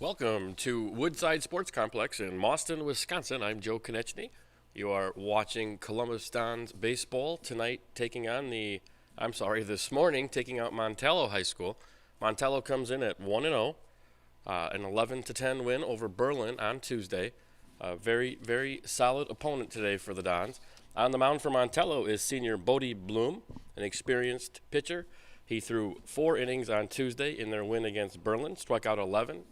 Welcome to Woodside Sports Complex in Mauston, Wisconsin. I'm Joe Konechny. You are watching Columbus Dons baseball tonight this morning taking out Montello High School. Montello comes in at 1-0, an 11-10 win over Berlin on Tuesday. A very, very solid opponent today for the Dons. On the mound for Montello is senior Bodie Bloom, an experienced pitcher. He threw 4 innings on Tuesday in their win against Berlin, struck out 11.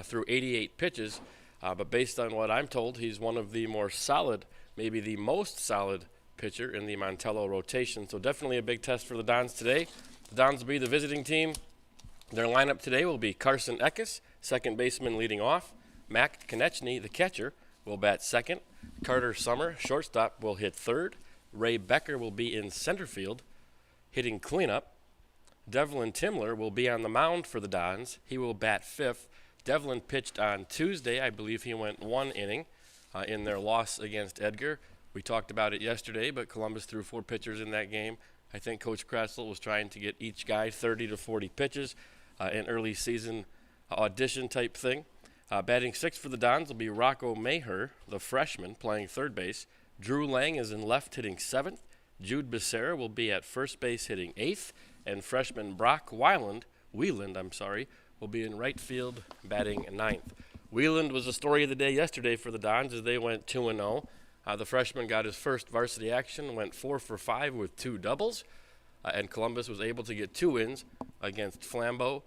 Through 88 pitches, but based on what I'm told, he's one of the more solid, maybe the most solid pitcher in the Montello rotation. So definitely a big test for the Dons today. The Dons will be the visiting team. Their lineup today will be Carson Eckes, second baseman leading off. Mac Konechny, the catcher, will bat second. Carter Summer, shortstop, will hit third. Ray Becker will be in center field, hitting cleanup. Devlin Timler will be on the mound for the Dons. He will bat fifth. Devlin pitched on Tuesday. I believe he went 1 inning in their loss against Edgar. We talked about it yesterday, but Columbus threw 4 pitchers in that game. I think Coach Kressel was trying to get each guy 30 to 40 pitches, an early season audition type thing. Batting sixth for the Dons will be Rocco Maher, the freshman, playing third base. Drew Lang is in left, hitting seventh. Jude Becerra will be at first base, hitting eighth. And freshman Brock Wieland, will be in right field, batting ninth. Wieland was the story of the day yesterday for the Dons as they went 2-0. The freshman got his first varsity action, went 4 for 5 with 2 doubles, and Columbus was able to get 2 wins against Flambeau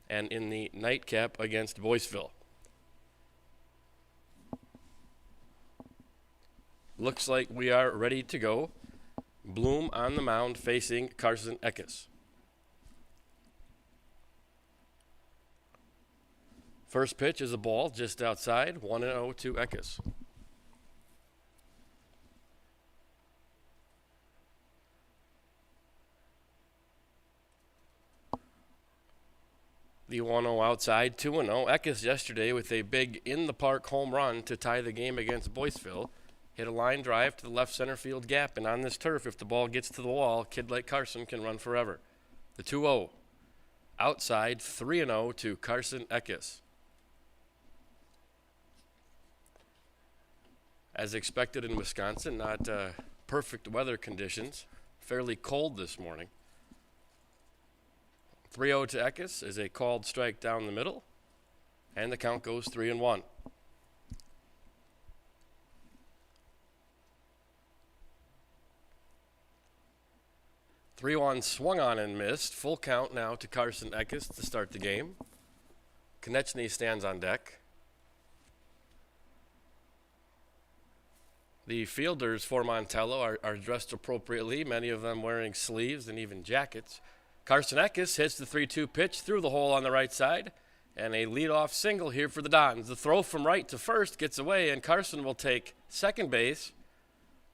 and in the nightcap against Boyceville. Looks like we are ready to go. Bloom on the mound facing Carson Eckes. First pitch is a ball just outside, 1-0 to Eckes. The 1-0 outside, 2-0. Eckes yesterday with a big in-the-park home run to tie the game against Boyceville. Hit a line drive to the left center field gap, and on this turf, if the ball gets to the wall, a kid like Carson can run forever. The 2-0 outside, 3-0 to Carson Eckes. As expected in Wisconsin, not perfect weather conditions. Fairly cold this morning. 3-0 to Eckes is a called strike down the middle, and the count goes 3-1. Three one swung on and missed. Full count now to Carson Eckes to start the game. Konechny stands on deck. The fielders for Montello are dressed appropriately, many of them wearing sleeves and even jackets. Carson Eckes hits the 3-2 pitch through the hole on the right side, and a leadoff single here for the Dons. The throw from right to first gets away, and Carson will take second base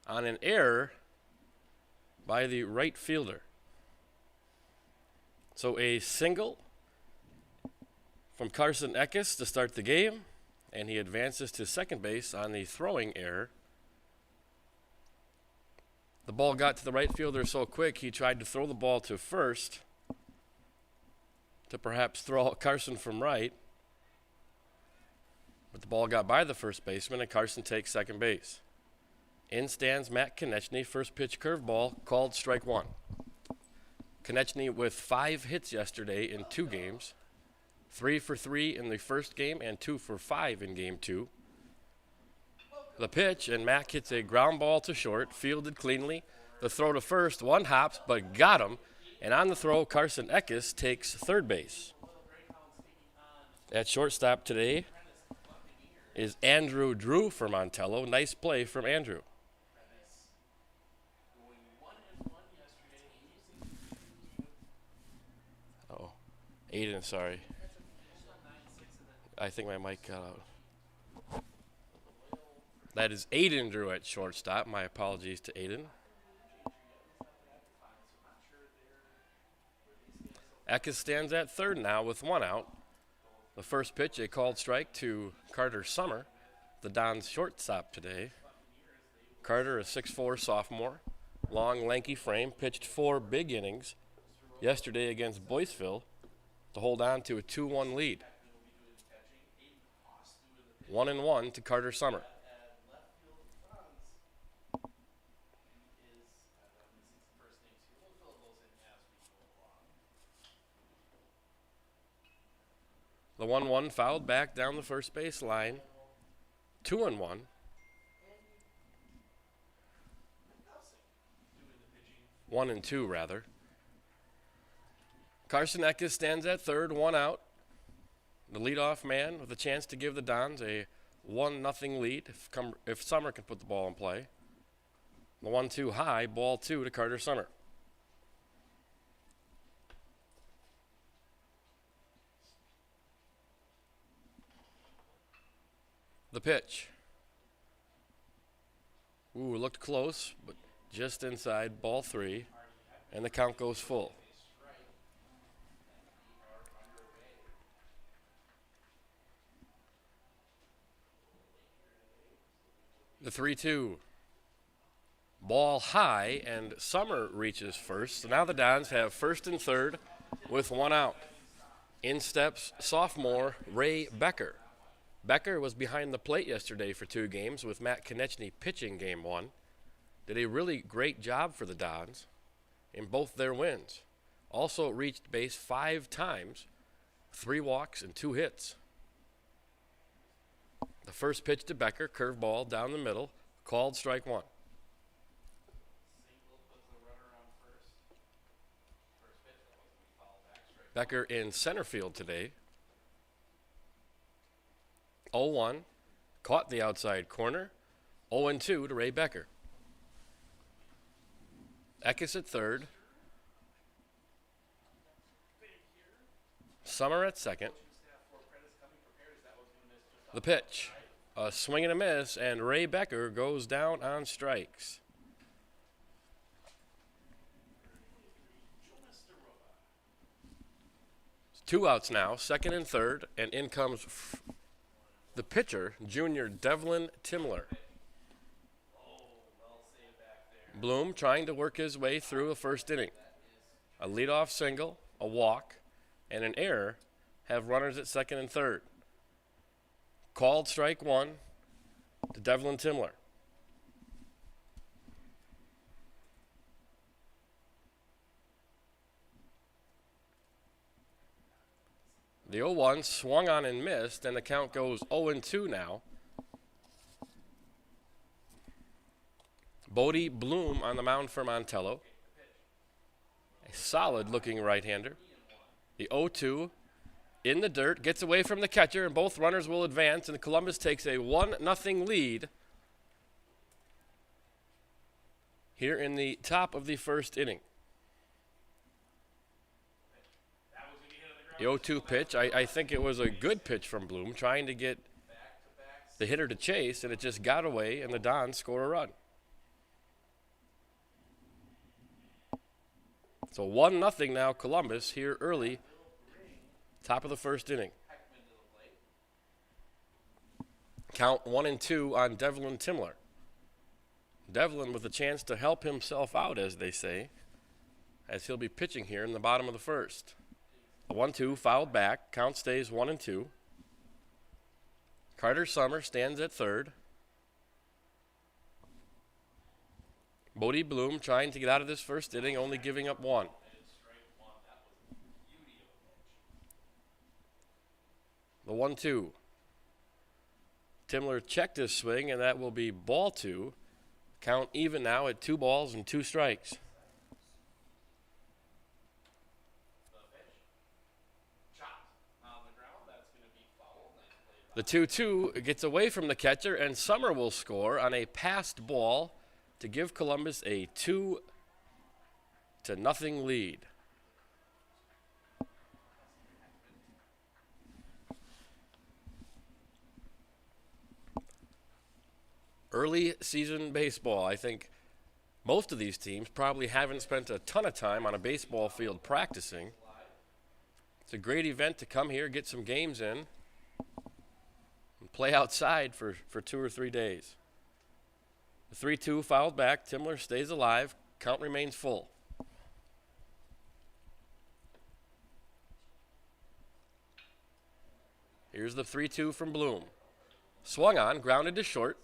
on an error by the right fielder. So a single from Carson Eckes to start the game, and he advances to second base on the throwing error. The ball got to the right fielder so quick he tried to throw the ball to first to perhaps throw out Carson from right. But the ball got by the first baseman, and Carson takes second base. In stands Matt Konechny, first pitch curveball, called strike one. Konechny with 5 hits yesterday in 2 games, 3 for 3 in the first game and 2 for 5 in game 2. The pitch, and Mac hits a ground ball to short, fielded cleanly. The throw to first, one hops, but got him. And on the throw, Carson Eckes takes third base. At shortstop today is Andrew Drew for Montello. Nice play from Andrew. Oh, Aiden, sorry. I think my mic cut out. That is Aiden Drew at shortstop. My apologies to Aiden. Eckes stands at third now with 1 out. The first pitch, a called strike to Carter Summer, the Dons shortstop today. Carter, a 6'4" sophomore, long, lanky frame, pitched 4 big innings yesterday against Boyceville to hold on to a 2-1 lead. 1-1 to Carter Summer. The 1-1 fouled back down the first base line. 2-1. One and two, rather. Carson Eckes stands at third, one out. The leadoff man with a chance to give the Dons a 1-0 lead if Summer can put the ball in play. The 1-2 high, ball two to Carter Summer. The pitch. Ooh, looked close, but just inside, ball three, and the count goes full. The 3-2. Ball high, and Summer reaches first. So now the Dons have first and third with one out. In steps sophomore Ray Becker. Becker was behind the plate yesterday for 2 games with Matt Konechny pitching game 1. Did a really great job for the Dons in both their wins. Also reached base 5 times, 3 walks and 2 hits. The first pitch to Becker, curveball down the middle, called strike 1. Becker in center field today. 0-1, caught the outside corner. 0-2 to Ray Becker. Eckes at third. Summer at second. The pitch, a swing and a miss, and Ray Becker goes down on strikes. Two outs now, second and third, and in comes the pitcher, junior Devlin Timler. Bloom trying to work his way through the first inning. A leadoff single, a walk, and an error have runners at second and third. Called strike 1 to Devlin Timler. The 0-1 swung on and missed, and the count goes 0-2 now. Bodie Bloom on the mound for Montello. A solid-looking right-hander. The 0-2 in the dirt, gets away from the catcher, and both runners will advance, and Columbus takes a 1-0 lead here in the top of the first inning. The 0-2 pitch, I think it was a good pitch from Bloom, trying to get the hitter to chase, and it just got away, and the Dons score a run. So 1-0 now Columbus here early, top of the first inning. Count 1-2 on Devlin Timler. Devlin with a chance to help himself out, as they say, as he'll be pitching here in the bottom of the first. The 1-2 fouled back. Count stays 1-2. Carter Summer stands at third. Bodie Bloom trying to get out of this first inning, only giving up 1. The 1-2. Timler checked his swing, and that will be ball 2. Count even now at 2 balls and 2 strikes. The 2-2 gets away from the catcher, and Summer will score on a passed ball to give Columbus a 2-0 lead. Early season baseball. I think most of these teams probably haven't spent a ton of time on a baseball field practicing. It's a great event to come here, get some games in, and play outside for 2 or 3 days. The 3-2 fouled back. Timler stays alive. Count remains full. Here's the 3-2 from Bloom. Swung on, grounded to short,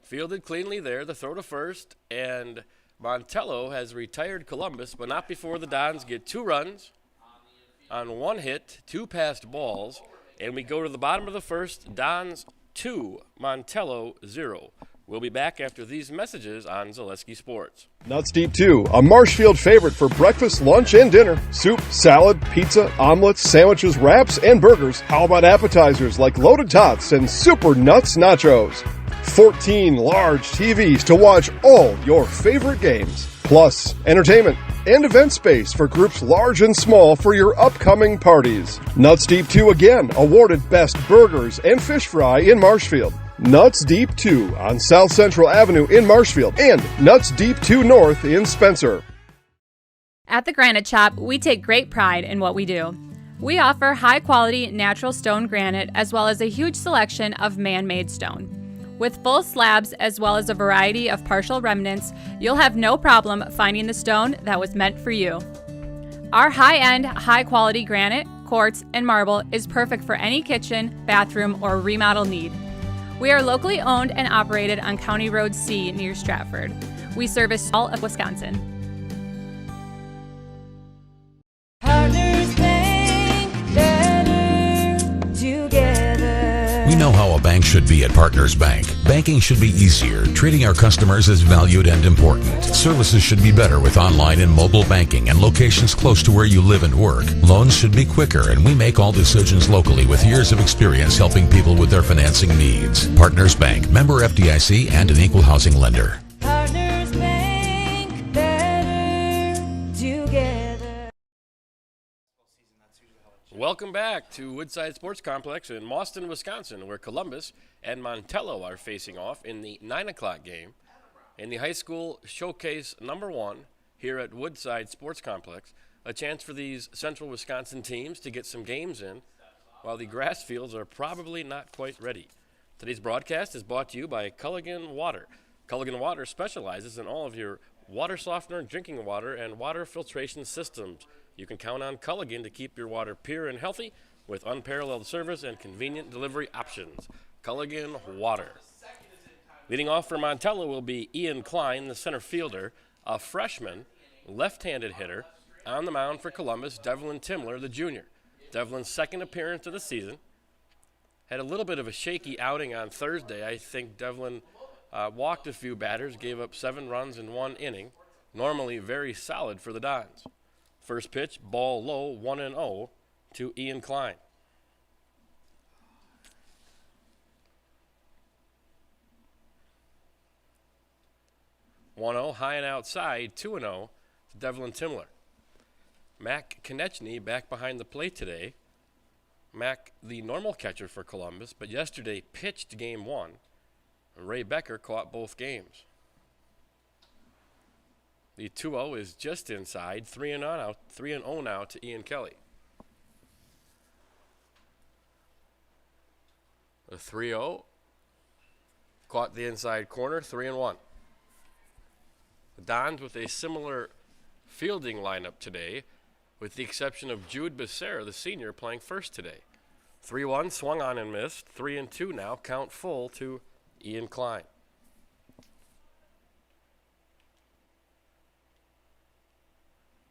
fielded cleanly there, the throw to first, and Montello has retired Columbus, but not before the Dons get 2 runs on 1 hit, 2 passed balls, and we go to the bottom of the first, Dons 2, Montello 0. We'll be back after these messages on Zaleski Sports. Nuts Deep 2, a Marshfield favorite for breakfast, lunch, and dinner. Soup, salad, pizza, omelets, sandwiches, wraps, and burgers. How about appetizers like loaded tots and super nuts nachos? 14 large TVs to watch all your favorite games. Plus, entertainment and event space for groups large and small for your upcoming parties. Nuts Deep 2 again, awarded Best Burgers and Fish Fry in Marshfield. Nuts Deep 2 on South Central Avenue in Marshfield and Nuts Deep 2 North in Spencer. At the Granite Shop, we take great pride in what we do. We offer high-quality natural stone granite as well as a huge selection of man-made stone. With full slabs as well as a variety of partial remnants, you'll have no problem finding the stone that was meant for you. Our high-end, high-quality granite, quartz, and marble is perfect for any kitchen, bathroom, or remodel need. We are locally owned and operated on County Road C near Stratford. We service all of Wisconsin. Partners Bank, better together. We know how a bank should be at Partners Bank. Banking should be easier. Treating our customers as valued and important. Services should be better with online and mobile banking and locations close to where you live and work. Loans should be quicker, and we make all decisions locally with years of experience helping people with their financing needs. Partners Bank, member FDIC, and an equal housing lender. Partners Bank, better together. Welcome back to Woodside Sports Complex in Mauston, Wisconsin, where Columbus and Montello are facing off in the 9 o'clock game in the high school showcase number 1 here at Woodside Sports Complex. A chance for these central Wisconsin teams to get some games in while the grass fields are probably not quite ready. Today's broadcast is brought to you by Culligan Water. Culligan Water specializes in all of your water softener, drinking water, and water filtration systems. You can count on Culligan to keep your water pure and healthy with unparalleled service and convenient delivery options. Culligan Water. Leading off for Montello will be Ian Klein, the center fielder, a freshman, left-handed hitter. On the mound for Columbus, Devlin Timler, the junior. Devlin's second appearance of the season. Had a little bit of a shaky outing on Thursday. I think Devlin walked a few batters, gave up 7 runs in 1 inning. Normally very solid for the Dons. First pitch, ball low, 1-0 to Ian Klein. High and outside, 2-0 to Devlin Timler. Mac Konechny back behind the plate today. Mac, the normal catcher for Columbus, but yesterday pitched game 1. Ray Becker caught both games. The 2-0 is just inside, 3-0 now to Ian Kelly. The 3-0 caught the inside corner, 3-1. The Dons with a similar fielding lineup today, with the exception of Jude Becerra, the senior, playing first today. 3-1, swung on and missed. 3-2 now, count full to Ian Klein.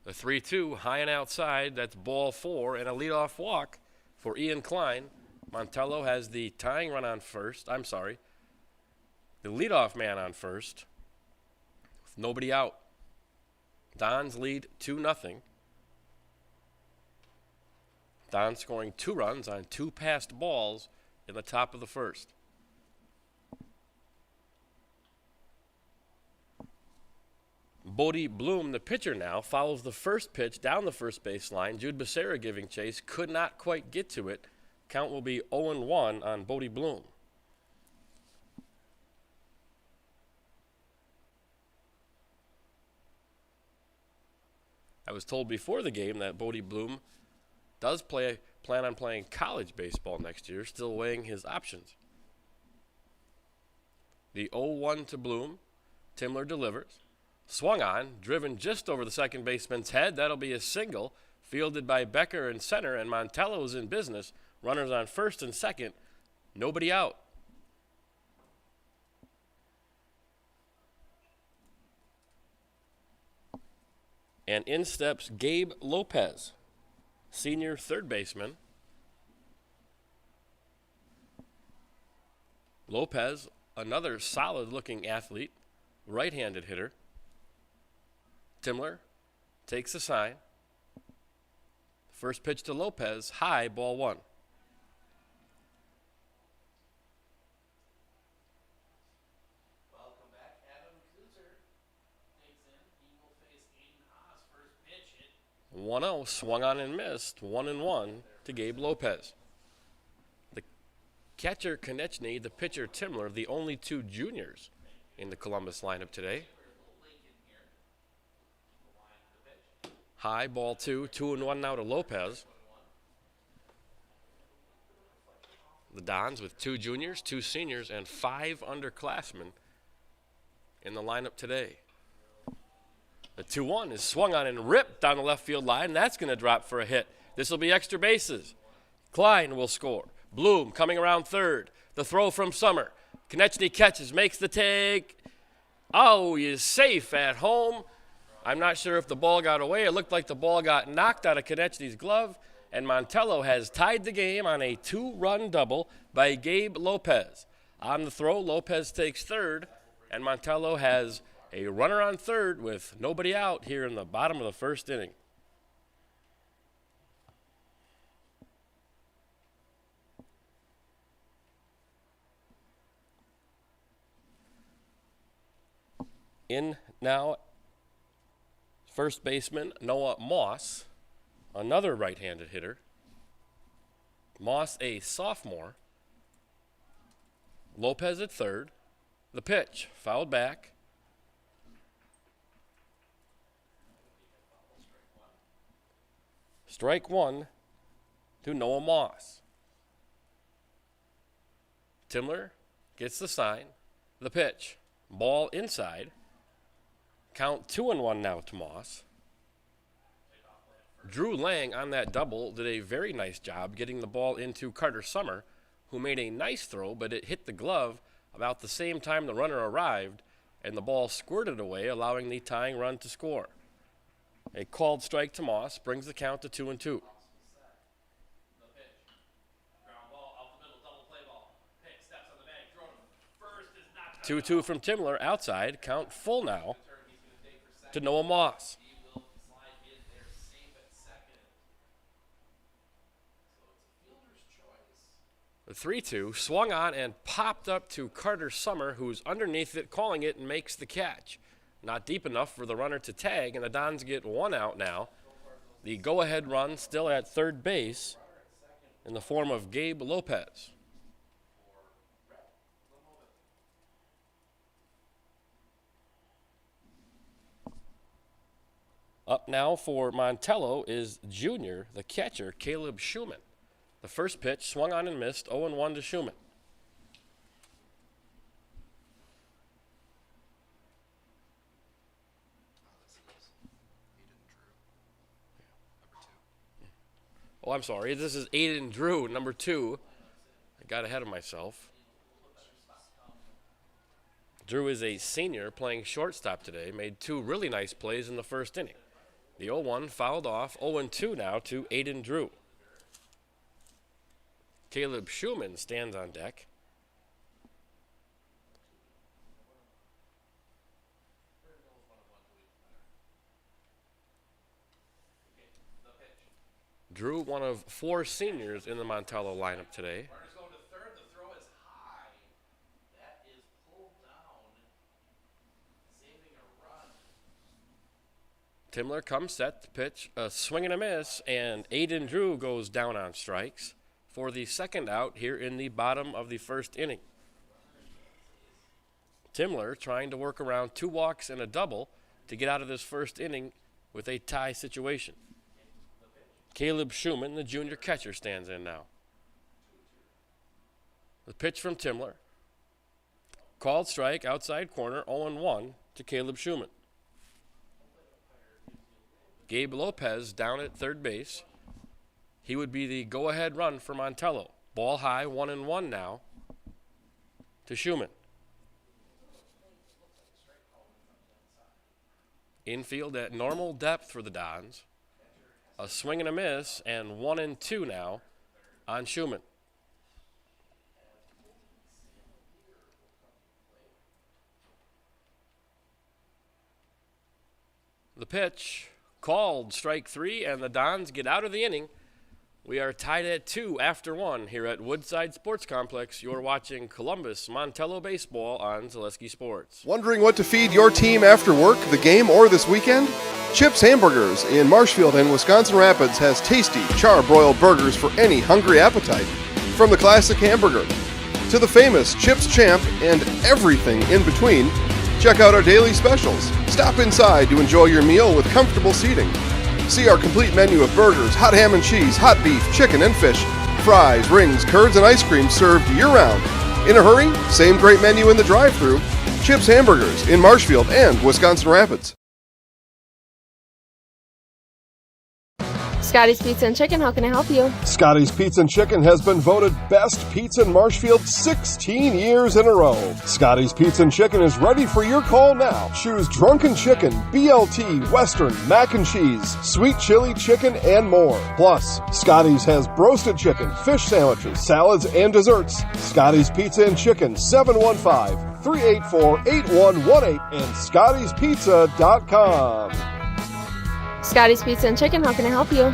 The 3-2, high and outside, that's ball 4, and a leadoff walk for Ian Klein. Montello has the tying run on first. The leadoff man on first, with nobody out. Dons lead 2-0. Dons scoring 2 runs on 2 passed balls in the top of the first. Bodie Bloom, the pitcher now, follows the first pitch down the first base line. Jude Becerra giving chase, could not quite get to it. Count will be 0-1 on Bodie Bloom. I was told before the game that Bodie Bloom does plan on playing college baseball next year, still weighing his options. The 0-1 to Bloom. Timler delivers. Swung on, driven just over the second baseman's head. That'll be a single, fielded by Becker in center, and Montello's in business. Runners on first and second, nobody out. And in steps Gabe Lopez, senior third baseman. Lopez, another solid-looking athlete, right-handed hitter. Timler takes the sign. First pitch to Lopez, high, ball one. Welcome back. Adam Kuzer digs in. He will face Aiden Haas. First pitch hit. 1-0, swung on and missed. 1-1 to Gabe Lopez. The catcher Konechny, the pitcher Timler, the only two juniors in the Columbus lineup today. High, ball two. 2-1 now to Lopez. The Dons with two juniors, two seniors, and 5 underclassmen in the lineup today. The 2-1 is swung on and ripped down the left field line. That's going to drop for a hit. This will be extra bases. Klein will score. Bloom coming around third. The throw from Summer. Konechny catches, makes the take. Oh, he is safe at home. I'm not sure if the ball got away. It looked like the ball got knocked out of Konechny's glove, and Montello has tied the game on a 2-run double by Gabe Lopez. On the throw, Lopez takes third, and Montello has a runner on third with nobody out here in the bottom of the first inning. In now, first baseman Noah Moss, another right-handed hitter. Moss, a sophomore. Lopez at third. The pitch, fouled back. Strike one to Noah Moss. Timler gets the sign. The pitch, ball inside. Count 2-1 now to Moss. Drew Lang on that double did a very nice job getting the ball into Carter Summer, who made a nice throw, but it hit the glove about the same time the runner arrived, and the ball squirted away, allowing the tying run to score. A called strike to Moss brings the count to 2-2. 2-2 from Timler outside. Count full now to Noah Moss. The 3-2 swung on and popped up to Carter Summer, who's underneath it, calling it, and makes the catch. Not deep enough for the runner to tag, and the Dons get one out now. The go-ahead run still at third base in the form of Gabe Lopez. Up now for Montello is junior, the catcher, Caleb Schumann. The first pitch swung on and missed, 0-1 to Schumann. Oh, I'm sorry. This is Aiden Drew, number 2. I got ahead of myself. Drew is a senior playing shortstop today. Made 2 really nice plays in the first inning. The 0-1 fouled off. 0-2 now to Aiden Drew. Caleb Schumann stands on deck. Drew, one of 4 seniors in the Montello lineup today. Runners going to third. The throw is high. That is pulled down, saving a run. Timler comes set to pitch, a swing and a miss, and Aiden Drew goes down on strikes for the second out here in the bottom of the first inning. Timler trying to work around 2 walks and a double to get out of this first inning with a tie situation. Caleb Schumann, the junior catcher, stands in now. The pitch from Timler. Called strike, outside corner, 0-1 to Caleb Schumann. Gabe Lopez down at third base. He would be the go-ahead run for Montello. Ball high, 1-1 now to Schumann. Infield at normal depth for the Dons. A swing and a miss, and 1-2 now on Schumann. The pitch called, strike 3, and the Dons get out of the inning. We are tied at 2 after 1 here at Woodside Sports Complex. You're watching Columbus Montello Baseball on Zaleski Sports. Wondering what to feed your team after work, the game, or this weekend? Chips Hamburgers in Marshfield and Wisconsin Rapids has tasty, char-broiled burgers for any hungry appetite. From the classic hamburger to the famous Chips Champ and everything in between, check out our daily specials. Stop inside to enjoy your meal with comfortable seating. See our complete menu of burgers, hot ham and cheese, hot beef, chicken and fish, fries, rings, curds, and ice cream served year-round. In a hurry? Same great menu in the drive-thru. Chips Hamburgers in Marshfield and Wisconsin Rapids. Scotty's Pizza and Chicken, how can I help you? Scotty's Pizza and Chicken has been voted best pizza in Marshfield 16 years in a row. Scotty's Pizza and Chicken is ready for your call now. Choose drunken chicken, BLT, western, mac and cheese, sweet chili chicken, and more. Plus, Scotty's has broasted chicken, fish sandwiches, salads, and desserts. Scotty's Pizza and Chicken, 715-384-8118 and scottyspizza.com. Scotty's Pizza and Chicken, how can I help you?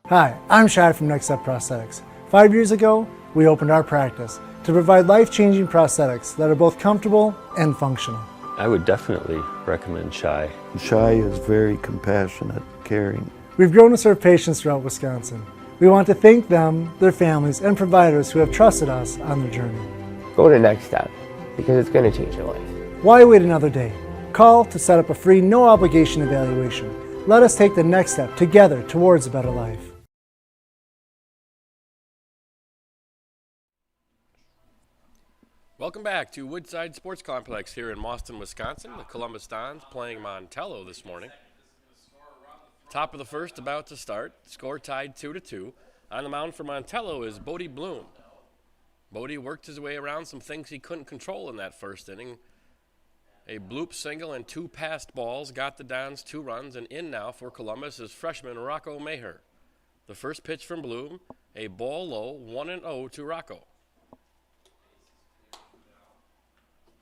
Hi, I'm Shai from Next Step Prosthetics. 5 years ago, we opened our practice to provide life-changing prosthetics that are both comfortable and functional. I would definitely recommend Shai. Shai is very compassionate, caring. We've grown to serve patients throughout Wisconsin. We want to thank them, their families, and providers who have trusted us on their journey. Go to Next Step, because it's going to change your life. Why wait another day? Call to set up a free, no-obligation evaluation. Let us take the next step together towards a better life. Welcome back to Woodside Sports Complex here in Mauston, Wisconsin. The Columbus Dons playing Montello this morning. Top of the first about to start. Score tied 2-2. On the mound for Montello is Bodie Bloom. Bodie worked his way around some things he couldn't control in that first inning. A bloop single and 2 passed balls got the Dons 2 runs, and in now for Columbus is freshman Rocco Maher. The first pitch from Bloom, a ball low, 1-0 to Rocco.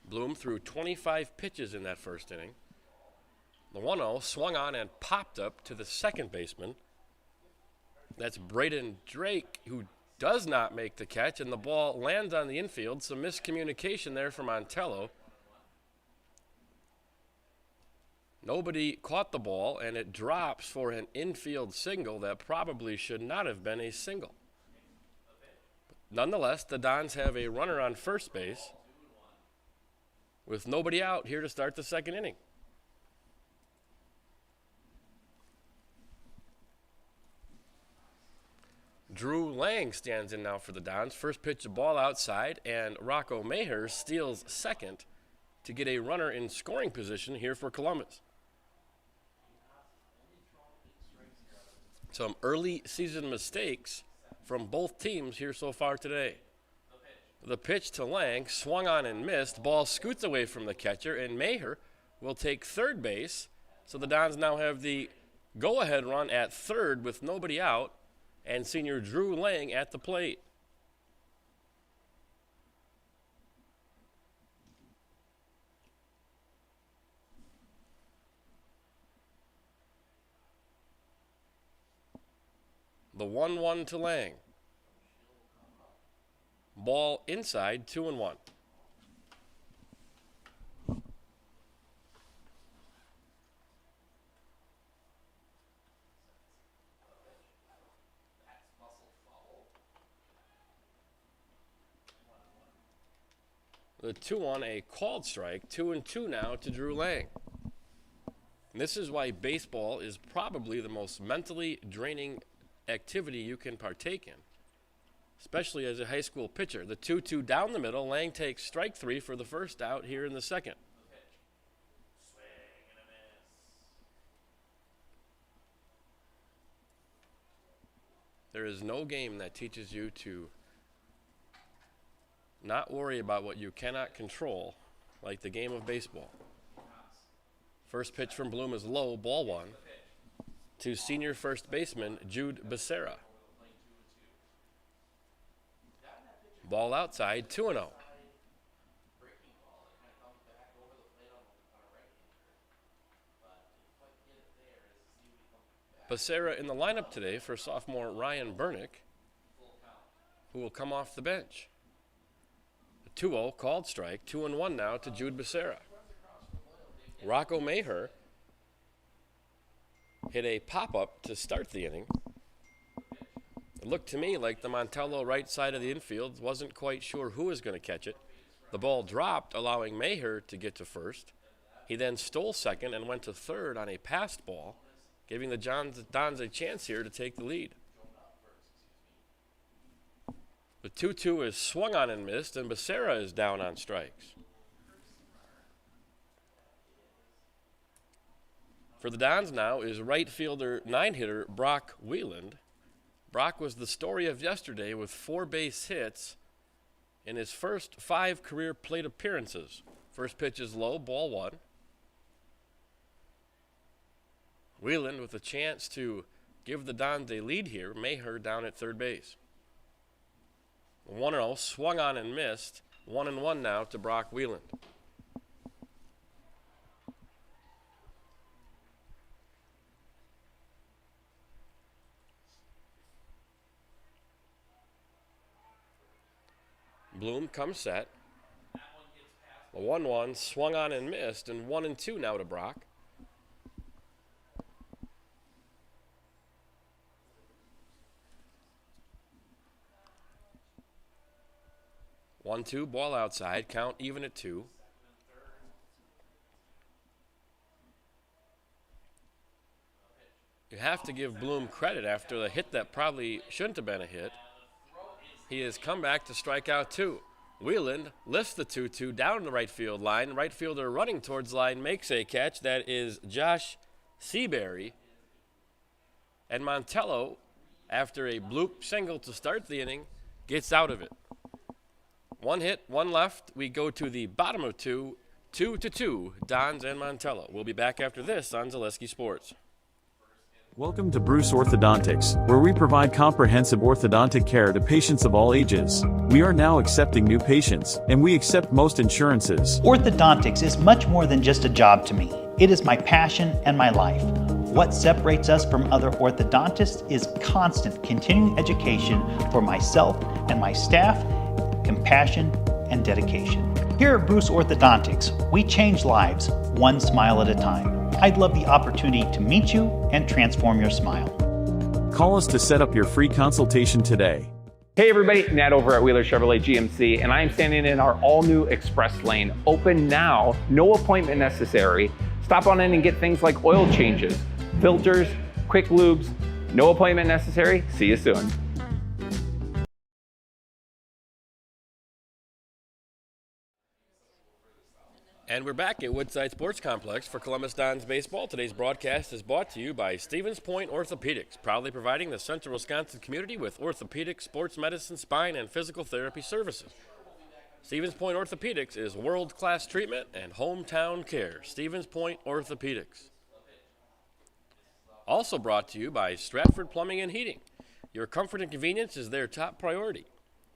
Bloom threw 25 pitches in that first inning. The 1-0 swung on and popped up to the second baseman. That's Braden Drake, who does not make the catch, and the ball lands on the infield. Some miscommunication there from Montello. Nobody caught the ball, and it drops for an infield single that probably should not have been a single. Nonetheless, the Dons have a runner on first base with nobody out here to start the second inning. Drew Lang stands in now for the Dons. First pitch, a ball outside, and Rocco Maher steals second to get a runner in scoring position here for Columbus. Some early season mistakes from both teams here so far today. The pitch to Lang, swung on and missed. Ball scoots away from the catcher, and Maher will take third base. So the Dons now have the go-ahead run at third with nobody out, and senior Drew Lang at the plate. The 1-1 to Lang. Ball inside, 2-1. The 2-1, a called strike, 2-2 now to Drew Lang. And this is why baseball is probably the most mentally draining activity you can partake in, especially as a high school pitcher. The 2-2 down the middle. Lang takes strike 3 for the first out here in the second. There is no game that teaches you to not worry about what you cannot control like the game of baseball. First pitch from Bloom is low, ball one, to senior first baseman Jude Becerra. Ball outside, 2-0. Becerra in the lineup today for sophomore Ryan Bernick, who will come off the bench. A 2-0 called strike, 2-1 now to Jude Becerra. Rocco Maher hit a pop-up to start the inning. It looked to me like the Montello right side of the infield wasn't quite sure who was going to catch it. The ball dropped, allowing Maher to get to first. He then stole second and went to third on a passed ball, giving the Dons a chance here to take the lead. The 2-2 is swung on and missed, and Becerra is down on strikes. For the Dons now is right fielder 9-hitter Brock Wieland. Brock was the story of yesterday with 4 base hits in his first 5 career plate appearances. First pitch is low, ball one. Wieland with a chance to give the Dons a lead here. Maher down at third base. 1-0, swung on and missed. 1-1 now to Brock Wieland. Bloom comes set. A 1-1, swung on and missed, and 1-2 now to Brock. 1-2, ball outside, count even at 2. You have to give Bloom credit after the hit that probably shouldn't have been a hit. He has come back to strike out 2. Wieland lifts the 2-2 down the right field line. Right fielder running towards line makes a catch. That is Josh Seabury. And Montello, after a bloop single to start the inning, gets out of it. 1 hit, 1 left. We go to the bottom of 2, 2-2, Dons and Montello. We'll be back after this on Zaleski Sports. Welcome to Bruce Orthodontics, where we provide comprehensive orthodontic care to patients of all ages. We are now accepting new patients, and we accept most insurances. Orthodontics is much more than just a job to me. It is my passion and my life. What separates us from other orthodontists is constant continuing education for myself and my staff, compassion, and dedication. Here at Bruce Orthodontics, we change lives one smile at a time. I'd love the opportunity to meet you and transform your smile. Call us to set up your free consultation today. Hey everybody, Nat over at Wheeler Chevrolet GMC, and I am standing in our all-new Express Lane. Open now, no appointment necessary. Stop on in and get things like oil changes, filters, quick lubes. No appointment necessary. See you soon. And we're back at Woodside Sports Complex for Columbus Dons baseball. Today's broadcast is brought to you by Stevens Point Orthopedics, proudly providing the Central Wisconsin community with orthopedic, sports medicine, spine, and physical therapy services. Stevens Point Orthopedics is world-class treatment and hometown care. Stevens Point Orthopedics. Also brought to you by Stratford Plumbing and Heating. Your comfort and convenience is their top priority.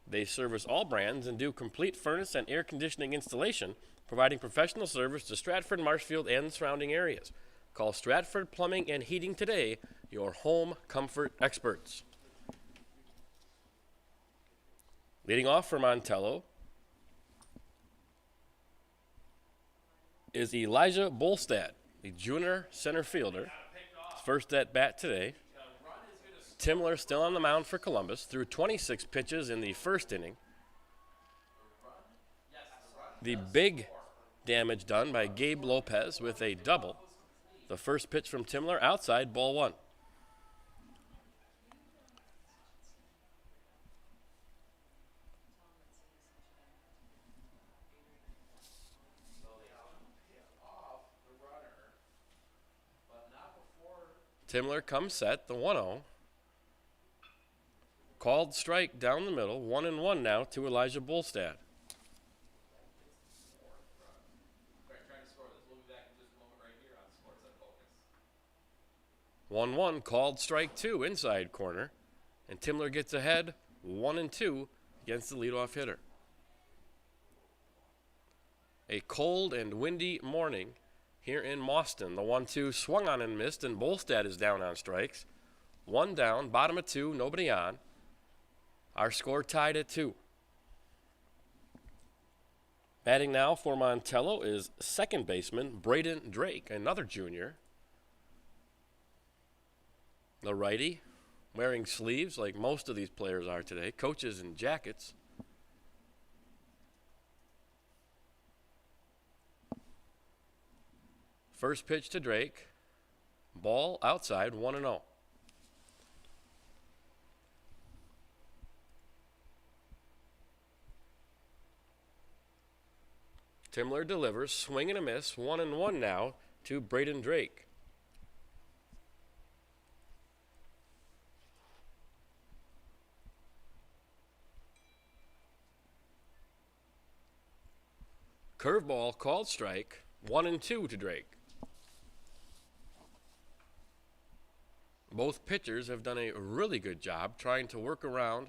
They service all brands and do complete furnace and air conditioning installation, providing professional service to Stratford, Marshfield, and the surrounding areas. Call Stratford Plumbing and Heating today, your home comfort experts. Leading off for Montello is Elijah Bolstad, the junior center fielder. His first at bat today. Timler still on the mound for Columbus, threw 26 pitches in the first inning. The big damage done by Gabe Lopez with a double. The first pitch from Timler outside, ball 1. Timler comes set, the 1-0. Called strike down the middle, 1-1 now to Elijah Bolstad. 1-1 called strike 2 inside corner, and Timler gets ahead 1-2 against the leadoff hitter. A cold and windy morning here in Mauston. The 1-2 swung on and missed, and Bolstad is down on strikes. 1 down, bottom of 2, nobody on. Our score tied at 2. Batting now for Montello is second baseman Braden Drake, another junior. The righty, wearing sleeves like most of these players are today, coaches in jackets. First pitch to Drake, ball outside, 1-0. Timler delivers, swing and a miss, 1-1 now to Braden Drake. Curveball called strike, 1-2 to Drake. Both pitchers have done a really good job trying to work around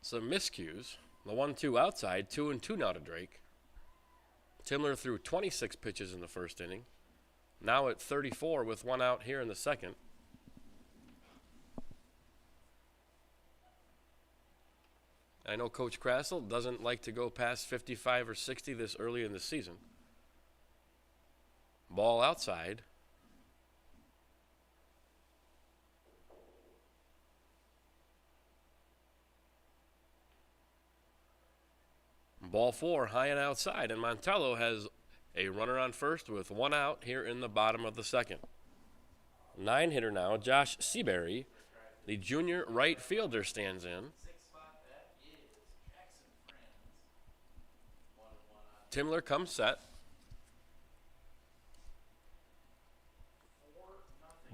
some miscues. The 1-2 outside, 2-2 now to Drake. Timler threw 26 pitches in the first inning. Now at 34 with 1 out here in the second. I know Coach Krassel doesn't like to go past 55 or 60 this early in the season. Ball outside. Ball 4, high and outside, and Montello has a runner on first with 1 out here in the bottom of the second. 9-hitter now, Josh Seabury, the junior right fielder, stands in. Timler comes set.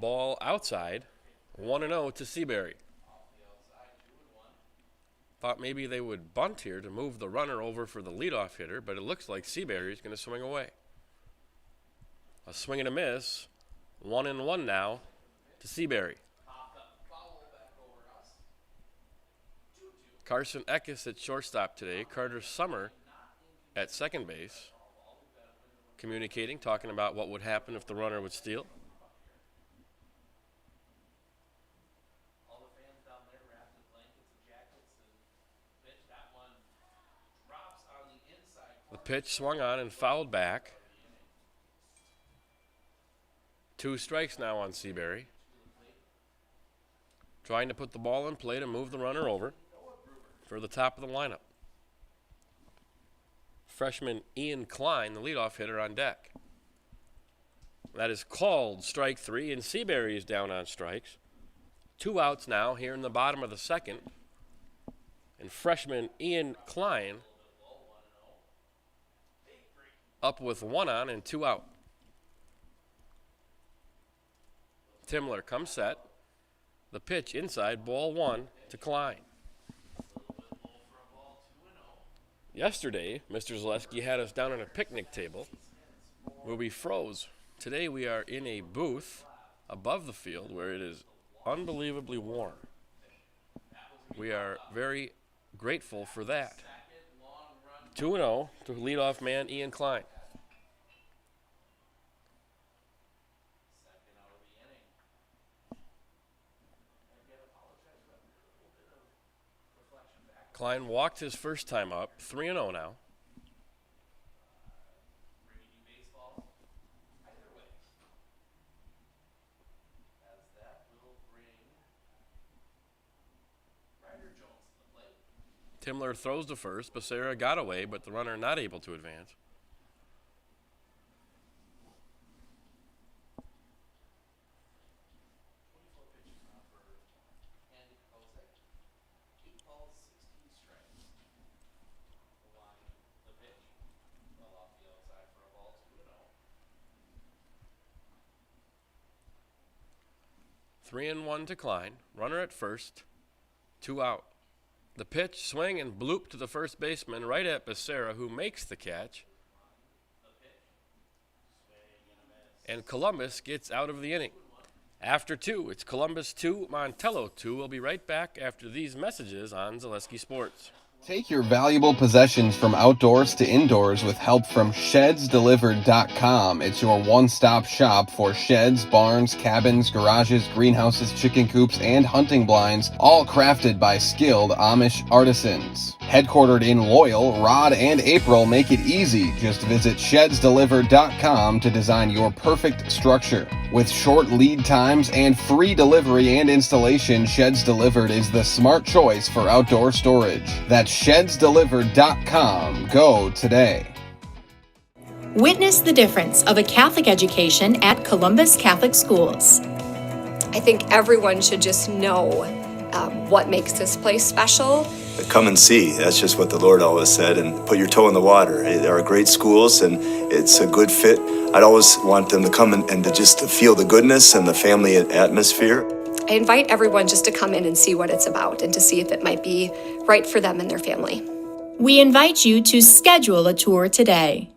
Ball outside, 1-0 to Seabury. Thought maybe they would bunt here to move the runner over for the leadoff hitter, but it looks like Seabury is going to swing away. A swing and a miss. 1-1 now to Seabury. Carson Eckes at shortstop today. Carter Summer at second base. Communicating, talking about what would happen if the runner would steal. The pitch swung on and fouled back. 2 strikes now on Seabury. Trying to put the ball in play to move the runner over for the top of the lineup. Freshman Ian Klein, the leadoff hitter, on deck. That is called strike 3, and Seabury is down on strikes. 2 outs now here in the bottom of the second. And freshman Ian Klein up with 1 on and 2 out. Timler comes set. The pitch inside, ball 1 to Klein. Yesterday, Mr. Zaleski had us down on a picnic table where we froze. Today we are in a booth above the field where it is unbelievably warm. We are very grateful for that. 2-0 to leadoff man Ian Klein. Klein walked his first time up, 3-0 now. Timler throws to first. Becerra got away, but the runner not able to advance. Three and 1 to Klein. Runner at first. 2 out. The pitch, swing, and bloop to the first baseman right at Becerra, who makes the catch. And Columbus gets out of the inning. After 2, it's Columbus 2, Montello 2. We'll be right back after these messages on Zaleski Sports. Take your valuable possessions from outdoors to indoors with help from ShedsDelivered.com. It's your one-stop shop for sheds, barns, cabins, garages, greenhouses, chicken coops, and hunting blinds, all crafted by skilled Amish artisans. Headquartered in Loyal, Rod and April make it easy. Just visit ShedsDelivered.com to design your perfect structure. With short lead times and free delivery and installation, Sheds Delivered is the smart choice for outdoor storage. That's ShedsDelivered.com. Go today. Witness the difference of a Catholic education at Columbus Catholic Schools. I think everyone should just know what makes this place special. Come and see. That's just what the Lord always said, and put your toe in the water. There are great schools, and it's a good fit. I'd always want them to come and to just feel the goodness and the family atmosphere. I invite everyone just to come in and see what it's about and to see if it might be right for them and their family. We invite you to schedule a tour today.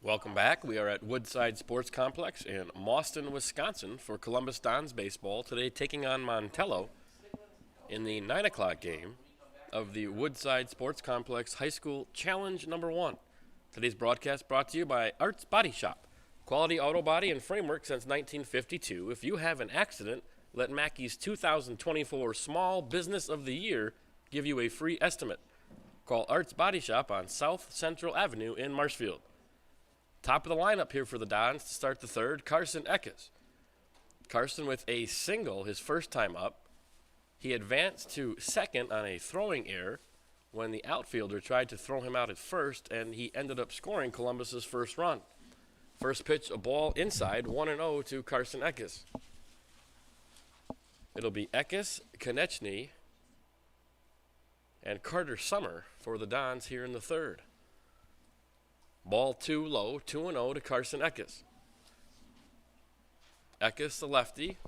Welcome back. We are at Woodside Sports Complex in Mauston, Wisconsin for Columbus Dons baseball. Today taking on Montello in the 9 o'clock game of the Woodside Sports Complex High School Challenge number 1. Today's broadcast brought to you by Arts Body Shop. Quality auto body and framework since 1952. If you have an accident, let Mackey's 2024 Small Business of the Year give you a free estimate. Call Arts Body Shop on South Central Avenue in Marshfield. Top of the lineup here for the Dons to start the third, Carson Eckes. Carson with a single his first time up. He advanced to second on a throwing error when the outfielder tried to throw him out at first, and he ended up scoring Columbus's first run. First pitch, a ball inside, 1-0 to Carson Eckes. It'll be Eckes, Konechny, and Carter Summer for the Dons here in the third. Ball 2 low, 2-0 to Carson Eckes. Eckes, the lefty,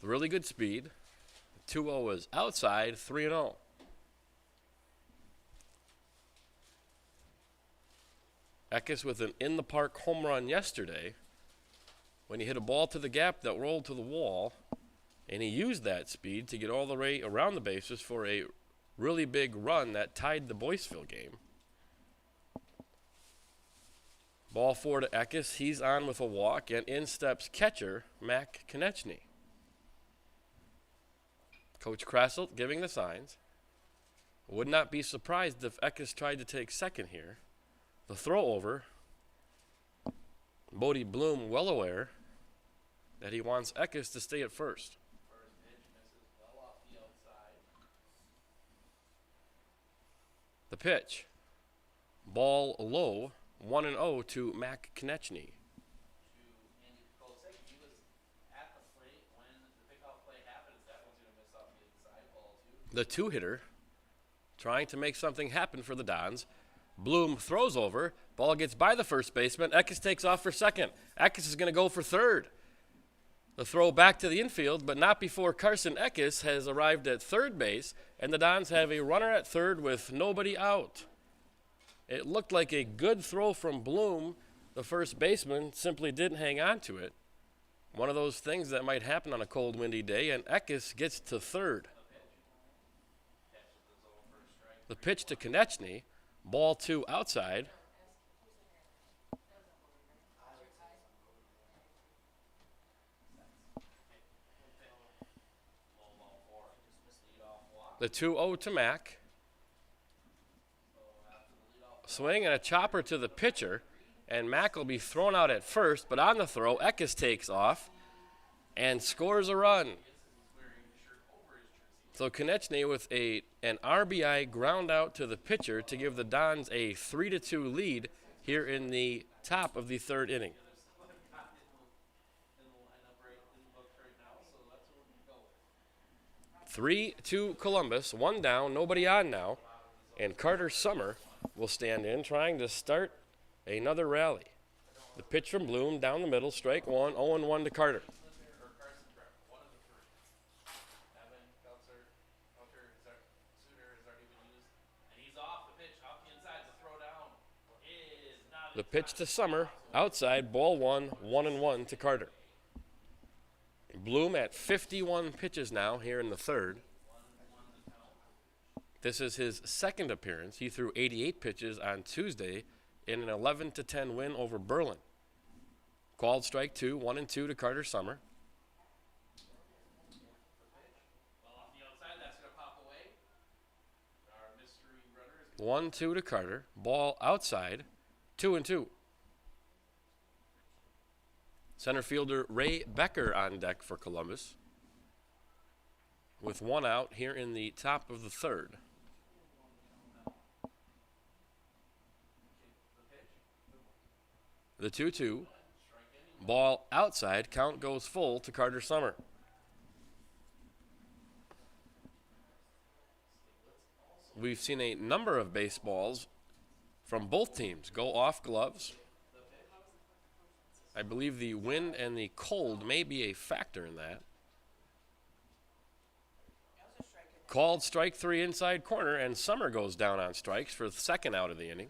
really good speed. 2-0 is outside, 3-0. Eckes with an in-the-park home run yesterday when he hit a ball to the gap that rolled to the wall, and he used that speed to get all the way around the bases for a really big run that tied the Boyceville game. Ball 4 to Eckes. He's on with a walk, and in steps catcher Mac Konechny. Coach Krasselt giving the signs. Would not be surprised if Eckes tried to take second here. The throw over. Bodie Bloom well aware that he wants Eckes to stay at first. The pitch. Ball low. 1-0 to Mac Konechny. The two-hitter trying to make something happen for the Dons. Bloom throws over. Ball gets by the first baseman. Eckes takes off for second. Eckes is going to go for third. The throw back to the infield, but not before Carson Eckes has arrived at third base, and the Dons have a runner at third with nobody out. It looked like a good throw from Bloom. The first baseman simply didn't hang on to it. One of those things that might happen on a cold, windy day, and Eckes gets to third. The pitch to Konechny, ball 2 outside. The 2-0 to Mac. Swing and a chopper to the pitcher, and Mac will be thrown out at first, but on the throw, Eckes takes off and scores a run. So Konechny with an RBI ground out to the pitcher to give the Dons a 3-2 lead here in the top of the third inning. 3-2 Columbus, 1 down, nobody on now, and Carter Summer will stand in trying to start another rally. The pitch from Bloom down the middle, strike 1, 0-1 to Carter. The pitch to Summer, Outside, ball 1-1 to Carter. Bloom at 51 pitches now here in the third. This is his second appearance. He threw 88 pitches on Tuesday in an 11-10 win over Berlin. Called strike 2, 1-2 to Carter Summer. 1-2 to Carter. Ball outside, 2-2. Center fielder Ray Becker on deck for Columbus, with one out here in the top of the third. The 2-2. Ball outside. Count goes full to Carter Summer. We've seen a number of baseballs from both teams go off gloves. I believe the wind and the cold may be a factor in that. Called strike 3 inside corner, and Summer goes down on strikes for the second out of the inning.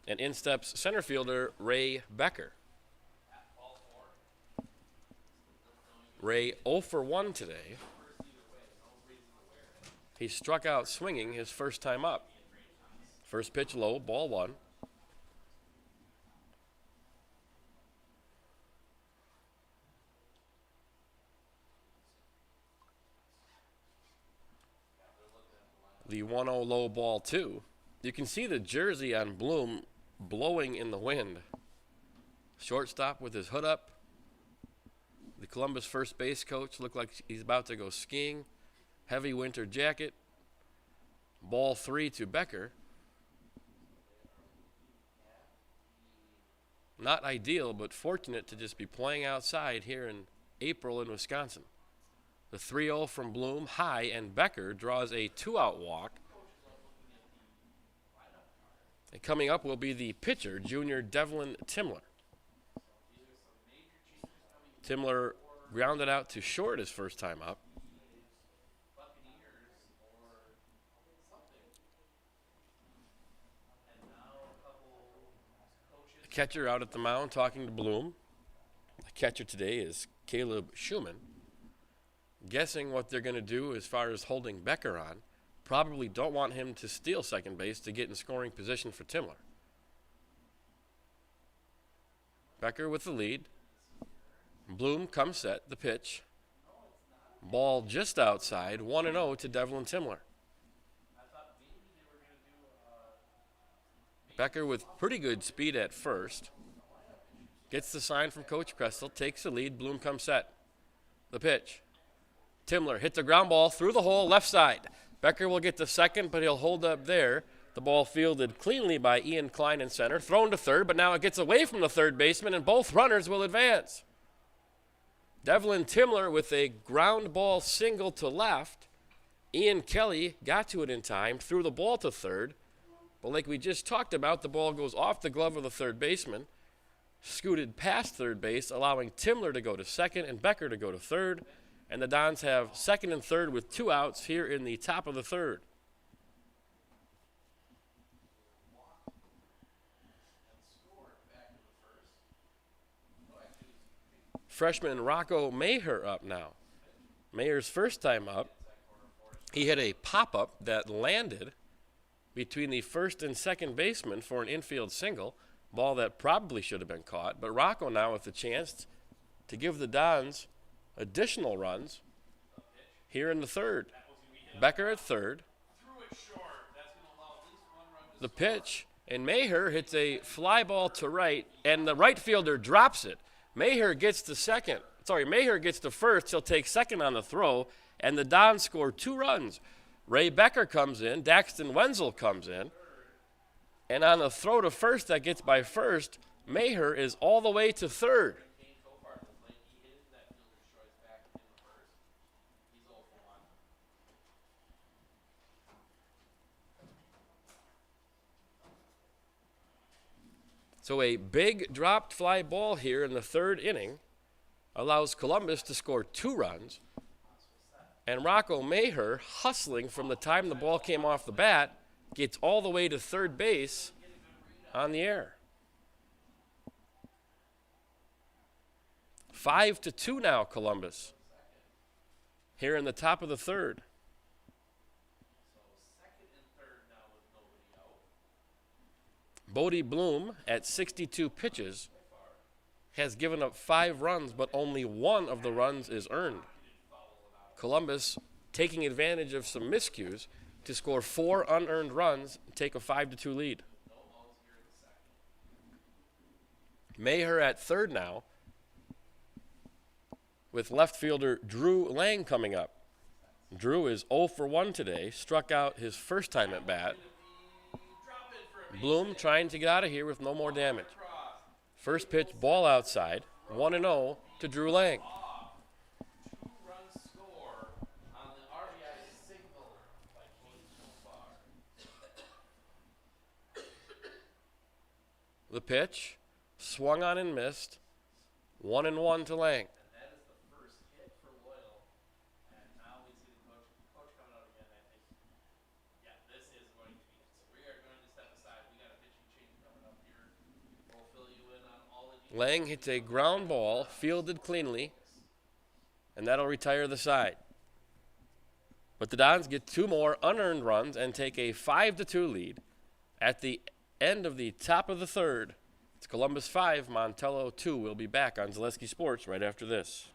And in steps center fielder Ray Becker. Ray 0 for 1 today. He struck out swinging his first time up. First pitch low, ball 1. The 1-0 low, ball 2. You can see the jersey on Bloom blowing in the wind. Shortstop with his hood up. The Columbus first base coach looked like he's about to go skiing. Heavy winter jacket. Ball 3 to Becker. Not ideal, but fortunate to just be playing outside here in April in Wisconsin. The 3-0 from Bloom, high, and Becker draws a 2-out walk. And coming up will be the pitcher, junior Devlin Timler. Timler grounded out to short his first time up. The catcher out at the mound talking to Bloom. The catcher today is Caleb Schumann. Guessing what they're going to do as far as holding Becker on. Probably don't want him to steal second base to get in scoring position for Timler. Becker with the lead. Bloom comes set, the pitch. Ball just outside, 1-0 to Devlin Timler. Becker with pretty good speed at first. Gets the sign from Coach Kressel, takes the lead, Bloom comes set. The pitch. Timler hits a ground ball through the hole, left side. Becker will get the second, but he'll hold up there. The ball fielded cleanly by Ian Klein in center, thrown to third, but now it gets away from the third baseman, and both runners will advance. Devlin Timler with a ground ball single to left. Ian Kelly got to it in time, threw the ball to third. But like we just talked about, the ball goes off the glove of the third baseman, scooted past third base, allowing Timler to go to second and Becker to go to third. And the Dons have second and third with 2 outs here in the top of the third. Freshman Rocco Maher up now. Maher's first time up. He had a pop-up that landed between the first and second baseman for an infield single. Ball that probably should have been caught. But Rocco now with the chance to give the Dons additional runs here in the third. Becker at third. The pitch, and Maher hits a fly ball to right, and the right fielder drops it. Maher gets to first. He'll take second on the throw, and the Dons score 2 runs. Ray Becker comes in, Daxton Wenzel comes in, and on the throw to first that gets by first, Maher is all the way to third. So a big dropped fly ball here in the third inning allows Columbus to score 2 runs. And Rocco Maher, hustling from the time the ball came off the bat, gets all the way to third base on the air. 5-2 now, Columbus. Here in the top of the third. Bodie Bloom, at 62 pitches, has given up 5 runs, but only 1 of the runs is earned. Columbus taking advantage of some miscues to score 4 unearned runs and take a 5-2 lead. Maher at third now, with left fielder Drew Lang coming up. Drew is 0 for 1 today, struck out his first time at bat. Bloom trying to get out of here with no more damage. First pitch, ball outside, 1-0 to Drew Lang. The pitch, swung on and missed, 1-1 to Lang. Lang hits a ground ball, fielded cleanly, and that'll retire the side. But the Dons get 2 more unearned runs and take a 5-2 lead at the end of the top of the third. It's Columbus 5, Montello 2. We'll be back on Zaleski Sports right after this.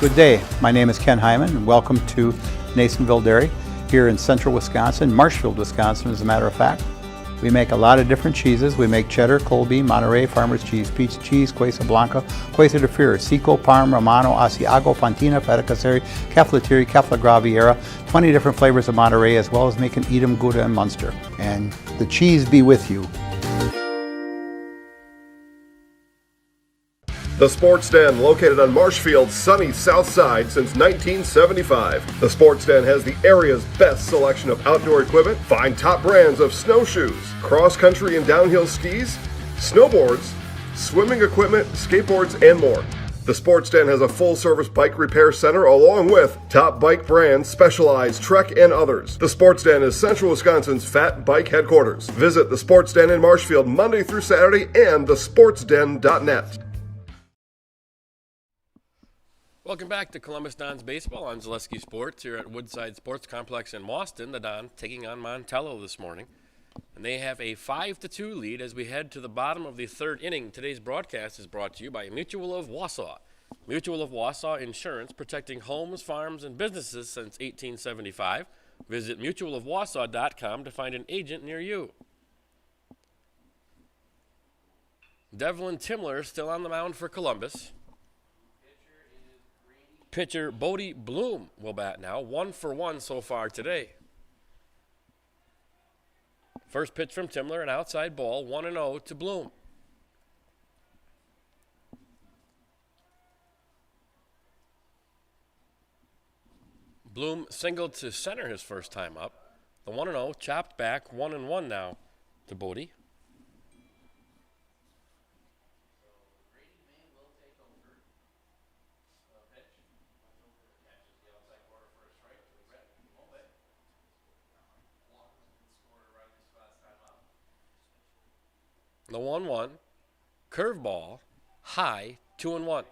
Good day. My name is Ken Hyman, and welcome to Nasonville Dairy here in central Wisconsin, Marshfield, Wisconsin, as a matter of fact. We make a lot of different cheeses. We make cheddar, Colby, Monterey, Farmer's Cheese, Pizza Cheese, Quesa Blanca, Quesa de Fir, Seco, Parm, Romano, Asiago, Fontina, Feta Caseri, Caflateri, Cafla Graviera, 20 different flavors of Monterey, as well as making Edam, Gouda, and Munster. And the cheese be with you. The Sports Den, located on Marshfield's sunny south side since 1975. The Sports Den has the area's best selection of outdoor equipment. Find top brands of snowshoes, cross-country and downhill skis, snowboards, swimming equipment, skateboards, and more. The Sports Den has a full-service bike repair center along with top bike brands, Specialized, Trek, and others. The Sports Den is Central Wisconsin's Fat Bike headquarters. Visit the Sports Den in Marshfield Monday through Saturday and thesportsden.net. Welcome back to Columbus Dons Baseball on Zaleski Sports here at Woodside Sports Complex in Boston. The Dons taking on Montello this morning. And they have a 5-2 lead as we head to the bottom of the third inning. Today's broadcast is brought to you by Mutual of Wausau. Mutual of Wausau Insurance, protecting homes, farms, and businesses since 1875. Visit mutualofwausau.com to find an agent near you. Devlin Timler still on the mound for Columbus. Pitcher Bodie Bloom will bat now, 1 for 1 so far today. First pitch from Timler, an outside ball, 1-0 to Bloom. Bloom singled to center his first time up. The 1-0 chopped back, 1-1 now to Bodie. The 1-1, curveball, high, 2-1.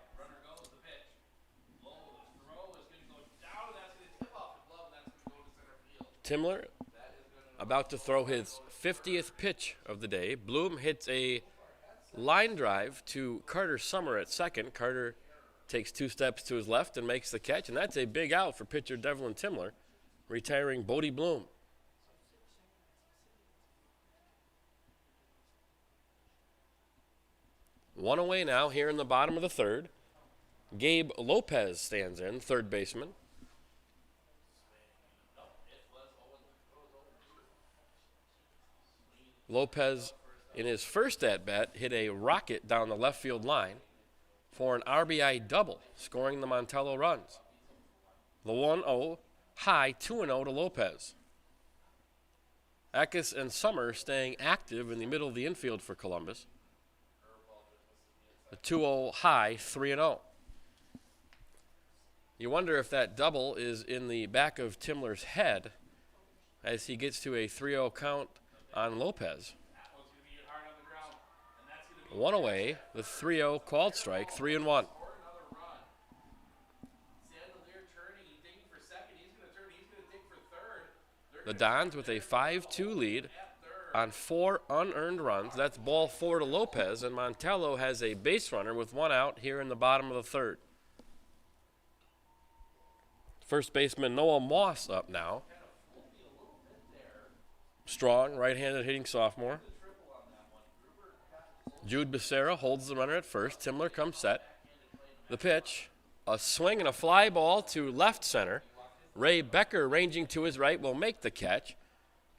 Timler about to throw his 50th pitch of the day. Bloom hits a line drive to Carter Summer at second. Carter takes 2 steps to his left and makes the catch, and that's a big out for pitcher Devlin Timler, retiring Bodie Bloom. One away now here in the bottom of the third. Gabe Lopez stands in, third baseman. Lopez, in his first at-bat, hit a rocket down the left field line for an RBI double, scoring the Montello runs. The 1-0, high, 2-0 to Lopez. Eckes and Summer staying active in the middle of the infield for Columbus. The 2-0 high, 3-0. You wonder if that double is in the back of Timler's head as he gets to a 3-0 count on Lopez. One away, the 3-0 called strike, 3-1. The Dons with a 5-2 lead on 4 unearned runs. That's ball 4 to Lopez, and Montello has a base runner with 1 out here in the bottom of the 3rd. First baseman Noah Moss up now. Strong, right-handed hitting sophomore. Jude Becerra holds the runner at first. Timler comes set. The pitch, a swing and a fly ball to left center. Ray Becker, ranging to his right, will make the catch.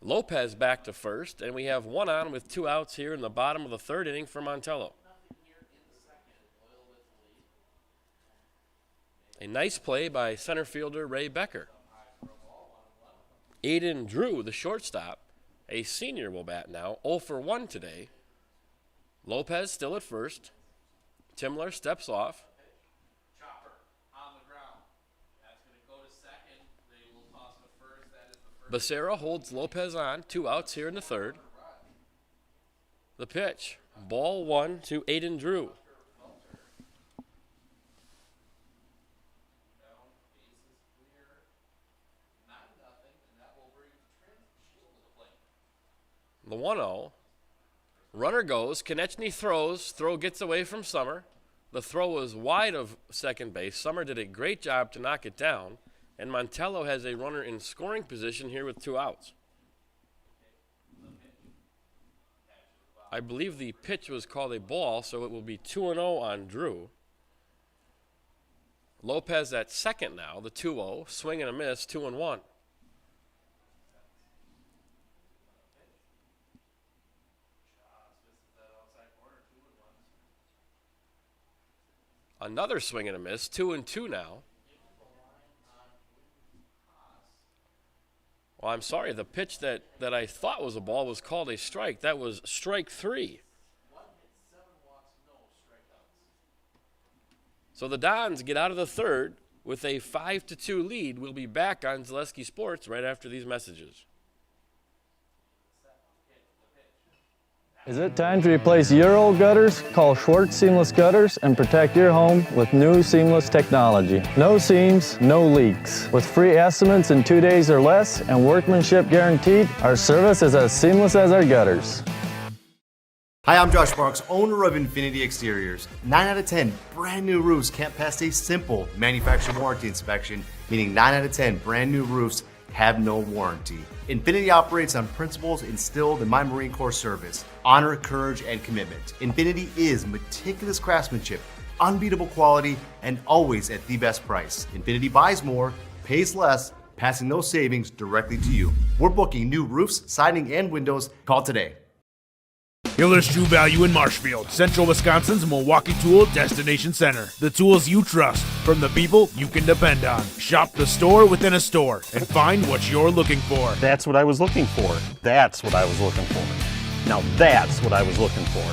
Lopez back to first, and we have 1 on with 2 outs here in the bottom of the 3rd inning for Montello. A nice play by center fielder Ray Becker. Aiden Drew, the shortstop, a senior, will bat now, 0 for 1 today. Lopez still at first. Timler steps off. Becerra holds Lopez on, 2 outs here in the 3rd. The pitch, ball 1 to Aiden Drew. The 1-0. Runner goes. Konechny throws. Throw gets away from Summer. The throw was wide of second base. Summer did a great job to knock it down. And Montello has a runner in scoring position here with 2 outs. I believe the pitch was called a ball, so it will be 2-0 on Drew. Lopez at second now, the 2-0. Swing and a miss, 2-1. Another swing and a miss, 2-2 now. Well, I'm sorry, the pitch that I thought was a ball was called a strike. That was strike 3. So the Dons get out of the 3rd with a 5-2 lead. We'll be back on Zaleski Sports right after these messages. Is it time to replace your old gutters? Call Schwartz Seamless Gutters and protect your home with new seamless technology. No seams, no leaks. With free estimates in 2 days or less and workmanship guaranteed, our service is as seamless as our gutters. Hi, I'm Josh Marks, owner of Infinity Exteriors. 9 out of 10 brand new roofs can't pass a simple manufacturer warranty inspection, meaning 9 out of 10 brand new roofs have no warranty. Infinity operates on principles instilled in my Marine Corps service: honor, courage, and commitment. Infinity is meticulous craftsmanship, unbeatable quality, and always at the best price. Infinity buys more, pays less, passing those savings directly to you. We're booking new roofs, siding, and windows. Call today. Hiller's True Value in Marshfield, Central Wisconsin's Milwaukee Tool Destination Center. The tools you trust from the people you can depend on. Shop the store within a store and find what you're looking for. That's what I was looking for. That's what I was looking for. Now that's what I was looking for.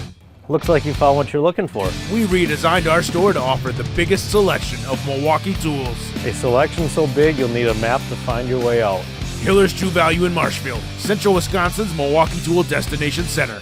Looks like you found what you're looking for. We redesigned our store to offer the biggest selection of Milwaukee tools. A selection so big you'll need a map to find your way out. Hiller's True Value in Marshfield, Central Wisconsin's Milwaukee Tool Destination Center.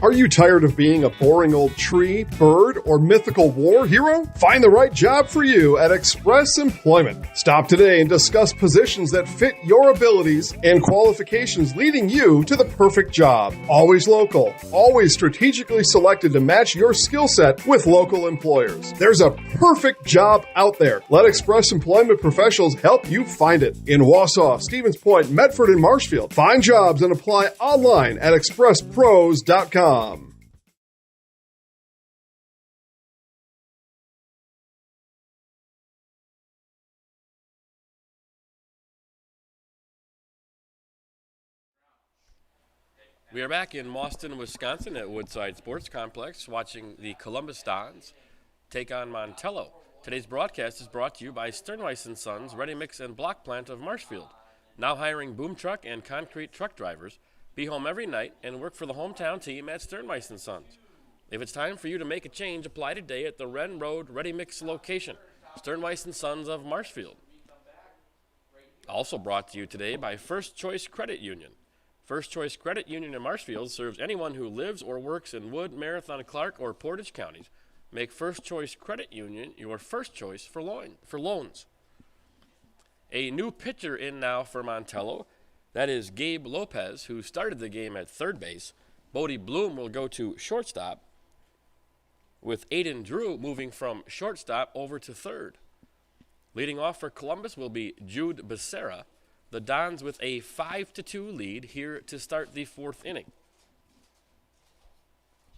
Are you tired of being a boring old tree, bird, or mythical war hero? Find the right job for you at Express Employment. Stop today and discuss positions that fit your abilities and qualifications, leading you to the perfect job. Always local, always strategically selected to match your skill set with local employers. There's a perfect job out there. Let Express Employment professionals help you find it. In Wausau, Stevens Point, Medford, and Marshfield. Find jobs and apply online at expresspros.com. We are back in Mauston, Wisconsin at Woodside Sports Complex watching the Columbus Dons take on Montello. Today's broadcast is brought to you by Sternweiss & Sons, Ready Mix and Block Plant of Marshfield. Now hiring boom truck and concrete truck drivers. Be home every night and work for the hometown team at Sternweiss & Sons. If it's time for you to make a change, apply today at the Wren Road Ready Mix location, Sternweiss & Sons of Marshfield. Also brought to you today by First Choice Credit Union. First Choice Credit Union in Marshfield serves anyone who lives or works in Wood, Marathon, Clark, or Portage counties. Make First Choice Credit Union your first choice for loans. A new pitcher in now for Montello. That is Gabe Lopez, who started the game at third base. Bodie Bloom will go to shortstop, with Aiden Drew moving from shortstop over to third. Leading off for Columbus will be Jude Becerra. The Dons with a 5-2 lead here to start the fourth inning.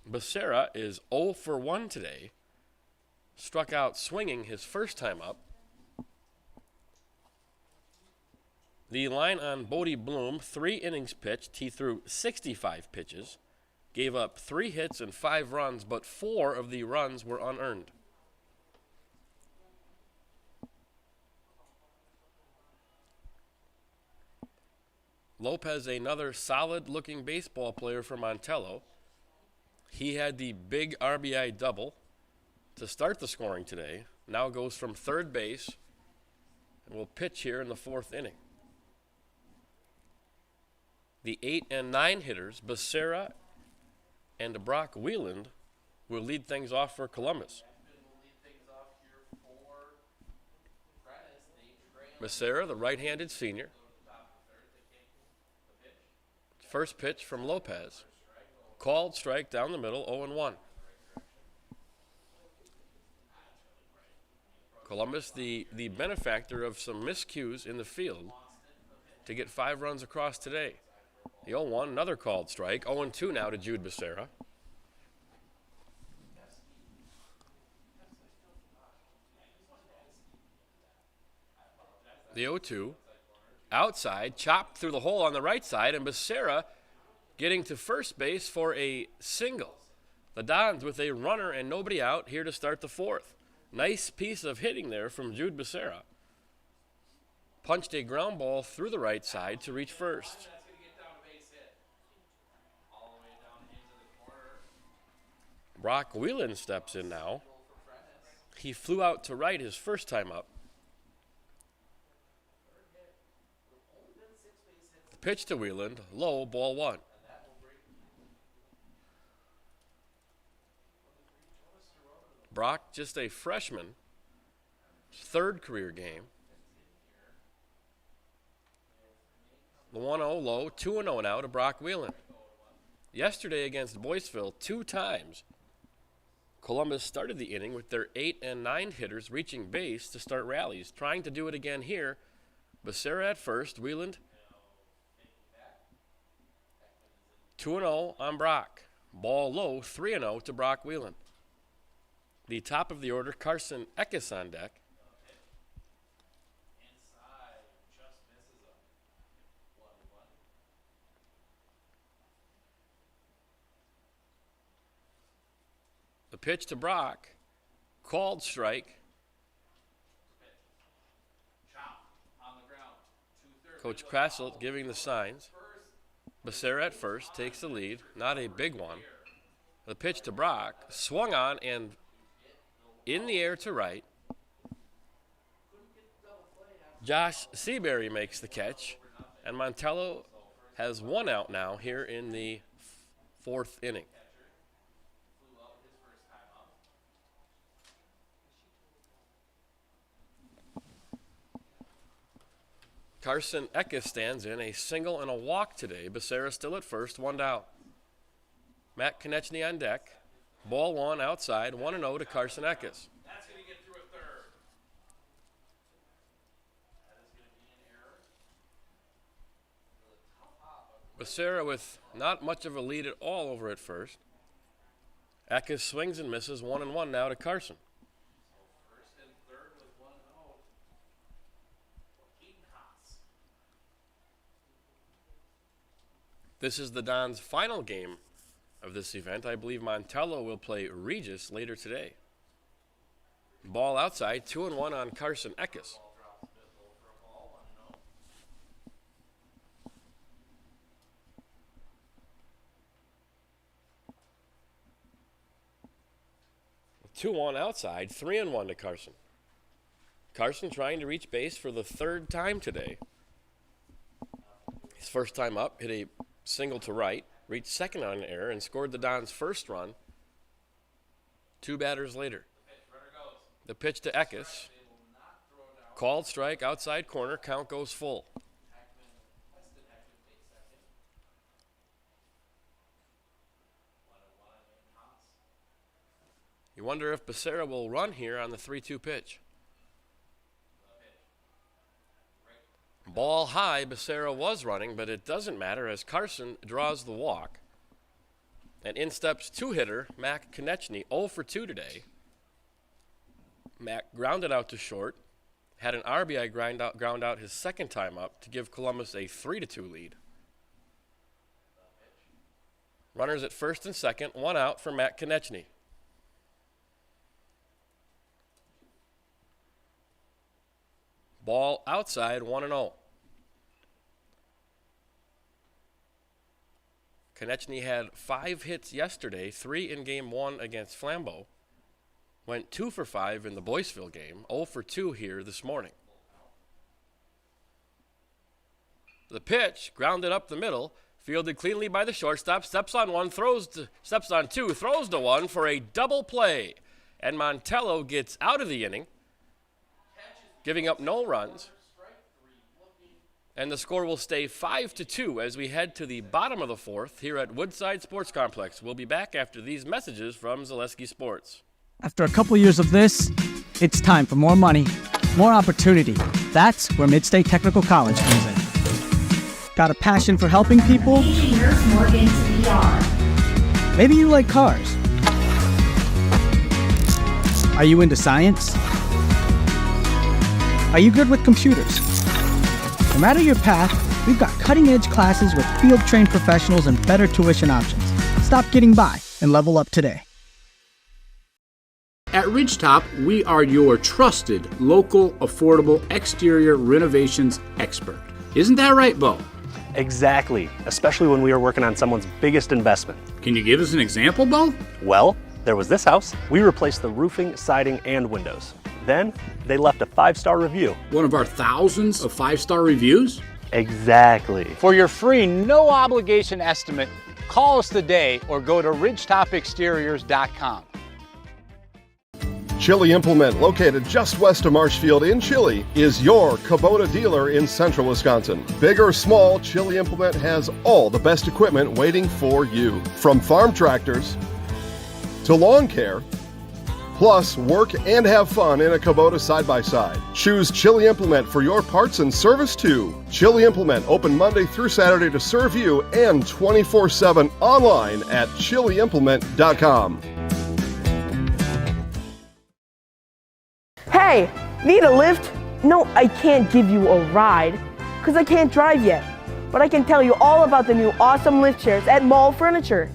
Becerra is 0 for 1 today. Struck out swinging his first time up. The line on Bodie Bloom, 3 innings pitched. He threw 65 pitches. Gave up 3 hits and 5 runs, but 4 of the runs were unearned. Lopez, another solid-looking baseball player for Montello. He had the big RBI double to start the scoring today. Now goes from third base and will pitch here in the fourth inning. The 8 and 9 hitters, Becerra and Brock Wieland, will lead things off for Columbus. Becerra, the right-handed senior. First pitch from Lopez. Called strike down the middle, 0-1. Columbus, the benefactor of some miscues in the field to get 5 runs across today. The 0-1, another called strike. 0-2 now to Jude Becerra. The 0-2. Outside, chopped through the hole on the right side, and Becerra getting to first base for a single. The Dons with a runner and nobody out here to start the fourth. Nice piece of hitting there from Jude Becerra. Punched a ground ball through the right side to reach first. Brock Wieland steps in now. He flew out to right his first time up. The pitch to Wieland, low, ball 1. Brock, just a freshman, third career game. The 1-0 low, 2-0 now to Brock Wieland. Yesterday against Boyceville, 2 times, Columbus started the inning with their 8 and 9 hitters reaching base to start rallies. Trying to do it again here. Becerra at first, Wieland 2-0 on Brock. Ball low, 3-0 to Brock Wieland. The top of the order, Carson Eckes on deck. The pitch to Brock, called strike. Coach Krasselt giving the signs. Becerra at first takes the lead, not a big one. The pitch to Brock, swung on and in the air to right. Josh Seabury makes the catch, and Montello has 1 out now here in the fourth inning. Carson Eckes stands in, a single and a walk today. Becerra still at first, 1 down. Matt Konechny on deck. Ball 1 outside, 1-0 to Carson Eckes. That's going to get through a third. That is going to be an error. Becerra with not much of a lead at all over at first. Eckes swings and misses, 1-1 now to Carson. First and third with 1 out. This is the Dons' final game of this event. I believe Montello will play Regis later today. Ball outside, 2-1 on Carson Eckes. Two on outside, 3-1 to Carson. Carson trying to reach base for the 3rd time today. His first time up, hit a single to right, reached second on an error, and scored the Dons' first run 2 batters later. The pitch to Eckes. Called strike, outside corner, count goes full. You wonder if Becerra will run here on the 3-2 pitch. Ball high, Becerra was running, but it doesn't matter as Carson draws the walk. And in steps two-hitter, Mac Konechny, 0 for 2 today. Mac grounded out to short, had an RBI ground out his second time up to give Columbus a 3-2 lead. Runners at first and second, 1 out for Mac Konechny. Ball outside, 1-0. Konechny had 5 hits yesterday, 3 in Game 1 against Flambeau. Went 2 for 5 in the Boyceville game, 0 for 2 here this morning. The pitch, grounded up the middle, fielded cleanly by the shortstop, steps on 1, steps on 2, throws to 1 for a double play. And Montello gets out of the inning, giving up no runs. And the score will stay 5-2 as we head to the bottom of the 4th here at Woodside Sports Complex. We'll be back after these messages from Zaleski Sports. After a couple years of this, it's time for more money, more opportunity. That's where Mid-State Technical College comes in. Got a passion for helping people? Maybe you like cars. Are you into science? Are you good with computers? No matter your path, we've got cutting-edge classes with field-trained professionals and better tuition options. Stop getting by and level up today. At Ridgetop, we are your trusted, local, affordable exterior renovations expert. Isn't that right, Bo? Exactly, especially when we are working on someone's biggest investment. Can you give us an example, Bo? Well, there was this house. We replaced the roofing, siding, and windows. Then, they left a 5-star review. One of our thousands of 5-star reviews? Exactly. For your free, no-obligation estimate, call us today or go to ridgetopexteriors.com. Chili Implement, located just west of Marshfield in Chili, is your Kubota dealer in central Wisconsin. Big or small, Chili Implement has all the best equipment waiting for you. From farm tractors to lawn care, plus work and have fun in a Kubota side-by-side. Choose Chili Implement for your parts and service too. Chili Implement, open Monday through Saturday to serve you and 24/7 online at chiliimplement.com. Hey, need a lift? No, I can't give you a ride because I can't drive yet. But I can tell you all about the new awesome lift chairs at Mall Furniture.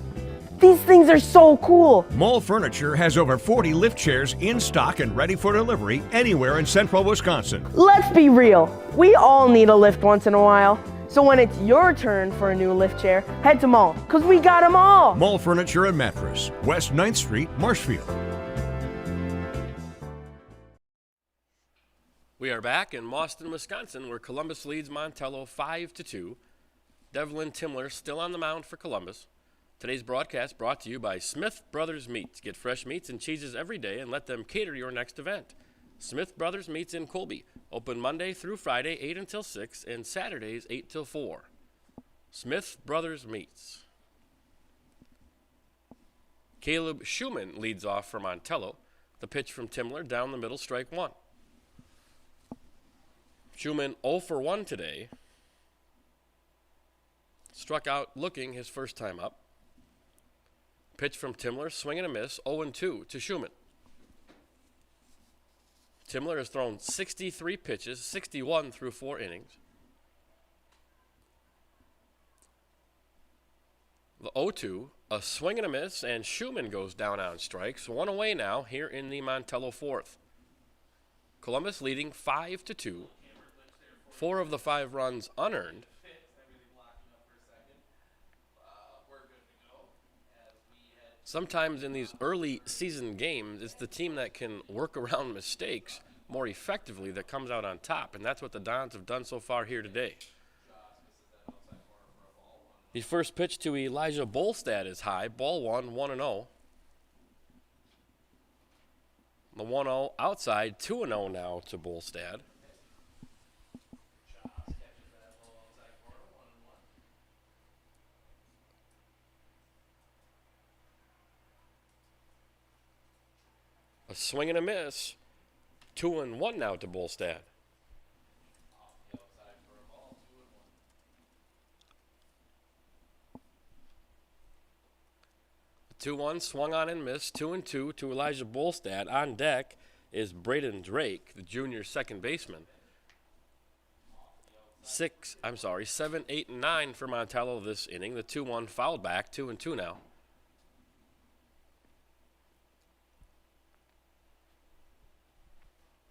These things are so cool. Mall Furniture has over 40 lift chairs in stock and ready for delivery anywhere in central Wisconsin. Let's be real. We all need a lift once in a while. So when it's your turn for a new lift chair, head to Mall, because we got them all. Mall Furniture and Mattress, West 9th Street, Marshfield. We are back in Mauston, Wisconsin, where Columbus leads Montello 5-2. Devlin Timler still on the mound for Columbus. Today's broadcast brought to you by Smith Brothers Meats. Get fresh meats and cheeses every day and let them cater your next event. Smith Brothers Meats in Colby. Open Monday through Friday, 8 until 6, and Saturdays, 8 till 4. Smith Brothers Meats. Caleb Schumann leads off for Montello. The pitch from Timler down the middle, strike 1. Schumann 0 for 1 today. Struck out looking his first time up. Pitch from Timler, swing and a miss, 0-2 to Schumann. Timler has thrown 63 pitches, 61 through 4 innings. The 0-2, a swing and a miss, and Schumann goes down on strikes. 1 away now here in the Montello 4th. Columbus leading 5-2. 4 of the 5 runs unearned. Sometimes in these early season games, it's the team that can work around mistakes more effectively that comes out on top, and that's what the Dons have done so far here today. The first pitch to Elijah Bolstad is high. Ball 1-0. The 1-0 outside, 2-0 now to Bolstad. A swing and a miss. 2-1 now to Bolstad. The 2-1 swung on and missed. 2-2 to Elijah Bolstad. On deck is Braden Drake, the junior second baseman. 7, 8, and 9 for Montello this inning. The 2-1 fouled back. 2-2 now.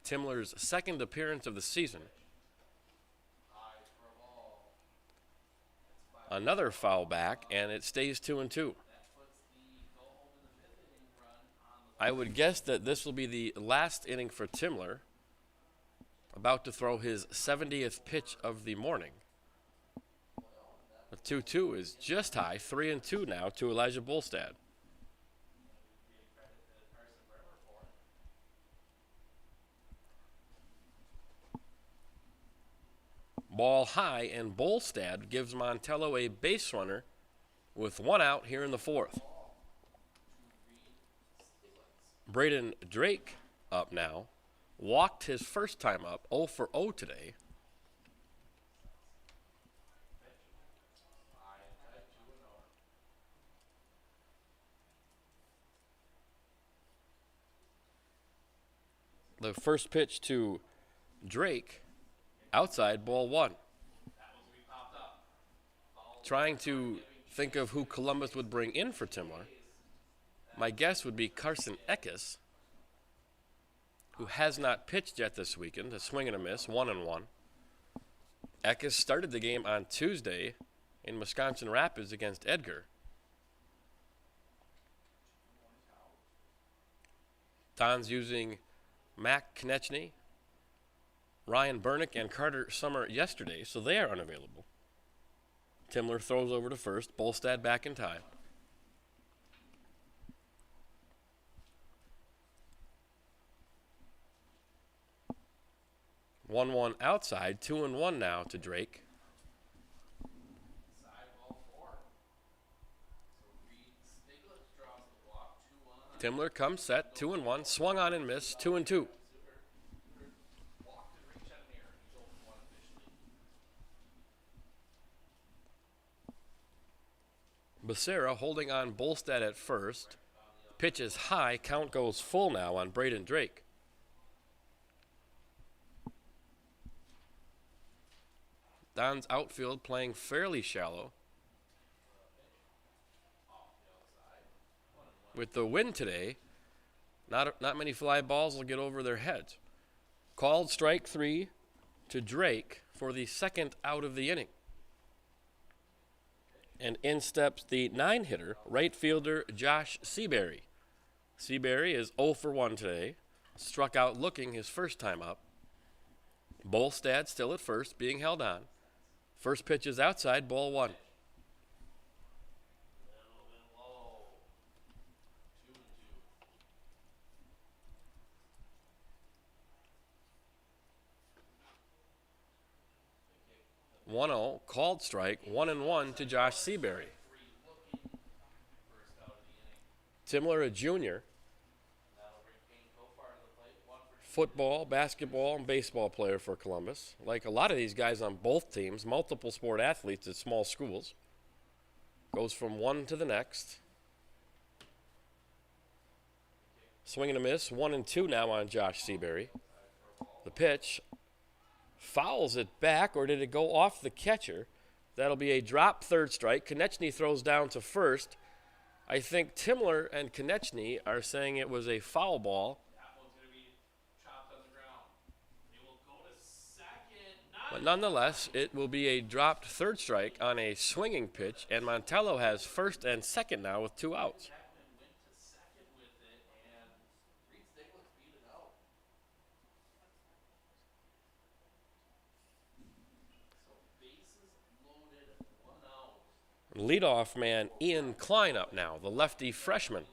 Timler's second appearance of the season. Another foul back, and it stays 2-2. I would guess that this will be the last inning for Timler, about to throw his 70th pitch of the morning. The 2-2 is just high, 3-2 now to Elijah Bolstad. Ball high, and Bolstad gives Montello a base runner with one out here in the fourth. Braden Drake up now. Walked his first time up, 0 for 0 today. The first pitch to Drake, outside, ball 1. Trying to think of who Columbus would bring in for Timler. My guess would be Carson Eckes, who has not pitched yet this weekend. A swing and a miss, 1-1. Eckes started the game on Tuesday in Wisconsin Rapids against Edgar. Don's using Mac Konechny, Ryan Bernick, and Carter Summer yesterday, so they are unavailable. Timler throws over to first. Bolstad back in time. One outside, 2-1 now to Drake. Timler comes set, 2-1, swung on and missed, 2-2. Becerra holding on Bolstad at first. Pitch is high, count goes full now on Braden Drake. Don's outfield playing fairly shallow. With the wind today, not many fly balls will get over their heads. Called strike 3 to Drake for the second out of the inning. And in steps the 9-hitter, right fielder Josh Seabury. Seabury is 0 for 1 today. Struck out looking his first time up. Bolstad still at first, being held on. First pitch is outside, ball 1. One-0, called strike, 1-1 to Josh Seabury. Timler, a junior. Football, basketball, and baseball player for Columbus. Like a lot of these guys on both teams, multiple sport athletes at small schools. Goes from one to the next. Swing and a miss, 1-2 now on Josh Seabury. The pitch fouls it back, or did it go off the catcher? That'll be a drop third strike. Konechny throws down to first. I think Timler and Konechny are saying it was a foul ball. But nonetheless, it will be a dropped third strike on a swinging pitch, and Montello has first and second now with 2 outs. Leadoff man Ian Klein up now, the lefty freshman.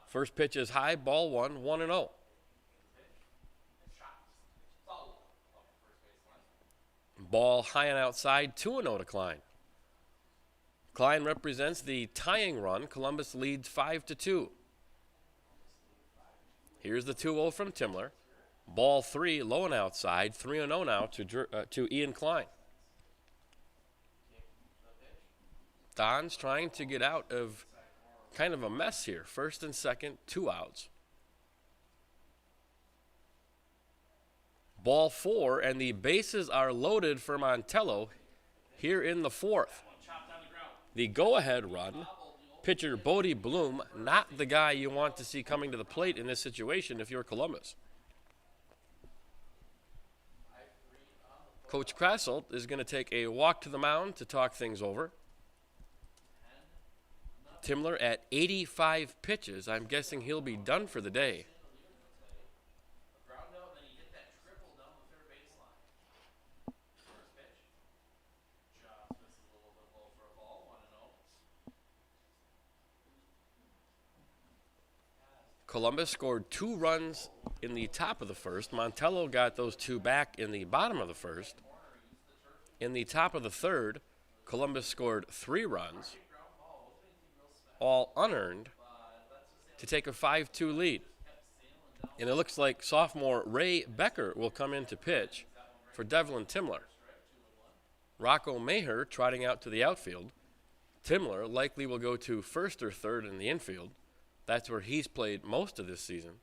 First pitch is high, ball 1-0. Ball high and outside, 2-0 to Klein. Klein represents the tying run. Columbus leads 5-2. Here's the 2-0 from Timler. Ball 3, low and outside, 3-0 now to Ian Klein. Don's trying to get out of kind of a mess here. First and second, 2 outs. Ball 4, and the bases are loaded for Montello here in the 4th. The go-ahead run, pitcher Bodie Bloom, not the guy you want to see coming to the plate in this situation if you're Columbus. Coach Krasselt is going to take a walk to the mound to talk things over. Timler at 85 pitches. I'm guessing he'll be done for the day. Columbus scored 2 runs in the top of the first. Montello got those 2 back in the bottom of the first. In the top of the third, Columbus scored 3 runs, all unearned, to take a 5-2 lead. And it looks like sophomore Ray Becker will come in to pitch for Devlin Timler. Rocco Maher trotting out to the outfield. Timler likely will go to first or third in the infield. That's where he's played most of this season.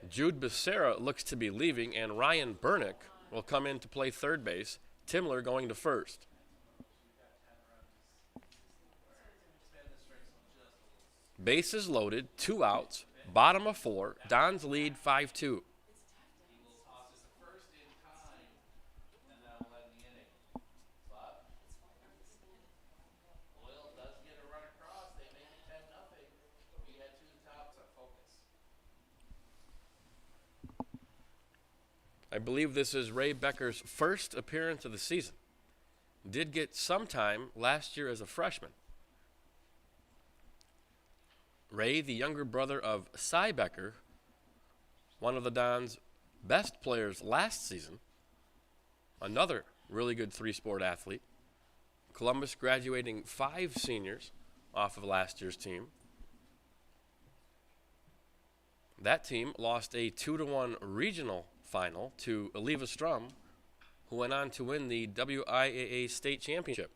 Jude Becerra looks to be leaving, and Ryan Bernick will come in to play third base. Timler going to first. Bases loaded, 2 outs, bottom of 4. Don's lead 5-2. I believe this is Ray Becker's first appearance of the season. Did get some time last year as a freshman. Ray, the younger brother of Cy Becker, one of the Dons' best players last season, another really good 3-sport athlete. Columbus graduating 5 seniors off of last year's team. That team lost a 2-1 regional final to Oliva Strum, who went on to win the WIAA state championship.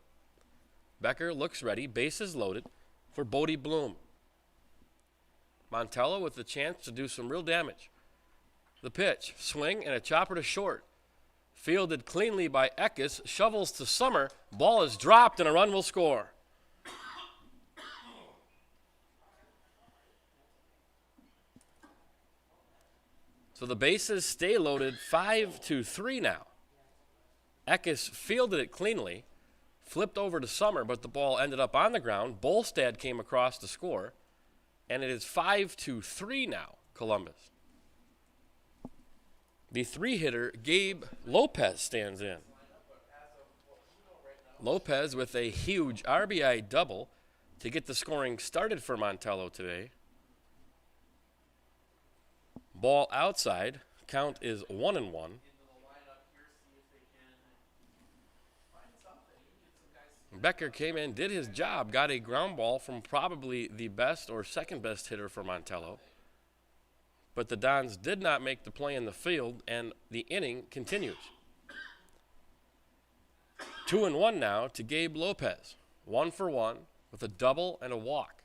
Becker looks ready, bases loaded for Bodie Bloom. Montello with the chance to do some real damage. The pitch, swing, and a chopper to short. Fielded cleanly by Eckes, shovels to Summer. Ball is dropped and a run will score. So the bases stay loaded 5-3 now. Eckes fielded it cleanly, flipped over to Summer, but the ball ended up on the ground. Bolstad came across to score, and it is 5-3 now, Columbus. The 3-hitter, Gabe Lopez, stands in. Lopez with a huge RBI double to get the scoring started for Montello today. Ball outside. Count is 1-1. Becker came in, did his job, got a ground ball from probably the best or second best hitter for Montello. But the Dons did not make the play in the field, and the inning continues. 2-1 now to Gabe Lopez. 1 for 1 with a double and a walk.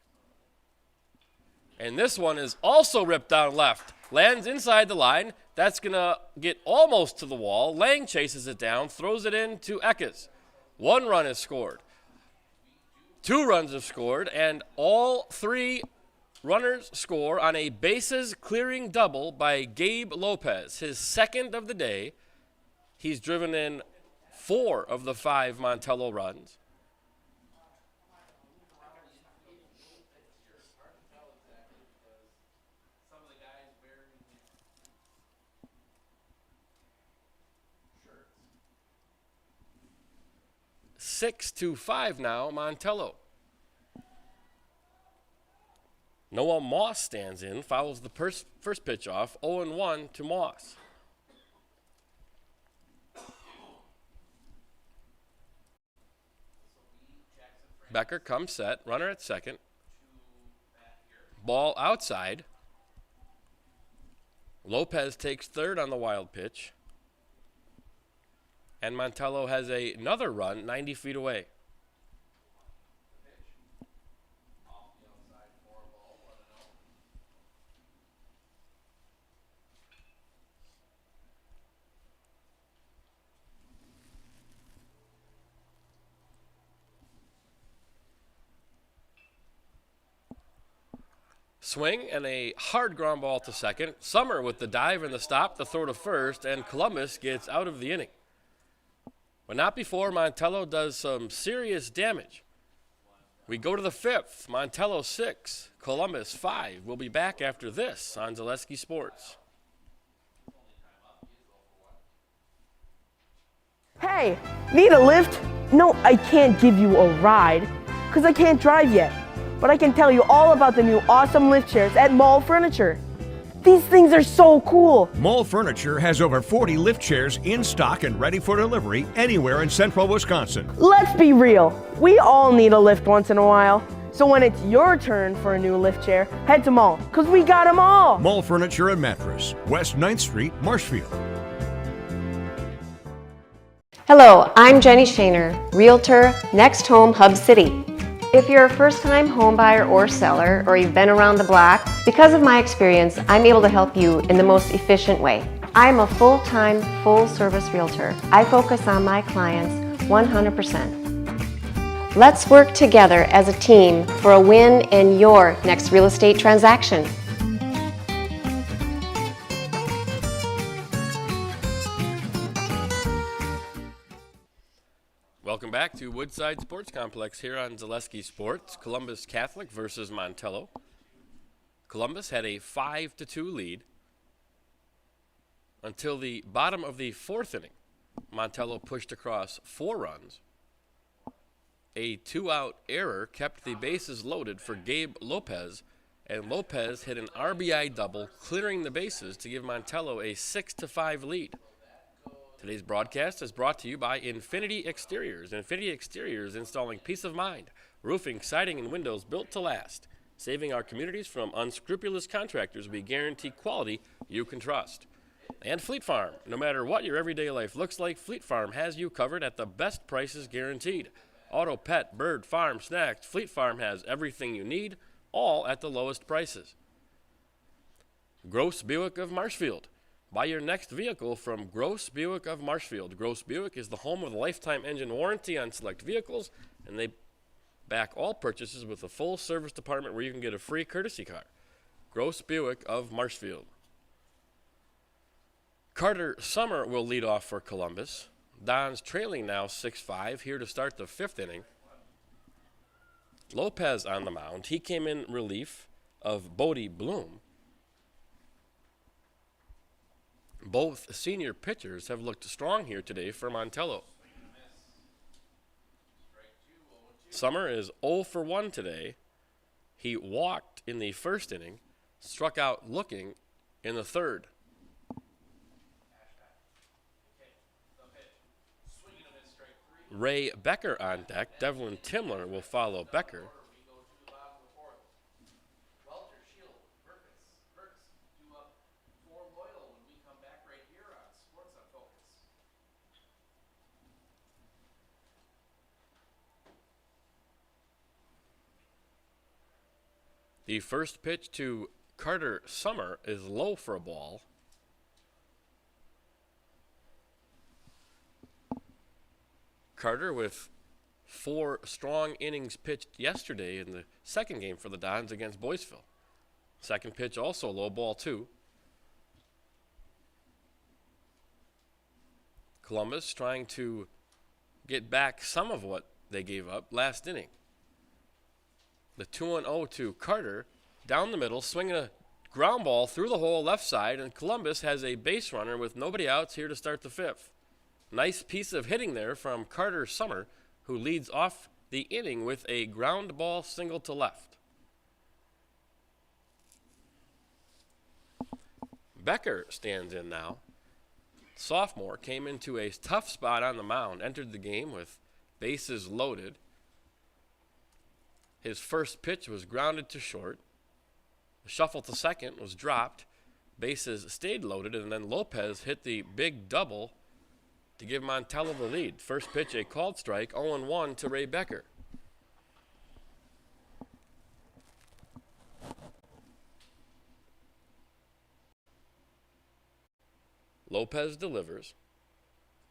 And this one is also ripped down left. Lands inside the line. That's going to get almost to the wall. Lang chases it down, throws it in to Eckes. 1 run is scored. 2 runs have scored, and all 3 runners score on a bases-clearing double by Gabe Lopez, his second of the day. He's driven in 4 of the 5 Montello runs. 6-5 now, Montello. Noah Moss stands in, fouls the first pitch off, 0-1 to Moss. Becker comes set, runner at second. Ball outside. Lopez takes third on the wild pitch. And Montello has another run 90 feet away. Swing and a hard ground ball to second. Summer with the dive and the stop, the throw to first, and Columbus gets out of the inning. But not before Montello does some serious damage. We go to the fifth. Montello 6, Columbus 5. We'll be back after this on Zaleski Sports. Hey, need a lift? No, I can't give you a ride, because I can't drive yet. But I can tell you all about the new awesome lift chairs at Mall Furniture. These things are so cool. Mall Furniture has over 40 lift chairs in stock and ready for delivery anywhere in central Wisconsin. Let's be real. We all need a lift once in a while. So when it's your turn for a new lift chair, head to Mall, because we got them all. Mall Furniture and Mattress, West 9th Street, Marshfield. Hello, I'm Jenny Shaner, Realtor, Next Home Hub City. If you're a first-time home buyer or seller, or you've been around the block, because of my experience, I'm able to help you in the most efficient way. I'm a full-time, full-service realtor. I focus on my clients 100%. Let's work together as a team for a win in your next real estate transaction. Welcome back to Woodside Sports Complex here on Zaleski Sports. Columbus Catholic versus Montello. Columbus had a 5-2 lead until the bottom of the fourth inning. Montello pushed across 4 runs. A 2-out error kept the bases loaded for Gabe Lopez, and Lopez hit an RBI double, clearing the bases to give Montello a 6-5 lead. Today's broadcast is brought to you by Infinity Exteriors. Infinity Exteriors installing peace of mind, roofing, siding, and windows built to last. Saving our communities from unscrupulous contractors, we guarantee quality you can trust. And Fleet Farm. No matter what your everyday life looks like, Fleet Farm has you covered at the best prices guaranteed. Auto, pet, bird, farm, snacks. Fleet Farm has everything you need, all at the lowest prices. Gross Buick of Marshfield. Buy your next vehicle from Gross Buick of Marshfield. Gross Buick is the home of the lifetime engine warranty on select vehicles, and they back all purchases with a full service department where you can get a free courtesy car. Gross Buick of Marshfield. Carter Summer will lead off for Columbus. Don's trailing now 6-5, here to start the fifth inning. Lopez on the mound. He came in relief of Bodie Bloom. Both senior pitchers have looked strong here today for Montello. Summer is 0 for 1 today. He walked in the first inning, struck out looking in the third. Ray Becker on deck. Devlin Timler will follow Becker. The first pitch to Carter Summer is low for a ball. Carter with 4 strong innings pitched yesterday in the second game for the Dons against Boyceville. Second pitch also low, ball 2. Columbus trying to get back some of what they gave up last inning. The 2-0 to Carter, down the middle, swinging a ground ball through the hole left side, and Columbus has a base runner with nobody outs here to start the fifth. Nice piece of hitting there from Carter Summer, who leads off the inning with a ground ball single to left. Becker stands in now. Sophomore came into a tough spot on the mound, entered the game with bases loaded. His first pitch was grounded to short. The shuffle to second was dropped. Bases stayed loaded, and then Lopez hit the big double to give Montello the lead. First pitch, a called strike, 0-1 to Ray Becker. Lopez delivers.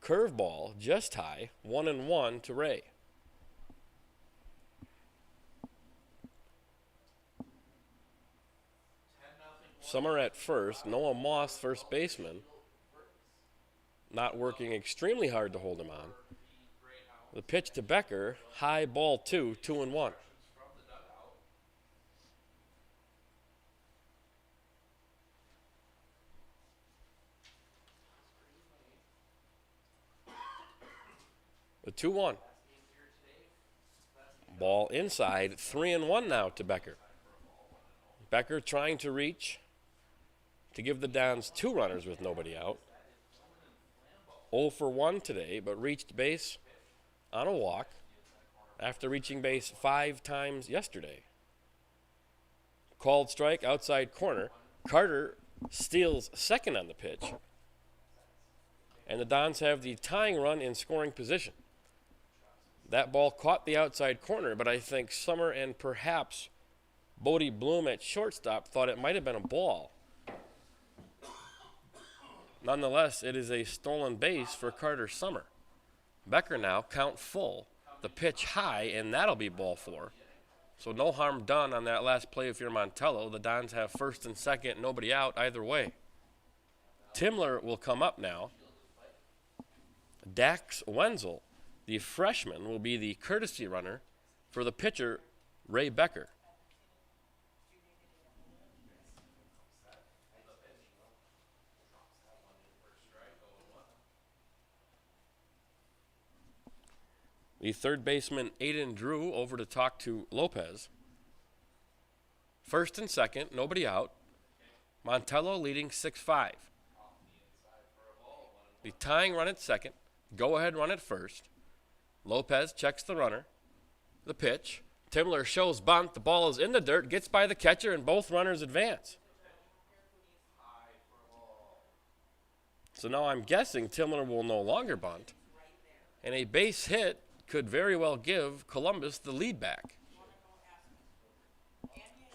Curveball just high, 1-1 to Ray. Summer at first, Noah Moss, first baseman, not working extremely hard to hold him on. The pitch to Becker, high ball 2, 2-1. The 2-1. Ball inside, 3-1 now to Becker. Becker trying to reach to give the Dons 2 runners with nobody out. 0 for 1 today, but reached base on a walk after reaching base 5 times yesterday. Called strike outside corner. Carter steals second on the pitch. And the Dons have the tying run in scoring position. That ball caught the outside corner, but I think Summer and perhaps Bodie Bloom at shortstop thought it might have been a ball. Nonetheless, it is a stolen base for Carter Summer. Becker now, count full. The pitch high, and that'll be ball 4. So no harm done on that last play if you're Montello. The Dons have first and second, nobody out either way. Timler will come up now. Dax Wenzel, the freshman, will be the courtesy runner for the pitcher, Ray Becker. The third baseman, Aiden Drew, over to talk to Lopez. First and second, nobody out. Montello leading 6-5. The tying run at second, go-ahead run at first. Lopez checks the runner. The pitch. Timler shows bunt. The ball is in the dirt, gets by the catcher, and both runners advance. So now I'm guessing Timler will no longer bunt. And a base hit could very well give Columbus the lead back.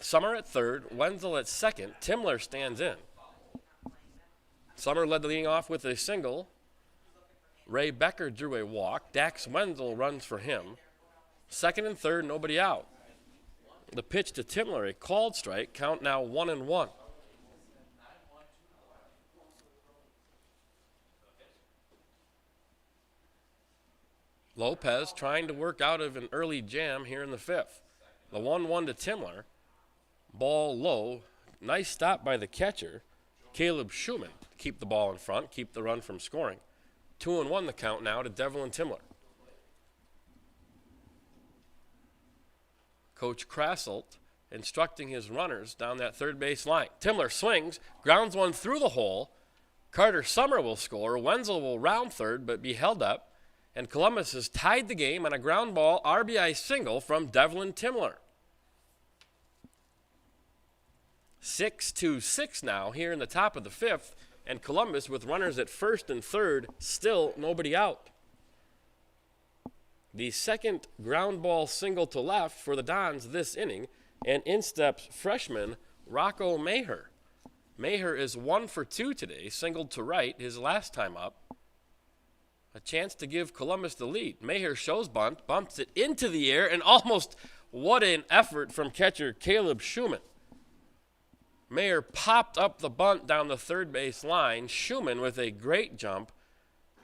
Summer at third, Wenzel at second. Timler stands in. Summer led the leading off with a single. Ray Becker drew a walk. Dax Wenzel runs for him. Second and third, nobody out. The pitch to Timler, a called strike. Count now 1-1. Lopez trying to work out of an early jam here in the 5th. The 1-1 to Timler. Ball low. Nice stop by the catcher, Caleb Schumann. Keep the ball in front, keep the run from scoring. 2-1 the count now to Devlin Timler. Coach Krasselt instructing his runners down that third base line. Timler swings, grounds one through the hole. Carter Summer will score. Wenzel will round third but be held up. And Columbus has tied the game on a ground ball RBI single from Devlin Timler. 6-6 now here in the top of the 5th. And Columbus with runners at first and third, still nobody out. The second ground ball single to left for the Dons this inning, and in steps freshman Rocco Maher. Maher is 1 for 2 today, singled to right his last time up. A chance to give Columbus the lead. Maher shows bunt, bumps it into the air, and almost what an effort from catcher Caleb Schumann. Maher popped up the bunt down the third base line. Schumann with a great jump,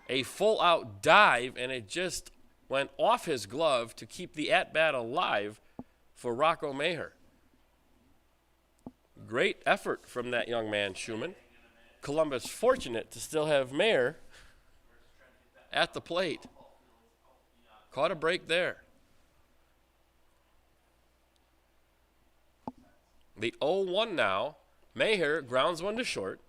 a full-out dive, and it just went off his glove to keep the at-bat alive for Rocco Maher. Great effort from that young man, Schumann. Columbus fortunate to still have Maher at the plate. Caught a break there. The 0-1 now. Maher grounds one to short.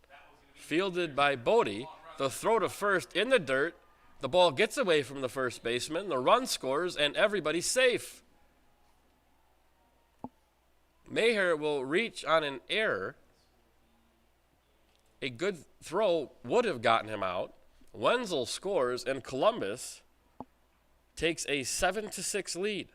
Fielded by Bodie. The throw to first in the dirt. The ball gets away from the first baseman. The run scores, and everybody's safe. Maher will reach on an error. A good throw would have gotten him out. Wenzel scores, and Columbus takes a 7-6 lead.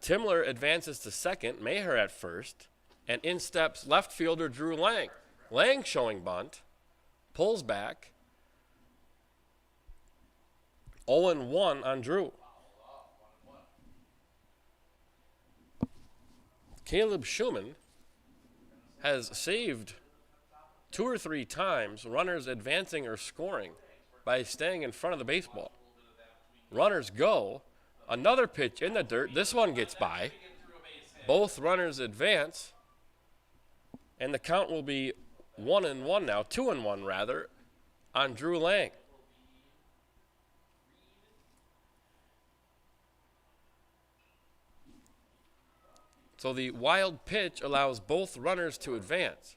Timler advances to second, Maher at first, and in steps left fielder Drew Lang. Lang showing bunt, pulls back. 0-1 on Drew. Caleb Schumann has saved 2 or 3 times runners advancing or scoring by staying in front of the baseball. Runners go. Another pitch in the dirt. This one gets by. Both runners advance. And the count will be 1-1 now, 2-1 rather, on Drew Lang. So the wild pitch allows both runners to advance.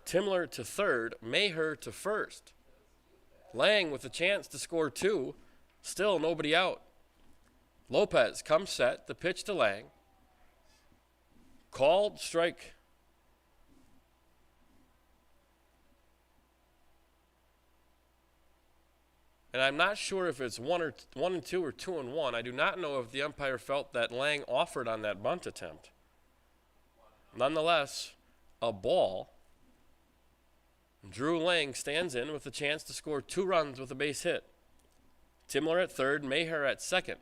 Timler to third, Maher to first. Lang with a chance to score 2. Still nobody out. Lopez comes set, the pitch to Lang. Called strike. And I'm not sure if it's 1-2 or 2-1. I do not know if the umpire felt that Lang offered on that bunt attempt. Nonetheless, a ball. Drew Lang stands in with a chance to score 2 runs with a base hit. Timler at third, Maher at second.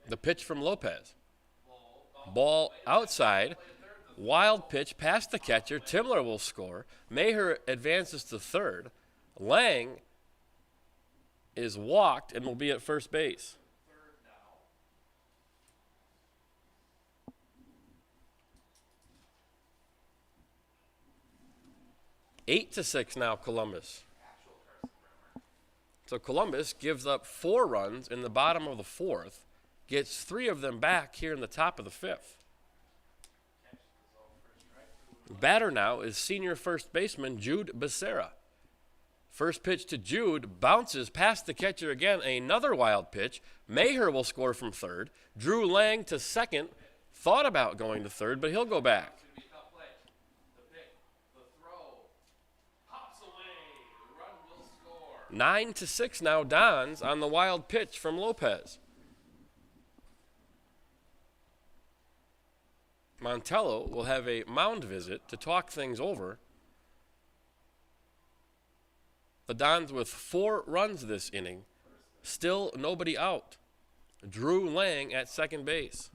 The pitch from Lopez. Ball outside. Wild pitch past the catcher. Timler will score. Maher advances to third. Lang is walked and will be at first base. Eight to 6 now, Columbus. So Columbus gives up 4 runs in the bottom of the 4th, gets 3 of them back here in the top of the 5th. Batter now is senior first baseman Jude Becerra. First pitch to Jude, bounces past the catcher again, another wild pitch. Maher will score from third. Drew Lang to second, thought about going to third, but he'll go back. 9-6 now, Dons on the wild pitch from Lopez. Montello will have a mound visit to talk things over. The Dons with 4 runs this inning, still nobody out. Drew Lang at second base.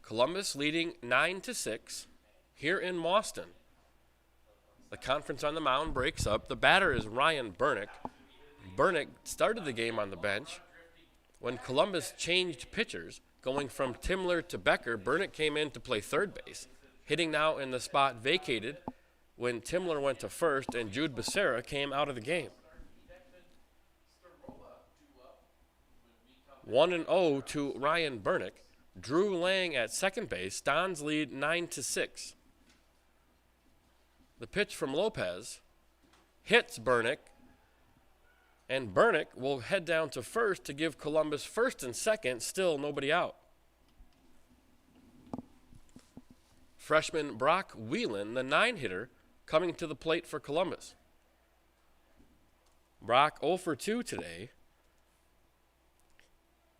Columbus leading 9-6 here in Mauston. The conference on the mound breaks up. The batter is Ryan Burnick. Burnick started the game on the bench. When Columbus changed pitchers, going from Timler to Becker, Burnick came in to play third base, hitting now in the spot vacated when Timler went to first and Jude Becerra came out of the game. 1-0 to Ryan Burnick. Drew Lang at second base. Dons lead 9-6. The pitch from Lopez hits Burnick, and Burnick will head down to first to give Columbus first and second, still nobody out. Freshman Brock Whelan, the 9-hitter, coming to the plate for Columbus. Brock 0 for 2 today.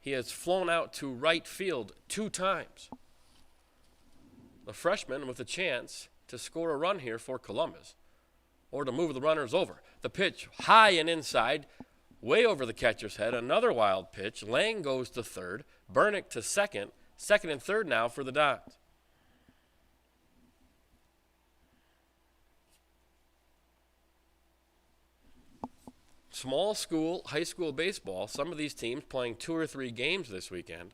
He has flown out to right field 2 times. the freshman with a chance to score a run here for Columbus or to move the runners over. The pitch high and inside, way over the catcher's head. Another wild pitch. Lang goes to third. Bernick to second. Second and third now for the Dons. Small school, high school baseball, some of these teams playing 2 or 3 games this weekend.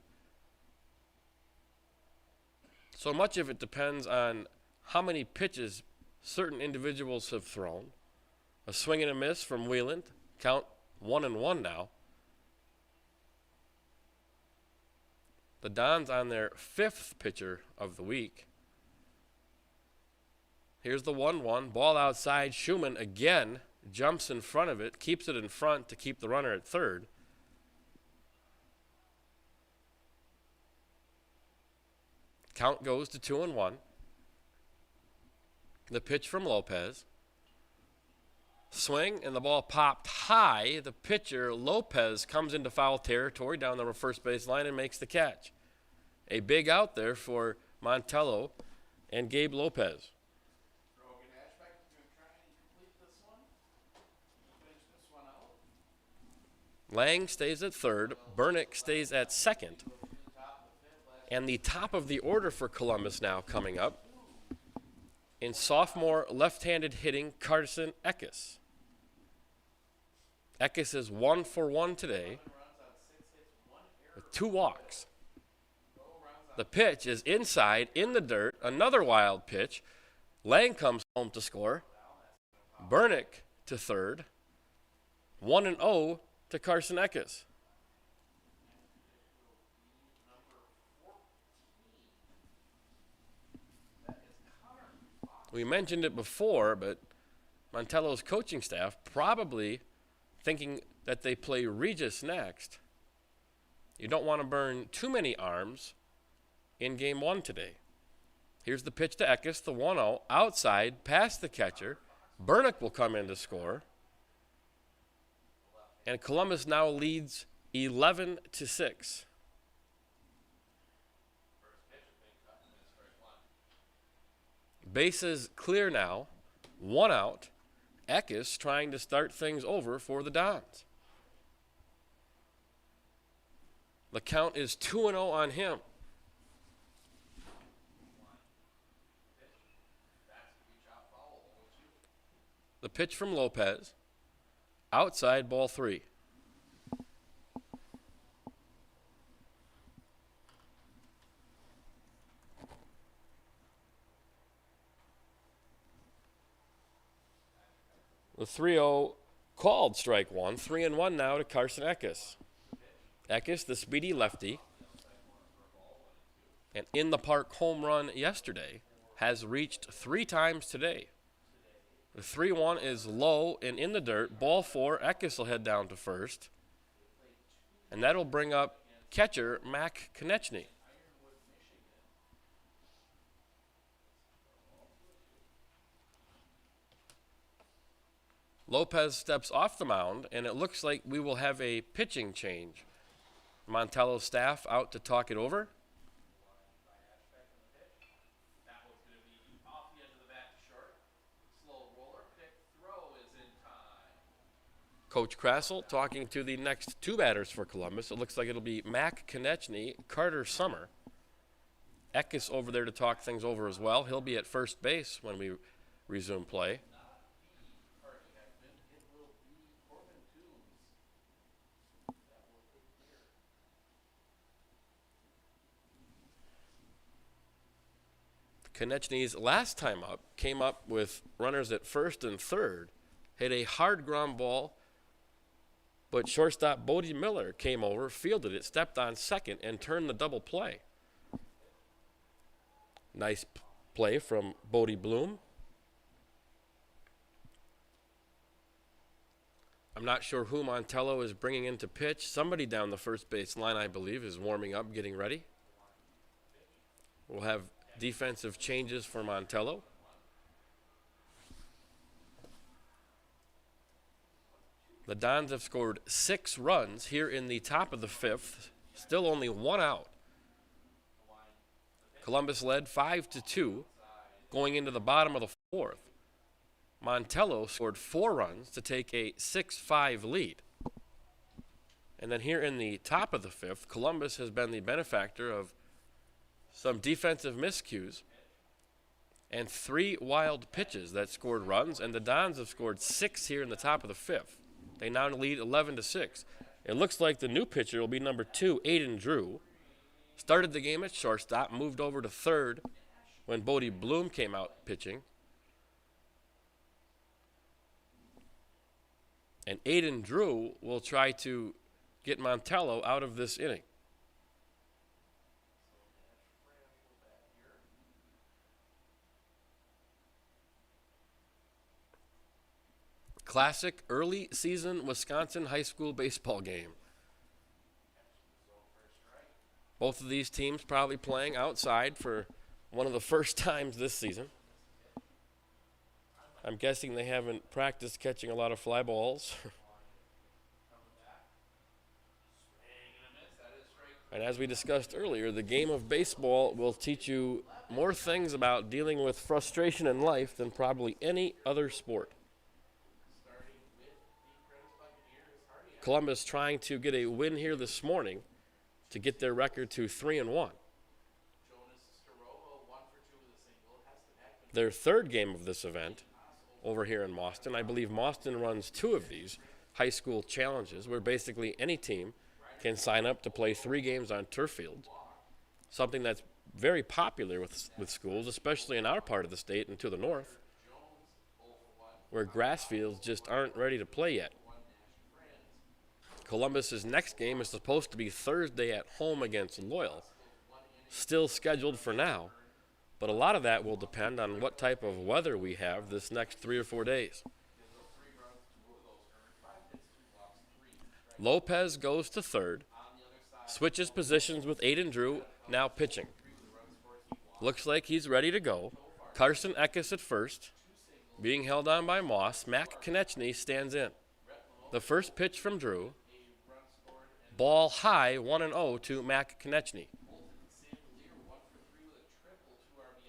So much of it depends on how many pitches certain individuals have thrown. A swing and a miss from Wheeland, count 1-1 now. The Dons on their 5th pitcher of the week. Here's the 1-1, ball outside. Schumann again jumps in front of it, keeps it in front to keep the runner at third. Count goes to 2-1. The pitch from Lopez. Swing, and the ball popped high. The pitcher, Lopez, comes into foul territory down the first base line and makes the catch. A big out there for Montello and Gabe Lopez. Lang stays at third. Bernick stays at second. And the top of the order for Columbus now coming up in sophomore left-handed hitting Carson Eckes. Eckes is 1 for 1 today with 2 walks. The pitch is inside, in the dirt. Another wild pitch. Lang comes home to score. Bernick to third. 1-0 to Carson Eckes. We mentioned it before, but Montello's coaching staff probably thinking that they play Regis next. You don't want to burn too many arms in game 1 today. Here's the pitch to Eckes, the 1-0, outside, past the catcher. Bernick will come in to score. And Columbus now leads 11-6. Bases clear now, 1 out. Eckes trying to start things over for the Dons. The count is 2-0 on him. The pitch from Lopez. Outside, ball 3. The 3-0 called strike 1. 3-1 now to Carson Eckes. Eckes, the speedy lefty, an in-the-park home run yesterday, has reached 3 times today. The 3-1 is low and in the dirt. Ball 4, Eckes will head down to first. And that'll bring up catcher Mac Konechny. Lopez steps off the mound, and it looks like we will have a pitching change. Montello's staff out to talk it over. Coach Krassel talking to the next 2 batters for Columbus. It looks like it'll be Mac Konechny, Carter Summer. Eckes over there to talk things over as well. He'll be at first base when we resume play. Konechny's last time up came up with runners at first and third, hit a hard ground ball, but shortstop Bodie Miller came over, fielded it, stepped on second, and turned the double play. Nice play from Bodie Bloom. I'm not sure who Montello is bringing in to pitch. Somebody down the first base line, I believe, is warming up, getting ready. We'll have defensive changes for Montello. The Dons have scored 6 runs here in the top of the 5th. Still only 1 out. Columbus led 5-2 going into the bottom of the fourth. Montello scored 4 runs to take a 6-5 lead. And then here in the top of the fifth, Columbus has been the benefactor of some defensive miscues and 3 wild pitches that scored runs, and the Dons have scored 6 here in the top of the fifth. They now lead 11-6. It looks like the new pitcher will be number 2, Aiden Drew. Started the game at shortstop, moved over to third when Bodie Bloom came out pitching. And Aiden Drew will try to get Montello out of this inning. Classic early season Wisconsin high school baseball game. Both of these teams probably playing outside for one of the first times this season. I'm guessing they haven't practiced catching a lot of fly balls. And as we discussed earlier, the game of baseball will teach you more things about dealing with frustration in life than probably any other sport. Columbus trying to get a win here this morning to get their record to 3-1. Their third game of this event over here in Mauston. I believe Mauston runs 2 of these high school challenges where basically any team can sign up to play 3 games on turf field, something that's very popular with schools, especially in our part of the state and to the north, where grass fields just aren't ready to play yet. Columbus's next game is supposed to be Thursday at home against Loyal, still scheduled for now, but a lot of that will depend on what type of weather we have this next 3 or 4 days. Lopez goes to third, switches positions with Aiden Drew, now pitching. Looks like he's ready to go. Carson Eckes at first, being held on by Moss. Mac Konechny stands in. The first pitch from Drew, ball high, 1-0 to Mac Konechny.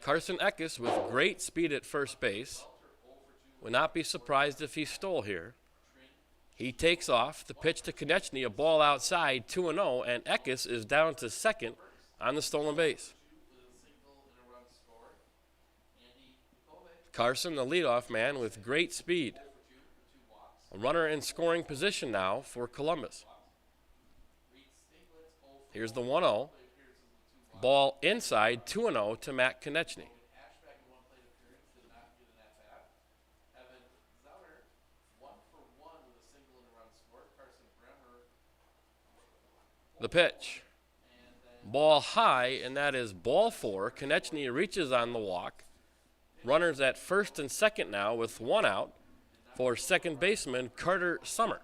Carson Eckes with great speed at first base. Would not be surprised if he stole here. He takes off. The pitch to Konechny, a ball outside, 2-0, and Eckes is down to second on the stolen base. Carson, the leadoff man, with great speed. A runner in scoring position now for Columbus. Here's the 1-0. Ball inside, 2-0 to Matt Konechny. The pitch. Ball high, and that is ball 4. Konechny reaches on the walk. Runners at first and second now with 1 out for second baseman Carter Summer.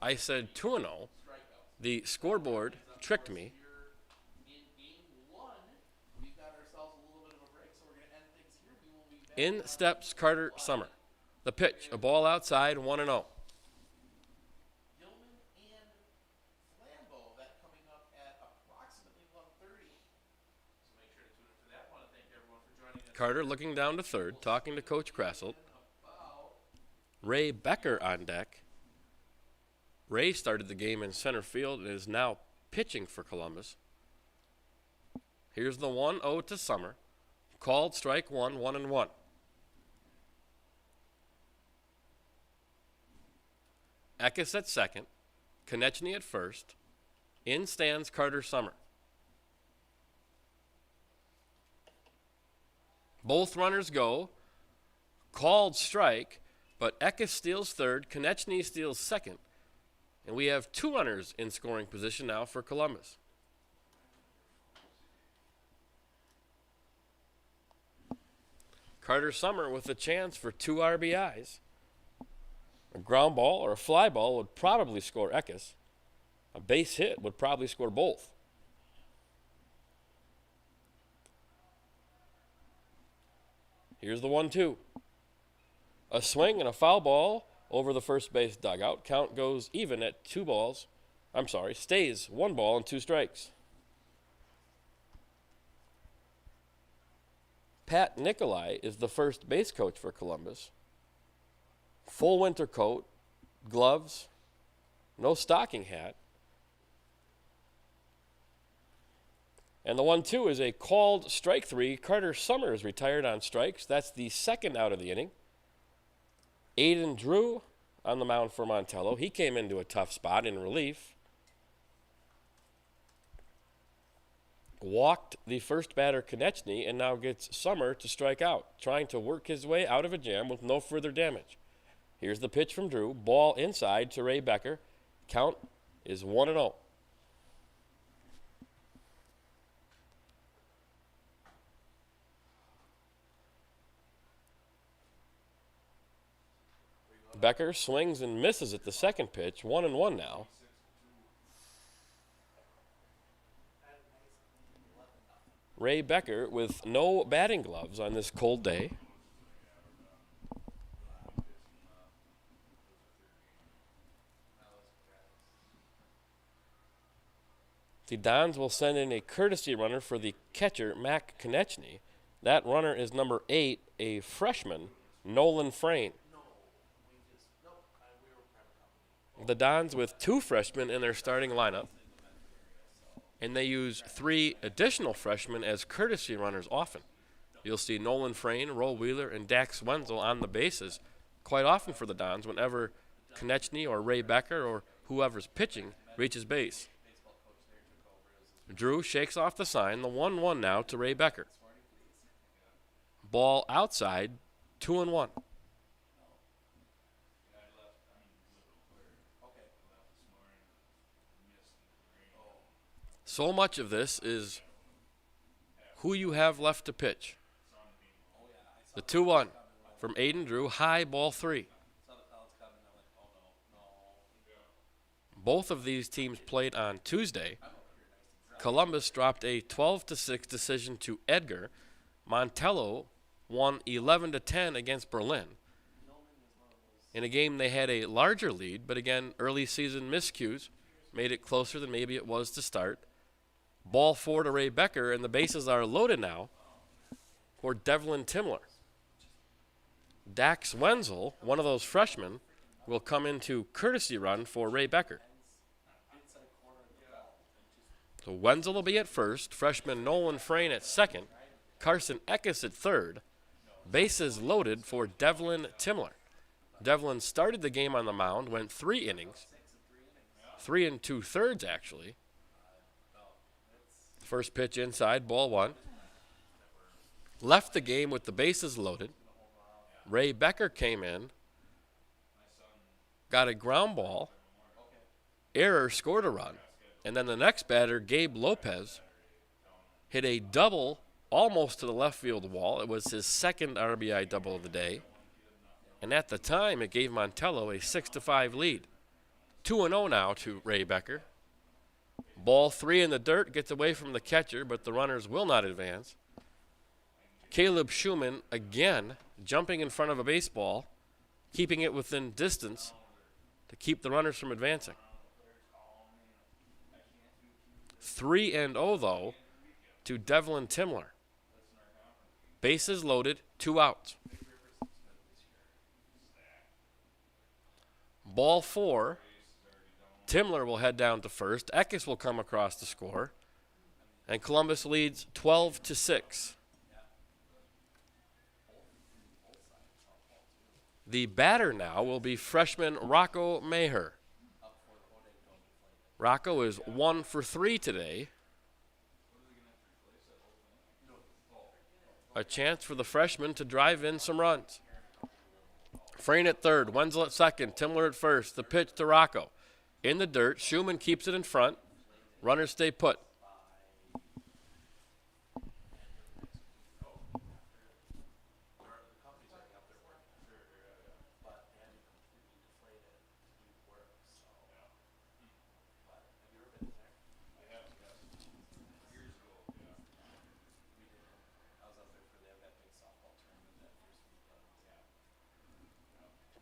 I said 2-0. The scoreboard tricked me. In steps Carter Summer. The pitch, a ball outside, 1-0. Carter looking down to third, talking to Coach Krasselt. Ray Becker on deck. Ray started the game in center field and is now pitching for Columbus. Here's the 1-0 to Summer. Called strike 1, 1-1. Eckes at second. Konechny at first. In stands Carter Summer. Both runners go. Called strike, but Eckes steals third. Konechny steals second. And we have 2 runners in scoring position now for Columbus. Carter Summer with a chance for 2 RBIs. A ground ball or a fly ball would probably score Eckes. A base hit would probably score both. Here's the 1-2. A swing and a foul ball over the first base dugout. Count goes even at 2 balls Stays 1 ball and 2 strikes. Pat Nicolai is the first base coach for Columbus. Full winter coat, gloves, no stocking hat. And the 1-2 is a called strike 3. Carter Summers retired on strikes. That's the second out of the inning. Aiden Drew on the mound for Montello. He came into a tough spot in relief. Walked the first batter, Konechny, and now gets Summer to strike out, trying to work his way out of a jam with no further damage. Here's the pitch from Drew. Ball inside to Ray Becker. Count is 1-0. Becker swings and misses at the second pitch. 1-1 now. Ray Becker with no batting gloves on this cold day. The Dons will send in a courtesy runner for the catcher, Mac Konechny. That runner is number 8, a freshman, Nolan Frayne. The Dons with 2 freshmen in their starting lineup, and they use 3 additional freshmen as courtesy runners often. You'll see Nolan Frayne, Roll Wheeler, and Dax Wenzel on the bases quite often for the Dons whenever Konechny or Ray Becker or whoever's pitching reaches base. Drew shakes off the sign, the 1-1 now to Ray Becker. Ball outside, 2-1. So much of this is who you have left to pitch. The 2-1 from Aiden Drew, high, ball 3. Both of these teams played on Tuesday. Columbus dropped a 12-6 decision to Edgar. Montello won 11-10 against Berlin. In a game they had a larger lead, but again, early season miscues made it closer than maybe it was to start. Ball 4 to Ray Becker, and the bases are loaded now for Devlin Timler. Dax Wenzel, one of those freshmen, will come into courtesy run for Ray Becker. So Wenzel will be at first, freshman Nolan Frayne at second, Carson Eckes at third. Bases loaded for Devlin Timler. Devlin started the game on the mound, went 3 innings, 3 2/3 actually. First pitch inside, ball 1. Left the game with the bases loaded. Ray Becker came in, got a ground ball, error, scored a run. And then the next batter, Gabe Lopez, hit a double almost to the left field wall. It was his second RBI double of the day. And at the time, it gave Montello a 6-5 lead. 2-0 now to Ray Becker. Ball 3 in the dirt, gets away from the catcher, but the runners will not advance. Caleb Schumann again jumping in front of a baseball, keeping it within distance to keep the runners from advancing. 3-0 though to Devlin Timler. Bases loaded, 2 outs. Ball 4. Timler will head down to first. Eckes will come across to score. And Columbus leads 12-6. The batter now will be freshman Rocco Maher. Rocco is 1 for 3 today. A chance for the freshman to drive in some runs. Frayne at third, Wenzel at second, Timler at first. The pitch to Rocco. In the dirt, Schumann keeps it in front. Runners stay put.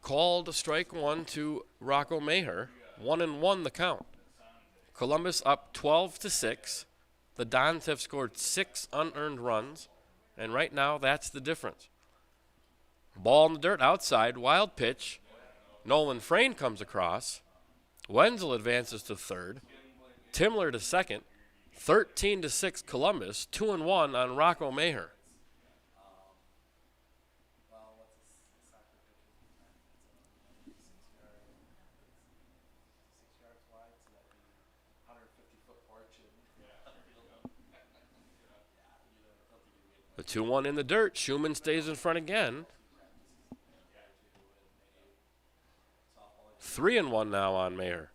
Called strike 1 to Rocco Maher. 1-1 the count. Columbus up 12-6. The Dons have scored 6 unearned runs, and right now that's the difference. Ball in the dirt outside, wild pitch. Nolan Frayne comes across. Wenzel advances to third. Timler to second. 13-6 Columbus, 2-1 on Rocco Maher. The 2-1 in the dirt. Schumann stays in front again. 3-1 now on Mayer.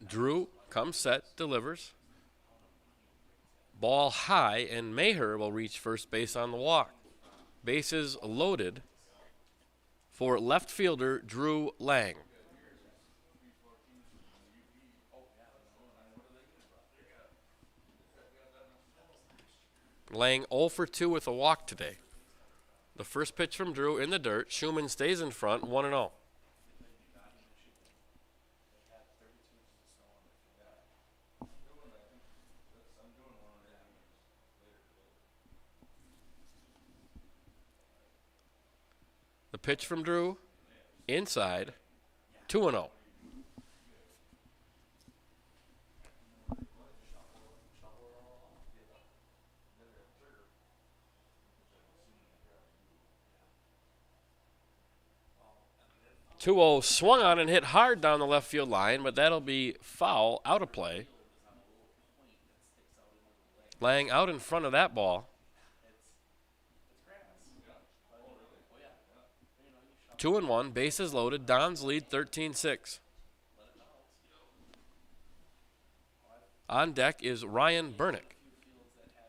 Drew comes set, delivers. Ball high, and Maher will reach first base on the walk. Bases loaded for left fielder Drew Lang. Lang 0 for 2 with a walk today. The first pitch from Drew in the dirt. Schumann stays in front, 1-0. The pitch from Drew, inside, 2-0. Swung on and hit hard down the left field line, but that'll be foul, out of play. Lang out in front of that ball. 2-1, bases loaded. Dons lead 13-6. On deck is Ryan Bernick.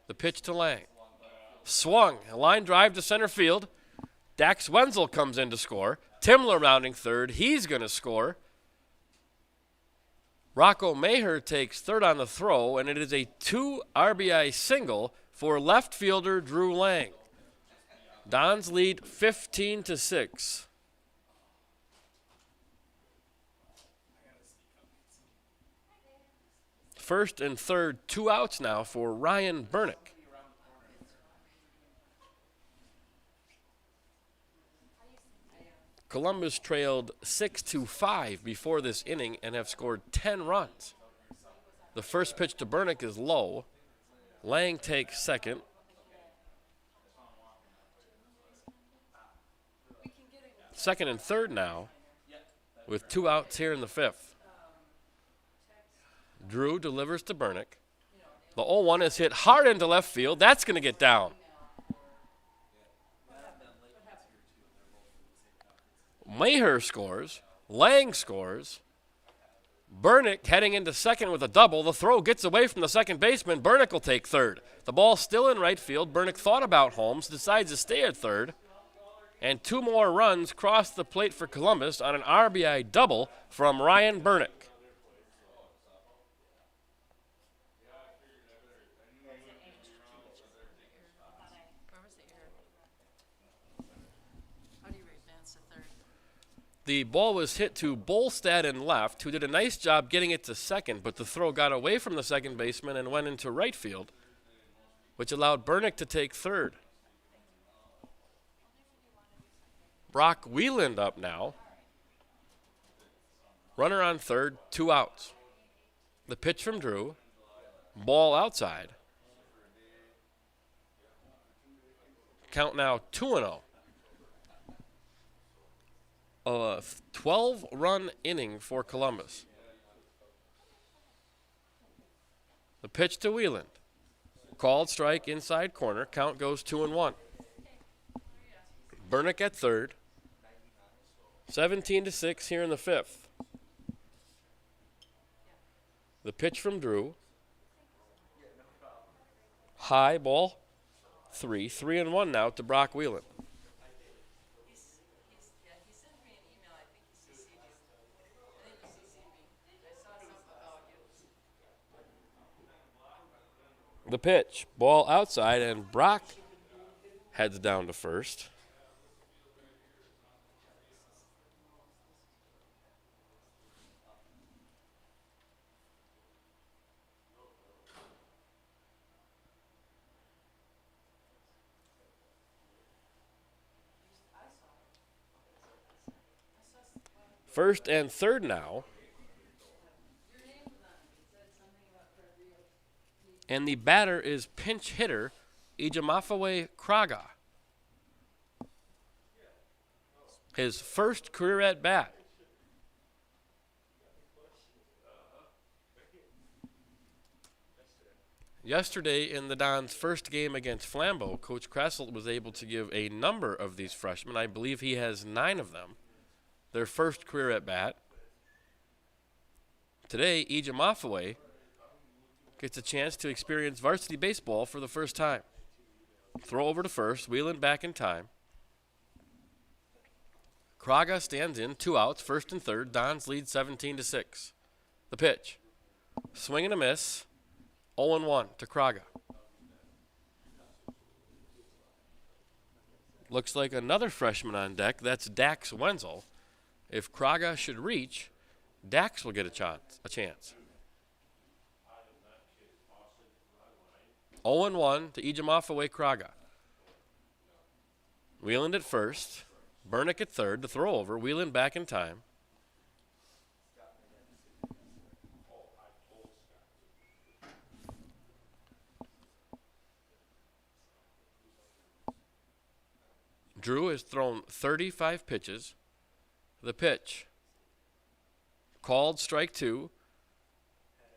The pitch to Lang. Swung, a line drive to center field. Dax Wenzel comes in to score. Timler rounding third. He's going to score. Rocco Maher takes third on the throw, and it is a 2 RBI single for left fielder Drew Lang. Dons lead 15-6. First and third, 2 outs now for Ryan Bernick. Columbus trailed 6-5 before this inning and have scored 10 runs. The first pitch to Bernick is low. Lang takes second. Second and third now with 2 outs here in the fifth. Drew delivers to Bernick. The 0-1 is hit hard into left field. That's going to get down. Maher scores. Lang scores. Bernick heading into second with a double. The throw gets away from the second baseman. Bernick will take third. The ball's still in right field. Bernick thought about Holmes, decides to stay at third. And 2 more runs cross the plate for Columbus on an RBI double from Ryan Bernick. The ball was hit to Bolstad in left, who did a nice job getting it to second, but the throw got away from the second baseman and went into right field, which allowed Bernick to take third. Brock Wieland up now. Runner on third, 2 outs. The pitch from Drew. Ball outside. Count now 2-0. A 12-run inning for Columbus. The pitch to Wieland. Called strike inside corner. Count goes 2-1. Bernick at third. 17-6 here in the fifth. The pitch from Drew. High ball. 3-1 now to Brock Wieland. The pitch, ball outside, and Brock heads down to first. First and third now. And the batter is pinch hitter Ijamafawe Kraga. His first career at bat. Yesterday in the Dons' first game against Flambeau, Coach Kressel was able to give a number of these freshmen, I believe he has 9 of them, their first career at bat. Today, Ijamafawe gets a chance to experience varsity baseball for the first time. Throw over to first, Wheelan back in time. Kraga stands in, 2 outs, first and third. Dons lead 17-6. The pitch. Swing and a miss. 0-1 to Kraga. Looks like another freshman on deck. That's Dax Wenzel. If Kraga should reach, Dax will get a chance. 0-1 to Ijamafawe Kraga. Wheeland at first. Bernick at third. The throw over. Wheeland back in time. Drew has thrown 35 pitches. The pitch. Called strike 2.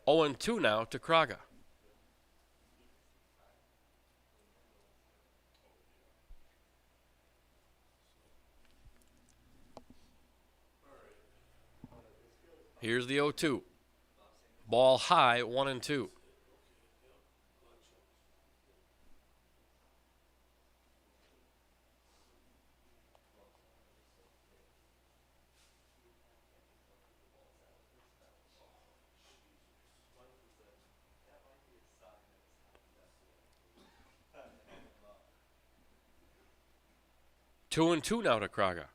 0-2 now to Kraga. Here's the 0-2. Ball high, 1-2. Two and two now to Kraga.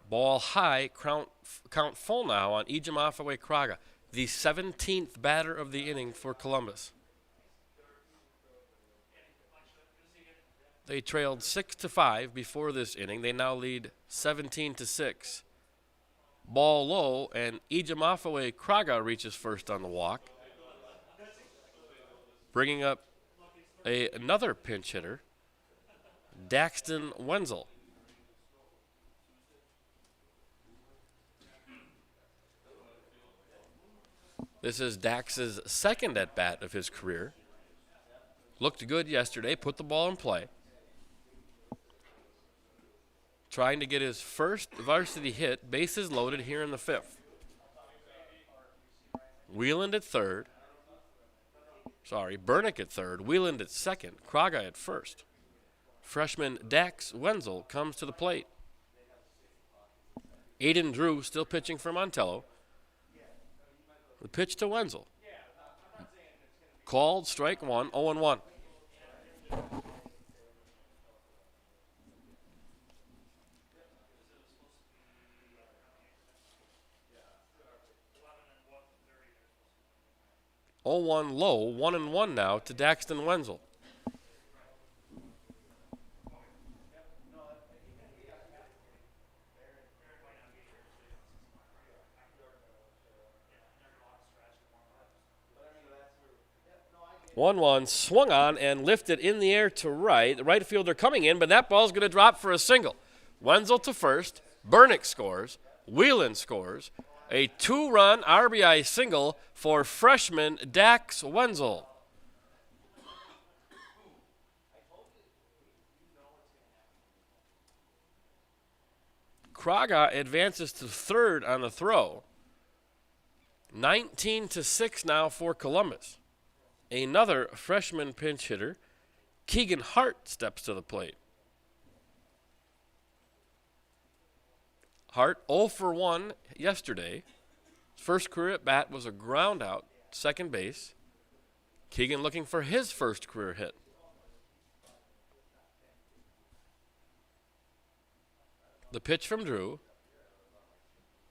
Ball high, count full now on Ijamafawe Kraga, the 17th batter of the inning for Columbus. They trailed 6-5 before this inning. They now lead 17-6. Ball low, and Ijamafawe Kraga reaches first on the walk, bringing up another pinch hitter, Daxton Wenzel. This is Dax's second at-bat of his career. Looked good yesterday, put the ball in play. Trying to get his first varsity hit, bases loaded here in the 5th. Wheeland at third. Bernick at third. Wheeland at second. Kraga at first. Freshman Dax Wenzel comes to the plate. Aiden Drew still pitching for Montello. The pitch to Wenzel. Called strike 1, 0-1. Low, 1-1 now to Daxton Wenzel. One swung on and lifted in the air to right. The right fielder coming in, but that ball's going to drop for a single. Wenzel to first. Bernick scores. Wheelan scores. A 2-run RBI single for freshman Dax Wenzel. Kraga advances to third on the throw. 19-6 now for Columbus. another freshman pinch hitter, Keegan Hart, steps to the plate. Hart 0 for 1 yesterday. First career at bat was a ground out, second base. Keegan looking for his first career hit. The pitch from Drew.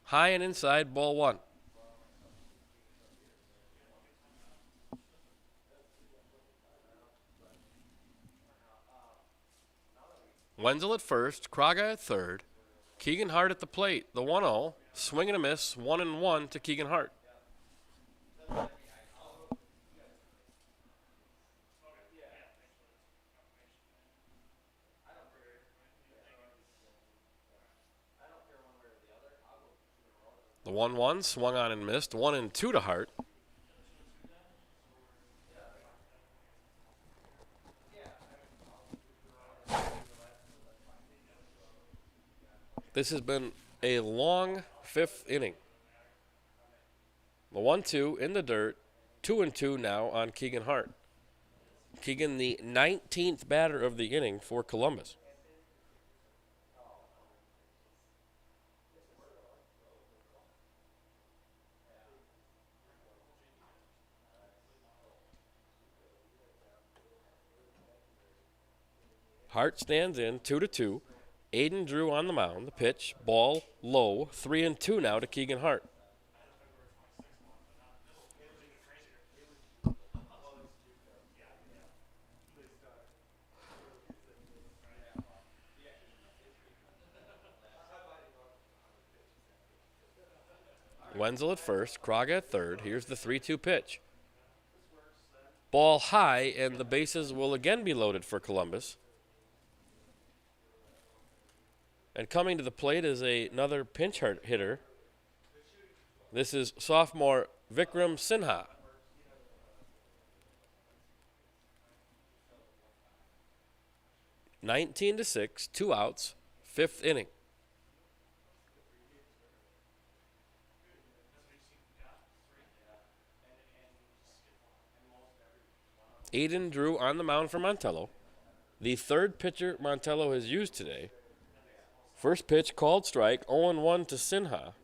High and inside, ball 1. Wenzel at first, Kraga at third. Keegan Hart at the plate, the 1-0. Swing and a miss, 1-1 to Keegan Hart. The 1-1 swung on and missed, 1-2 to Hart. This has been a long fifth inning. The 1-2 in the dirt, 2-2 now on Keegan Hart. Keegan, the 19th batter of the inning for Columbus. Hart stands in 2-2. Aiden Drew on the mound. The pitch, ball low, 3-2 now to Keegan Hart. Wenzel at first, Kraga at third. Here's the 3-2 pitch. Ball high, and the bases will again be loaded for Columbus. And coming to the plate is another pinch hitter. This is sophomore Vikram Sinha. (19-6), 2 outs, 5th inning. Aiden Drew on the mound for Montello. The third pitcher Montello has used today. First pitch called strike, 0-1 to Sinha.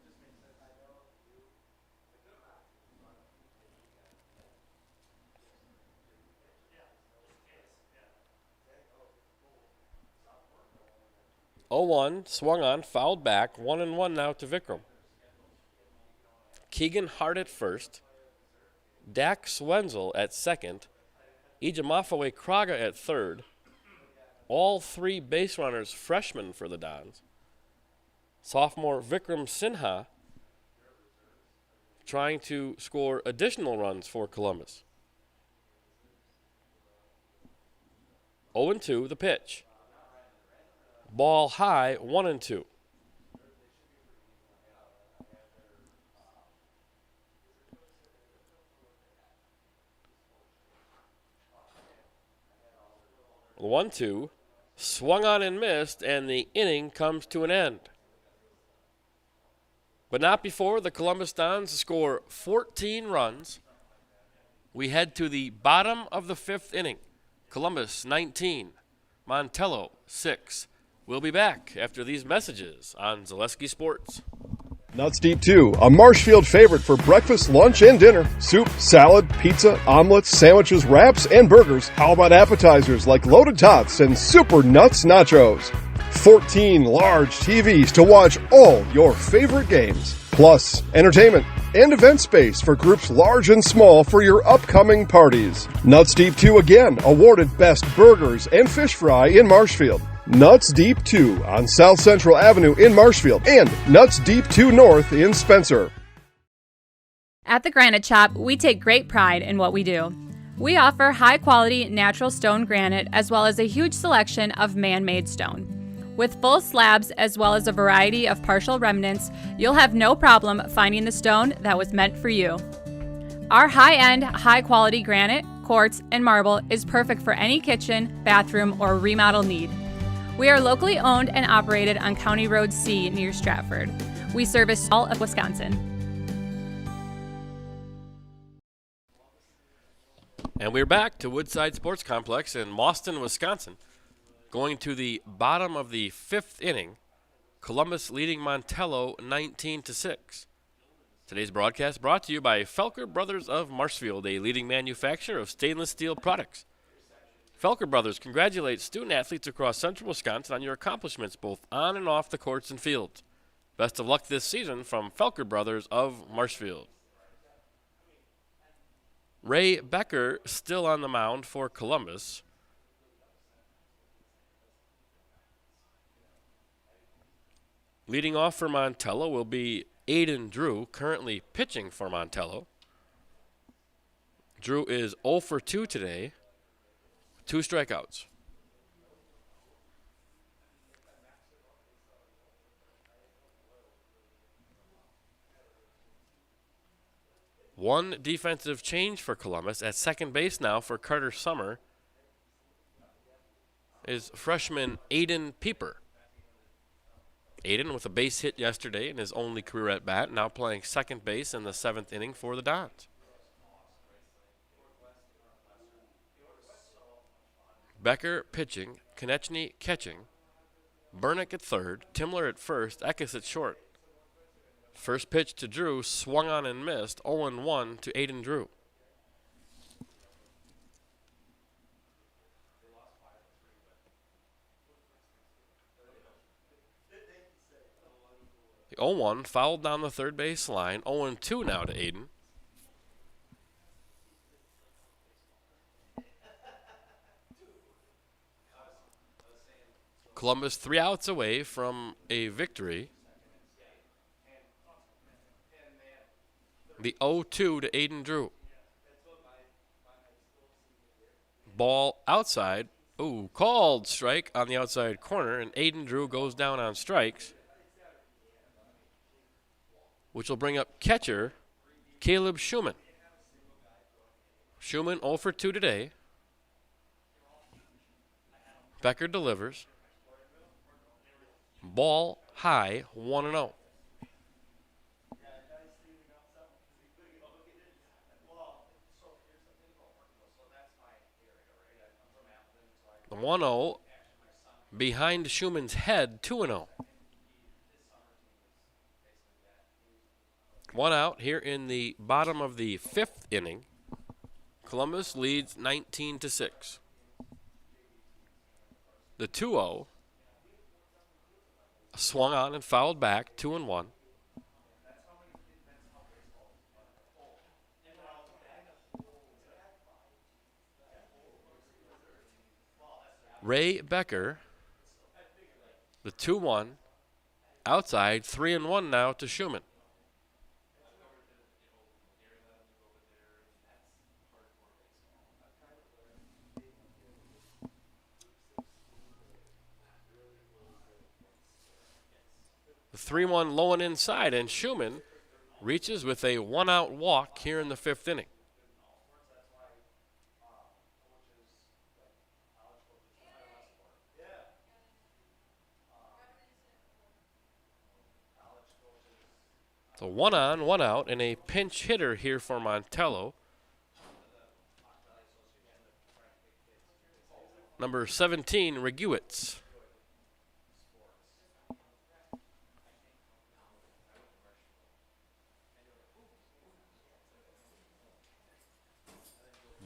Swung on, fouled back, 1-1 now to Vikram. Keegan Hart at first. Dax Wenzel at second. Ejamafawe Kraga at third. All 3 base runners freshmen for the Dons. Sophomore Vikram Sinha trying to score additional runs for Columbus. 0-2, the pitch. Ball high, 1-2. The 1-2 swung on and missed, and the inning comes to an end. But not before the Columbus Dons score 14 runs. We head to the bottom of the 5th inning. Columbus 19, Montello 6. We'll be back after these messages on Zaleski Sports. Nuts Deep 2, a Marshfield favorite for breakfast, lunch, and dinner. Soup, salad, pizza, omelets, sandwiches, wraps, and burgers. How about appetizers like loaded tots and super nuts nachos? 14 large TVs to watch all your favorite games. Plus, entertainment and event space for groups large and small for your upcoming parties. Nuts Deep 2 again, awarded Best Burgers and Fish Fry in Marshfield. Nuts Deep 2 on South Central Avenue in Marshfield and Nuts Deep 2 North in Spencer. At the Granite Shop, we take great pride in what we do. We offer high-quality natural stone granite as well as a huge selection of man-made stone. With full slabs as well as a variety of partial remnants, you'll have no problem finding the stone that was meant for you. Our high-end, high-quality granite, quartz, and marble is perfect for any kitchen, bathroom, or remodel need. We are locally owned and operated on County Road C near Stratford. We service all of Wisconsin. And we're back to Woodside Sports Complex in Mauston, Wisconsin. Going to the bottom of the 5th inning, Columbus leading Montello 19-6. Today's broadcast brought to you by Felker Brothers of Marshfield, a leading manufacturer of stainless steel products. Felker Brothers congratulates student athletes across central Wisconsin on your accomplishments both on and off the courts and fields. Best of luck this season from Felker Brothers of Marshfield. Ray Becker still on the mound for Columbus. Leading off for Montello will be Aiden Drew, currently pitching for Montello. Drew is 0 for 2 today, 2 strikeouts. One defensive change for Columbus. At second base now for Carter Summer is freshman Aiden Pieper. Aiden with a base hit yesterday in his only career at bat, now playing second base in the 7th inning for the Dons. Becker pitching, Konechny catching, Bernick at third, Timler at first, Eckes at short. First pitch to Drew, swung on and missed, 0-1 to Aiden Drew. The 0-1 fouled down the third base line, 0-2 now to Aiden. Columbus 3 outs away from a victory. The 0-2 to Aiden Drew. Ball outside. Ooh, called strike on the outside corner, and Aiden Drew goes down on strikes, which will bring up catcher Caleb Schumann. Schumann 0 for 2 today. Becker delivers. Ball high, 1-0. The 1-0 behind Schumann's head, 2-0. 1 out here in the bottom of the 5th inning. Columbus leads 19-6. The 2-0 swung on and fouled back, 2-1. Ray Becker, the 2-1, outside, 3-1 now to Schumann. The 3-1 low and inside, and Schumann reaches with a 1-out walk here in the 5th inning. So 1 on, 1 out, and a pinch hitter here for Montello. Number 17, Reguitz.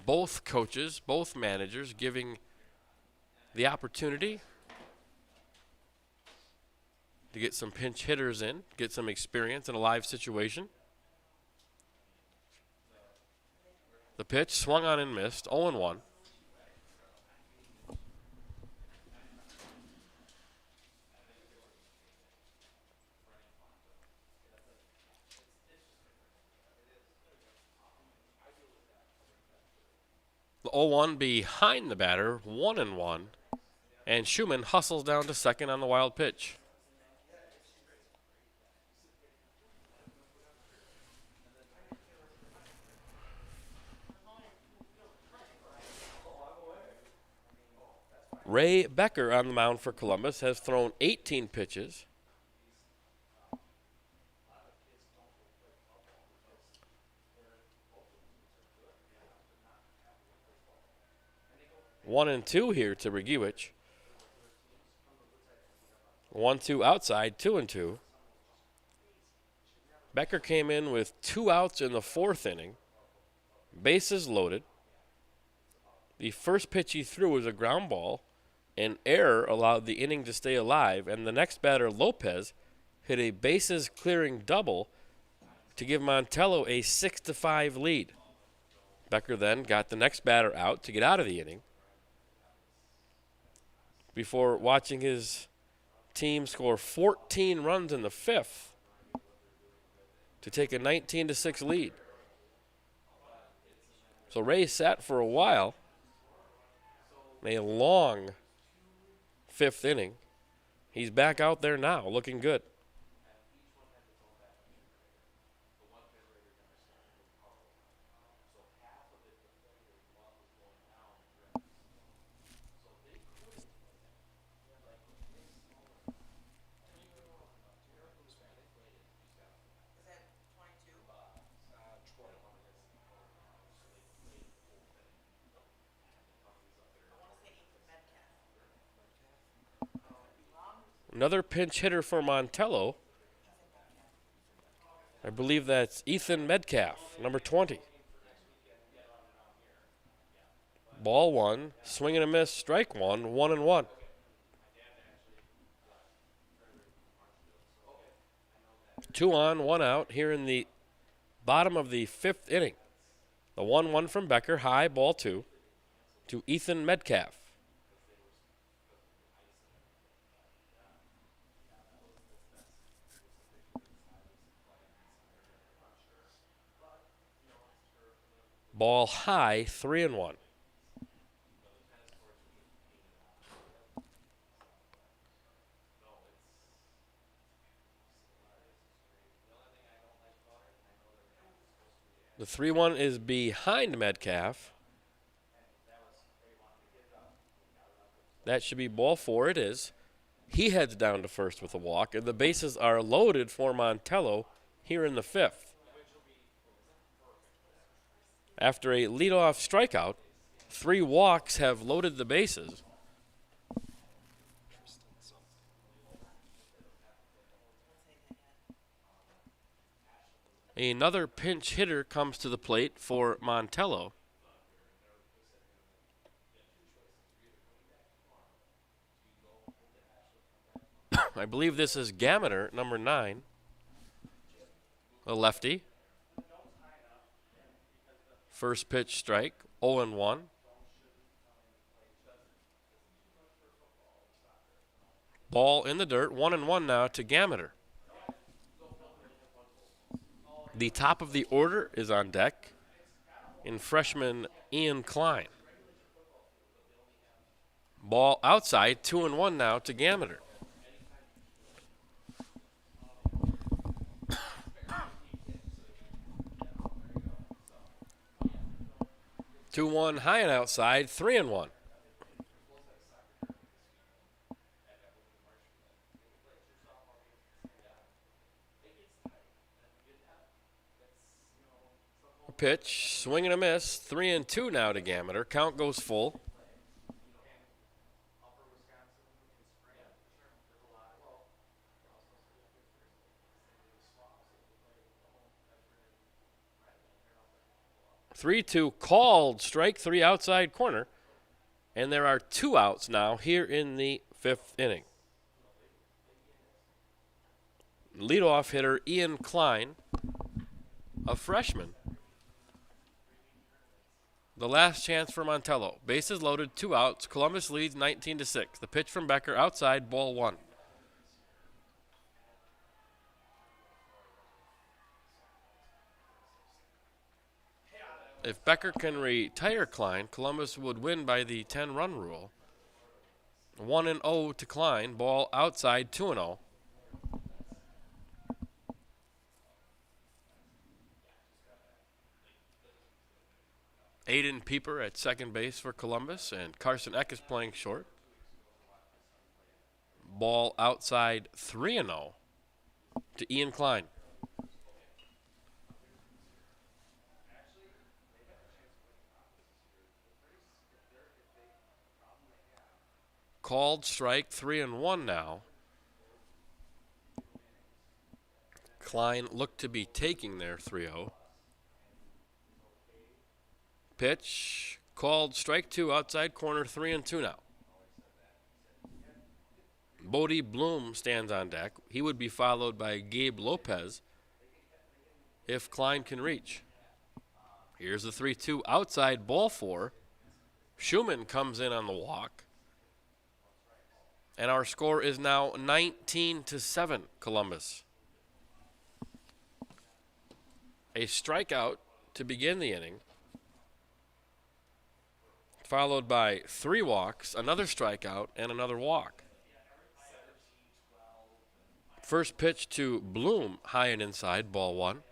Both coaches, both managers giving the opportunity to get some pinch hitters in, get some experience in a live situation. The pitch swung on and missed, 0-1. The 0-1 behind the batter, 1-1. And Schumann hustles down to second on the wild pitch. Ray Becker on the mound for Columbus has thrown 18 pitches. 1-2 here to Regiewicz. 1-2 outside, 2-2. Becker came in with 2 outs in the 4th inning. Bases loaded. The first pitch he threw was a ground ball. An error allowed the inning to stay alive, and the next batter, Lopez, hit a bases-clearing double to give Montello a 6-5 lead. Becker then got the next batter out to get out of the inning before watching his team score 14 runs in the 5th to take a 19-6 lead. So Ray sat for a while, a long 5th inning. He's back out there now, looking good. Another pinch hitter for Montello. I believe that's Ethan Metcalf, number 20. Ball 1, swing and a miss, strike 1, 1-1. Two on, 1 out here in the bottom of the 5th inning. The 1-1 from Becker, high, ball 2 to Ethan Metcalf. Ball high, 3-1. The 3-1 is behind Metcalf. That should be ball 4. It is. He heads down to first with a walk, and the bases are loaded for Montello here in the 5th. After a leadoff strikeout, 3 walks have loaded the bases. Another pinch hitter comes to the plate for Montello. I believe this is Gameter, number 9, a lefty. First pitch strike, 0-1. Ball in the dirt, 1-1 now to Gameter. The top of the order is on deck in freshman Ian Klein. Ball outside, 2-1 now to Gameter. Two one high and outside, 3-1. Pitch, swing and a miss, 3-2 now to Gameter. Count goes full. Three-two called, strike 3 outside corner. And there are 2 outs now here in the 5th inning. Leadoff hitter Ian Klein, a freshman. The last chance for Montello. Bases loaded, 2 outs. Columbus leads 19-6. The pitch from Becker outside, ball 1. If Becker can retire Klein, Columbus would win by the 10-run rule. 1-0 to Klein, ball outside, 2-0. Aiden Pieper at second base for Columbus, and Carson Eck is playing short. Ball outside, 3-0 to Ian Klein. called strike 3-1 now. Klein looked to be taking their 3-0. Pitch called strike 2 outside corner, 3-2 now. Bodie Bloom stands on deck. He would be followed by Gabe Lopez if Klein can reach. Here's the 3-2 outside, ball 4. Schumann comes in on the walk. And our score is now 19-7, Columbus. A strikeout to begin the inning, followed by 3 walks, another strikeout, and another walk. First pitch to Bloom, high and inside, ball 1.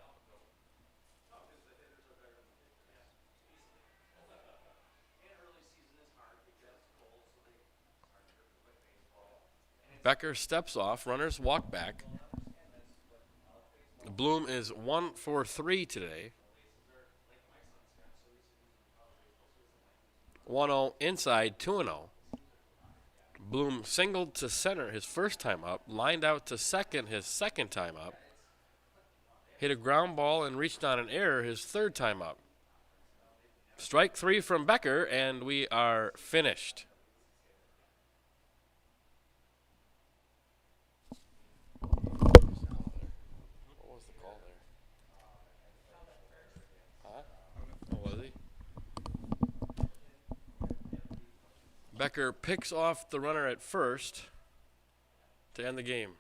Becker steps off, runners walk back. Bloom is 1 for 3 today. 1-0 inside, 2-0. Bloom singled to center his first time up, lined out to second his second time up, hit a ground ball and reached on an error his third time up. Strike 3 from Becker, and we are finished. Becker picks off the runner at first to end the game.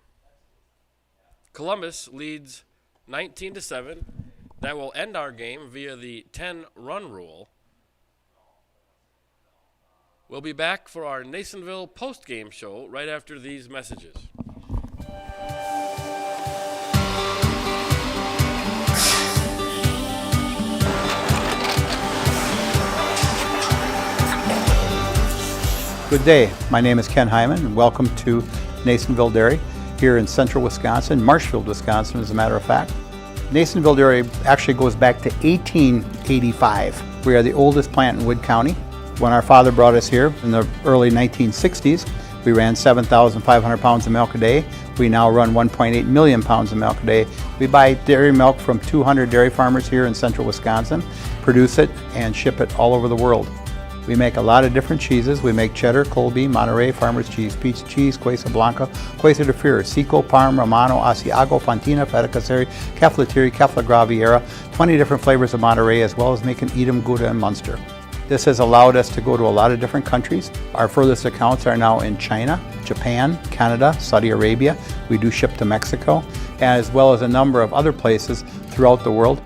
Columbus leads 19-7. That will end our game via the 10-run rule. We'll be back for our Nasonville postgame show right after these messages. Good day. My name is Ken Hyman, and welcome to Nasonville Dairy here in central Wisconsin, Marshfield, Wisconsin, as a matter of fact. Nasonville Dairy actually goes back to 1885. We are the oldest plant in Wood County. When our father brought us here in the early 1960s, we ran 7,500 pounds of milk a day. We now run 1.8 million pounds of milk a day. We buy dairy milk from 200 dairy farmers here in central Wisconsin, produce it, and ship it all over the world. We make a lot of different cheeses. We make cheddar, Colby, Monterey, Farmer's Cheese, Peach Cheese, Quesa Blanca, Quesa de Freer, Seco, Parm, Romano, Asiago, Fontina, Feta Caseri, Caflateri, Cafla Graviera, 20 different flavors of Monterey, as well as making Edam, Gouda, and Munster. This has allowed us to go to a lot of different countries. Our furthest accounts are now in China, Japan, Canada, Saudi Arabia. We do ship to Mexico, as well as a number of other places throughout the world.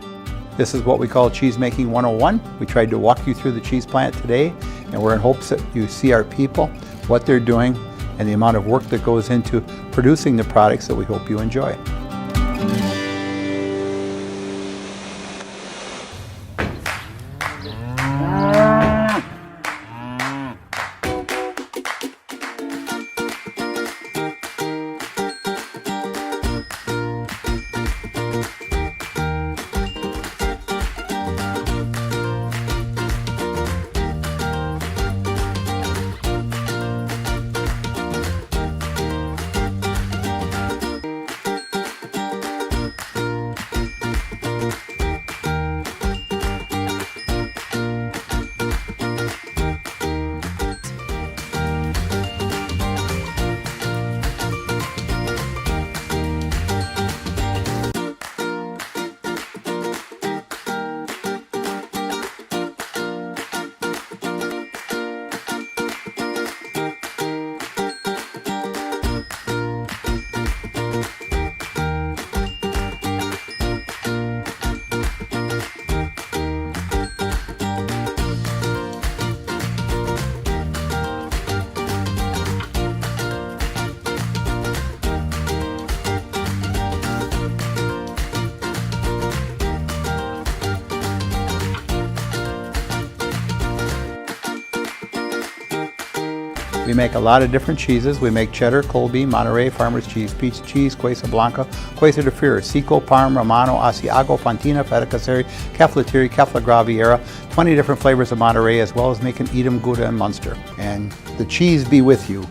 This is what we call Cheese Making 101. We tried to walk you through the cheese plant today, and we're in hopes that you see our people, what they're doing, and the amount of work that goes into producing the products that we hope you enjoy. We make a lot of different cheeses. We make cheddar, Colby, Monterey, Farmer's Cheese, Pizza Cheese, Quesa Blanca, Quesa de Fir, Seco, Parm, Romano, Asiago, Fontina, Feta Caseri, Caflateri, Cafla Graviera, 20 different flavors of Monterey, as well as making Edam, Gouda, and Munster. And the cheese be with you.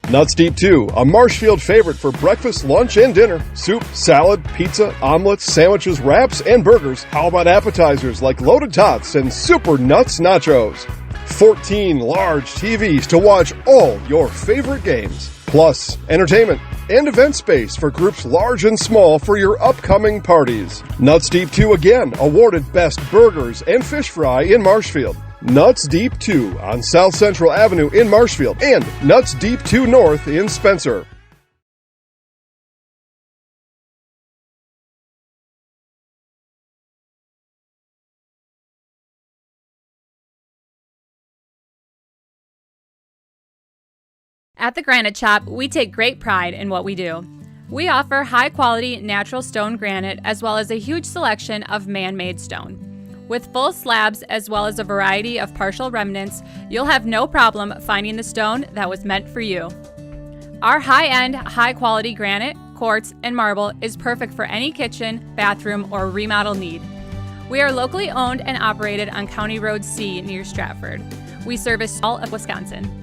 Nuts Deep 2, a Marshfield favorite for breakfast, lunch, and dinner. Soup, salad, pizza, omelets, sandwiches, wraps, and burgers. How about appetizers like loaded tots and super nuts nachos? 14 large TVs to watch all your favorite games. Plus, entertainment and event space for groups large and small for your upcoming parties. Nuts Deep 2 again awarded Best Burgers and Fish Fry in Marshfield. Nuts Deep 2 on South Central Avenue in Marshfield and Nuts Deep 2 North in Spencer. At the Granite Shop, we take great pride in what we do. We offer high-quality natural stone granite as well as a huge selection of man-made stone. With full slabs as well as a variety of partial remnants, you'll have no problem finding the stone that was meant for you. Our high-end, high-quality granite, quartz, and marble is perfect for any kitchen, bathroom, or remodel need. We are locally owned and operated on County Road C near Stratford. We service all of Wisconsin.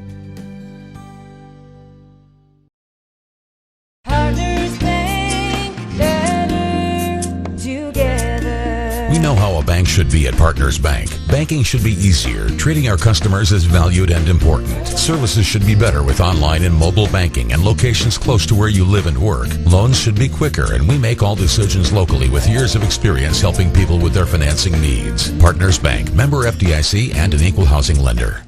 We know how a bank should be at Partners Bank. Banking should be easier, treating our customers as valued and important. Services should be better with online and mobile banking and locations close to where you live and work. Loans should be quicker, and we make all decisions locally with years of experience helping people with their financing needs. Partners Bank, member FDIC, and an equal housing lender.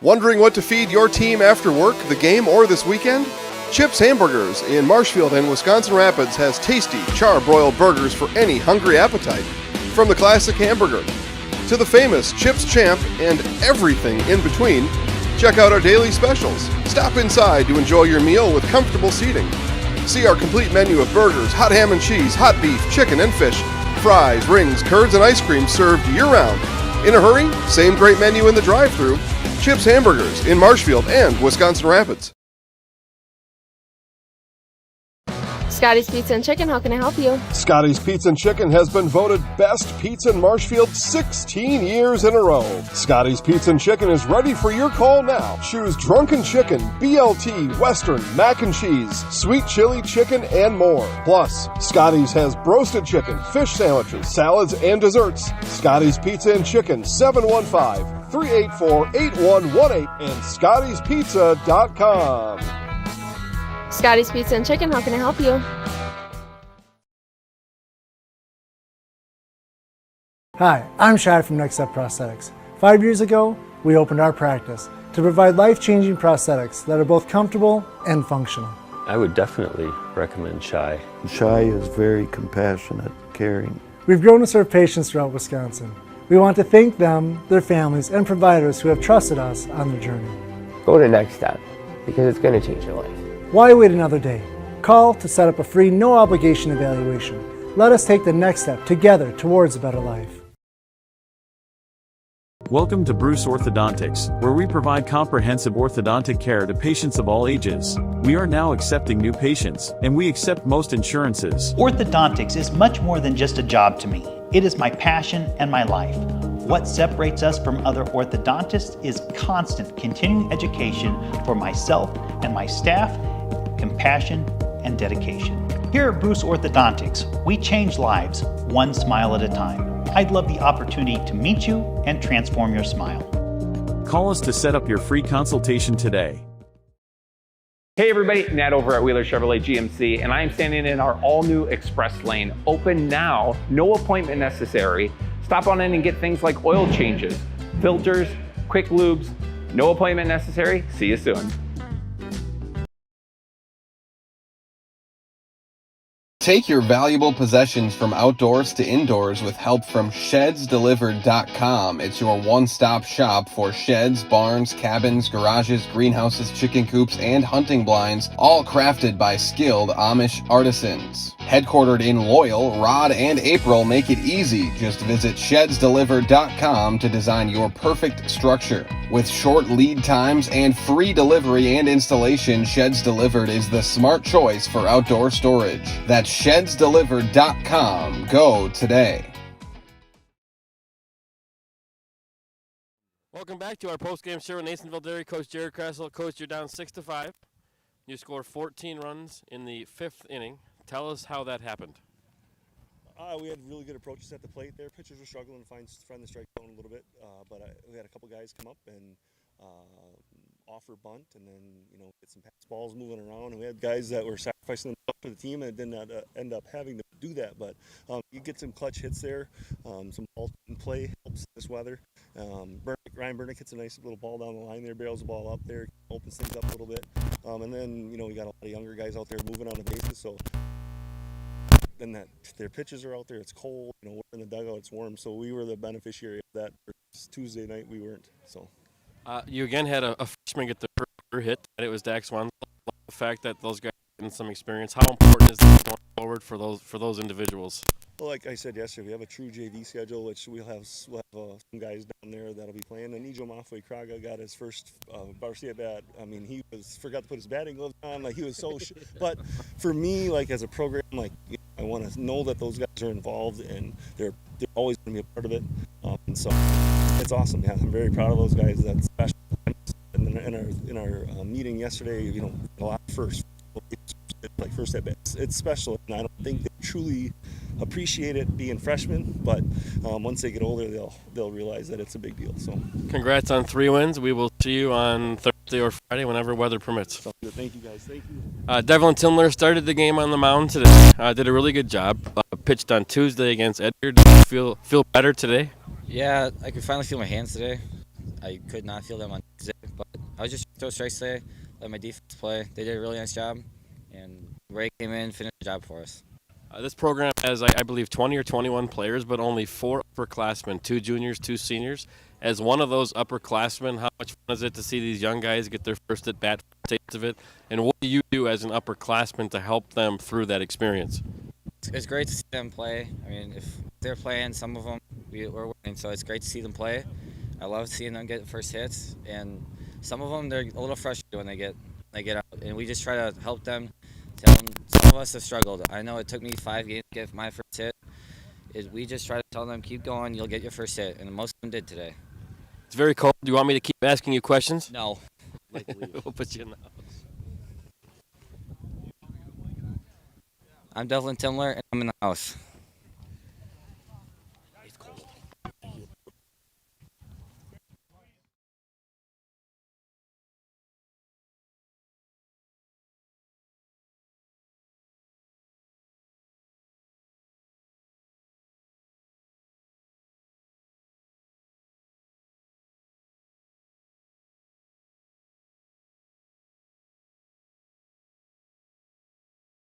Wondering what to feed your team after work, the game, or this weekend? Chips Hamburgers in Marshfield and Wisconsin Rapids has tasty, char-broiled burgers for any hungry appetite. From the classic hamburger to the famous Chips Champ and everything in between, check out our daily specials. Stop inside to enjoy your meal with comfortable seating. See our complete menu of burgers, hot ham and cheese, hot beef, chicken and fish, fries, rings, curds, and ice cream served year-round. In a hurry? Same great menu in the drive-thru. Chips Hamburgers in Marshfield and Wisconsin Rapids. Scotty's Pizza and Chicken, how can I help you? Scotty's Pizza and Chicken has been voted Best Pizza in Marshfield 16 years in a row. Scotty's Pizza and Chicken is ready for your call now. Choose Drunken Chicken, BLT, Western, Mac and Cheese, Sweet Chili Chicken, and more. Plus, Scotty's has broasted chicken, fish sandwiches, salads, and desserts. Scotty's Pizza and Chicken, 715-384-8118 and Scotty'sPizza.com. Scotty's Pizza and Chicken, how can I help you? Hi, I'm Shad from Next Step Prosthetics. 5 years ago, we opened our practice to provide life-changing prosthetics that are both comfortable and functional. I would definitely recommend Shai. Shai is very compassionate, caring. We've grown to serve patients throughout Wisconsin. We want to thank them, their families, and providers who have trusted us on their journey. Go to Next Step, because it's going to change your life. Why wait another day? Call to set up a free, no-obligation evaluation. Let us take the next step together towards a better life. Welcome to Bruce Orthodontics, where we provide comprehensive orthodontic care to patients of all ages. We are now accepting new patients, and we accept most insurances. Orthodontics is much more than just a job to me. It is my passion and my life. What separates us from other orthodontists is constant continuing education for myself and my staff, compassion, and dedication. Here at Bruce Orthodontics, we change lives one smile at a time. I'd love the opportunity to meet you and transform your smile. Call us to set up your free consultation today. Hey everybody, Nat over at Wheeler Chevrolet GMC, and I am standing in our all-new Express Lane. Open now, no appointment necessary. Stop on in and get things like oil changes, filters, quick lubes. No appointment necessary. See you soon. Take your valuable possessions from outdoors to indoors with help from ShedsDelivered.com. It's your one-stop shop for sheds, barns, cabins, garages, greenhouses, chicken coops, and hunting blinds, all crafted by skilled Amish artisans. Headquartered in Loyal, Rod and April make it easy. Just visit ShedsDelivered.com to design your perfect structure. With short lead times and free delivery and installation, Sheds Delivered is the smart choice for outdoor storage. That's ShedsDelivered.com. Go today. Welcome back to our post-game show with Nasonville Dairy. Coach Jared Kressel. Coach, you're down 6-5. You scored 14 runs in the 5th inning. Tell us how that happened. We had really good approaches at the plate there. Pitchers were struggling to find the strike zone a little bit, but we had a couple guys come up and offer bunt, and then get some pass balls moving around. And we had guys that were sacrificing themselves for the team, and did not end up having to do that. But you get some clutch hits there, some ball in play helps this weather. Ryan Burnick hits a nice little ball down the line there, barrels the ball up there, opens things up a little bit. And then we got a lot of younger guys out there moving on the bases, so. Then their pitches are out there. It's cold. We're in the dugout. It's warm. So we were the beneficiary of that. Tuesday night we weren't. So you again had a freshman get the first hit, and it was Dax Swan. The fact that those guys are getting some experience. How important is that going forward for those individuals? Well, like I said yesterday, we have a true JV schedule, which we'll have some guys down there that'll be playing. And Ijo Mafue-Kraga got his first varsity at bat. I mean, he forgot to put his batting gloves on. Like, he was so. But for me, like, as a program, like, I want to know that those guys are involved and they're always going to be a part of it. And so it's awesome. Yeah, I'm very proud of those guys. That's special. And then in our meeting yesterday, a lot first at bat. It's special, and I don't think they truly appreciate it being freshmen. But once they get older, they'll realize that it's a big deal. So, congrats on 3 wins. We will see you on Thursday or Friday, whenever weather permits. Thank you, guys. Thank you. Devlin Timler started the game on the mound today. Did a really good job. Pitched on Tuesday against Edgar. Did you feel better today? Yeah, I could finally feel my hands today. I could not feel them on Tuesday, but I was just throwing strikes today. Let my defense play. They did a really nice job, and Ray came in, finished the job for us. This program has, I believe, 20 or 21 players, but only 4 upperclassmen, 2 juniors, 2 seniors. As one of those upperclassmen, how much fun is it to see these young guys get their first at-bat, taste of it? And what do you do as an upperclassman to help them through that experience? It's great to see them play. I mean, if they're playing, some of them, we're winning, so it's great to see them play. I love seeing them get first hits, and some of them, they're a little frustrated when they get out, and we just try to help them. Some of us have struggled. I know it took me 5 games to get my first hit. We just try to tell them, keep going, you'll get your first hit, and most of them did today. It's very cold. Do you want me to keep asking you questions? No. We'll put you in the house. I'm Devlin Timler, and I'm in the house.